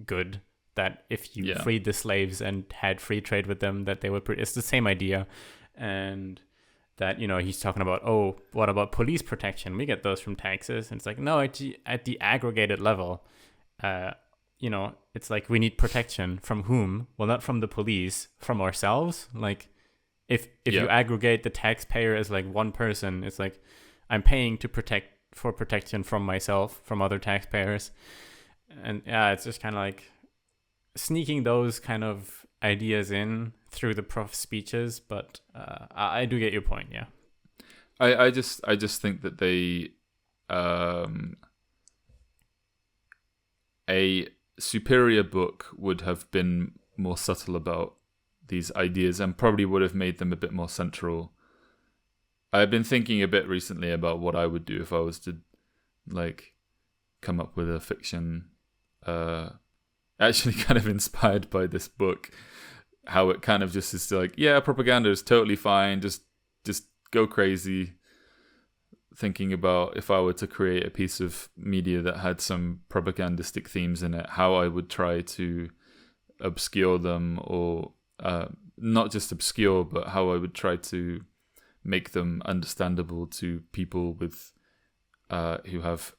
good, that if you freed the slaves and had free trade with them, that they would it's the same idea. And that, he's talking about, oh, what about police protection? We get those from taxes. And it's like, no, at the aggregated level, it's like we need protection from whom? Well, not from the police, from ourselves. Like if you aggregate the taxpayer as like one person, it's like I'm paying for protection from myself, from other taxpayers. And it's just kind of like sneaking those kind of ideas in through the prof speeches, but I do get your point. I just think that they a superior book would have been more subtle about these ideas and probably would have made them a bit more central. I've been thinking a bit recently about what I would do if I was to like come up with a fiction, actually kind of inspired by this book, how it kind of just is like, propaganda is totally fine, just go crazy. Thinking about if I were to create a piece of media that had some propagandistic themes in it, how I would try to obscure them, or not just obscure, but how I would try to make them understandable to people with who have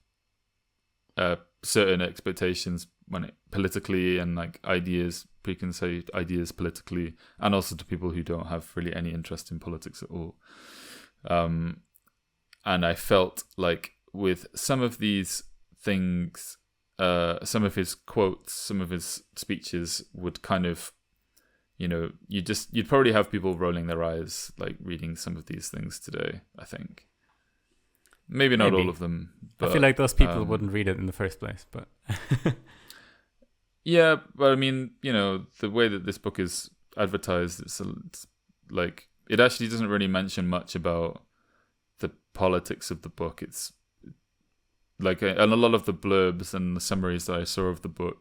certain expectations when it politically, and like ideas, preconceived ideas politically, and also to people who don't have really any interest in politics at all. And I felt like with some of these things, some of his quotes, some of his speeches would kind of, you'd probably have people rolling their eyes, like reading some of these things today, I think. Maybe not all of them. But, I feel like those people wouldn't read it in the first place, but... Yeah, but I mean, the way that this book is advertised, it's like, it actually doesn't really mention much about the politics of the book. It's like, and a lot of the blurbs and the summaries that I saw of the book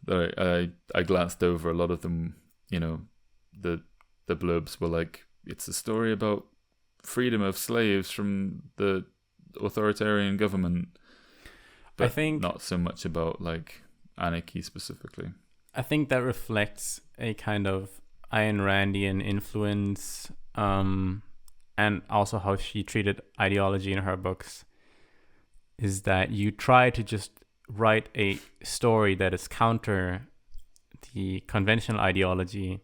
that I glanced over, a lot of them, the blurbs were like, it's a story about freedom of slaves from the authoritarian government, but I think not so much about like anarchy specifically. I think that reflects a kind of Ayn Randian influence, and also how she treated ideology in her books, is that you try to just write a story that is counter the conventional ideology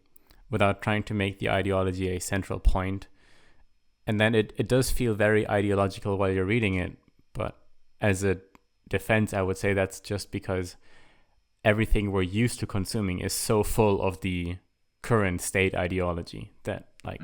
without trying to make the ideology a central point. And then it does feel very ideological while you're reading it. But as a defense, I would say that's just because everything we're used to consuming is so full of the current state ideology that like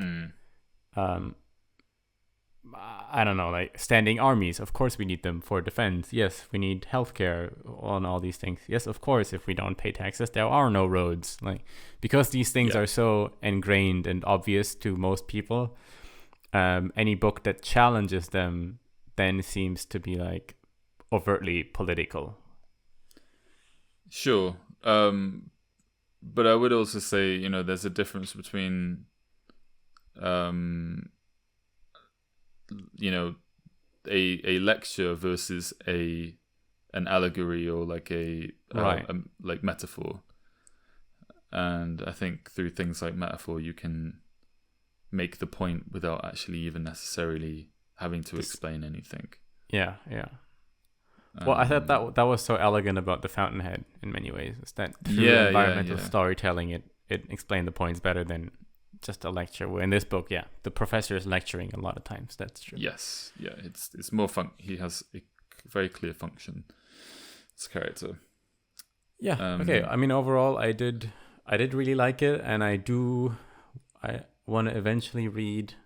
I don't know, like standing armies. Of course, we need them for defense. Yes, we need healthcare on all these things. Yes, of course, if we don't pay taxes, there are no roads. Like, because these things are so ingrained and obvious to most people, any book that challenges them then seems to be like overtly political. Sure. But I would also say, you know, there's a difference between, you know, a lecture versus an allegory or like like metaphor. And I think through things like metaphor, you can make the point without actually even necessarily having to explain anything. Yeah. Well, I thought that was so elegant about the Fountainhead in many ways. Is that through environmental storytelling, it explained the points better than just a lecture. Where in this book, the professor is lecturing a lot of times. That's true. Yes, it's more fun. He has a very clear function. This character. Yeah. Okay. I mean, overall, I did really like it, and I want to eventually read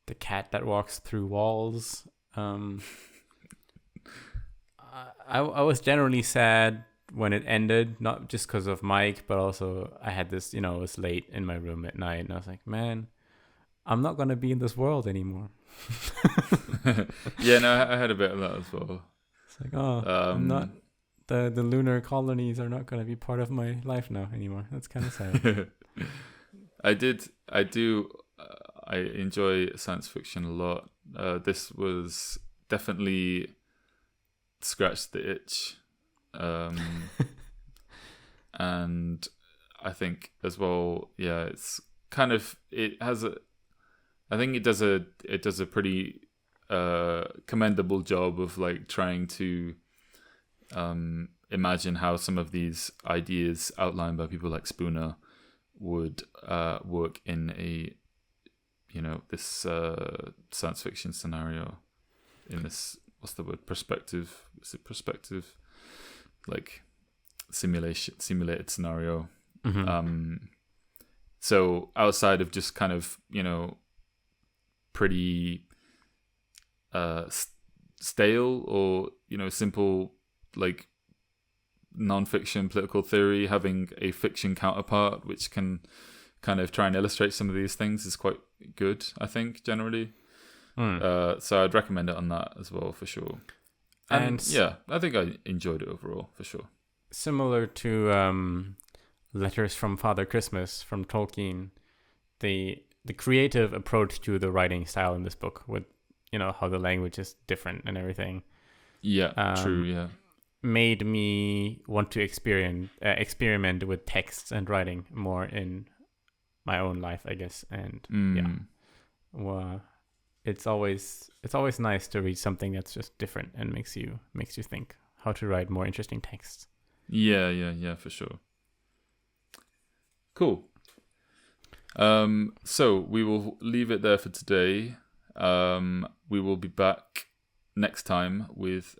The Cat That Walks Through Walls. I was generally sad when it ended, not just because of Mike, but also I had this, you know, it was late in my room at night, and I was like, man, I'm not going to be in this world anymore. Yeah, no, I had a bit of that as well. It's like, I'm not, the lunar colonies are not going to be part of my life now anymore. That's kind of sad. I enjoy science fiction a lot. This was definitely scratched the itch. And I think as well, it's kind of, I think it does a pretty commendable job of like trying to imagine how some of these ideas outlined by people like Spooner would work in a, you know, this science fiction scenario, in this, what's the word, perspective? Is it perspective? Like simulated scenario. Mm-hmm. So outside of just kind of, you know, pretty stale or, you know, simple like non-fiction political theory, having a fiction counterpart which can kind of try and illustrate some of these things is quite good, I think, generally. So I'd recommend it on that as well, for sure. And I think I enjoyed it overall, for sure. Similar to Letters from Father Christmas from Tolkien, the creative approach to the writing style in this book, with, you know, how the language is different and everything. Yeah, true, yeah. Made me want to experiment with texts and writing more in my own life, I guess. And well, it's always nice to read something that's just different and makes you think how to write more interesting texts. Yeah, for sure. Cool. So we will leave it there for today. We will be back next time with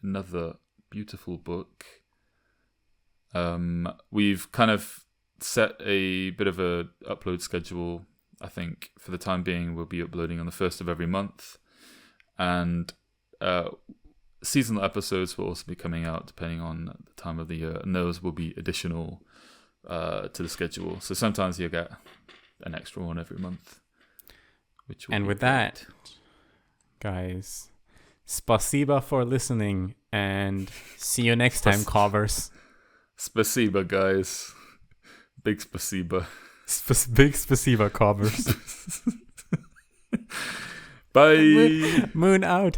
another beautiful book. We've kind of set a bit of a upload schedule. I think for the time being, we'll be uploading on the 1st of every month, and seasonal episodes will also be coming out depending on the time of the year, and those will be additional to the schedule. So sometimes you'll get an extra one every month. And with that, guys, spasiba for listening, and see you next time, covers. Spasiba, guys. Big spasiba. Big spasiba, covers. Bye. Moon out.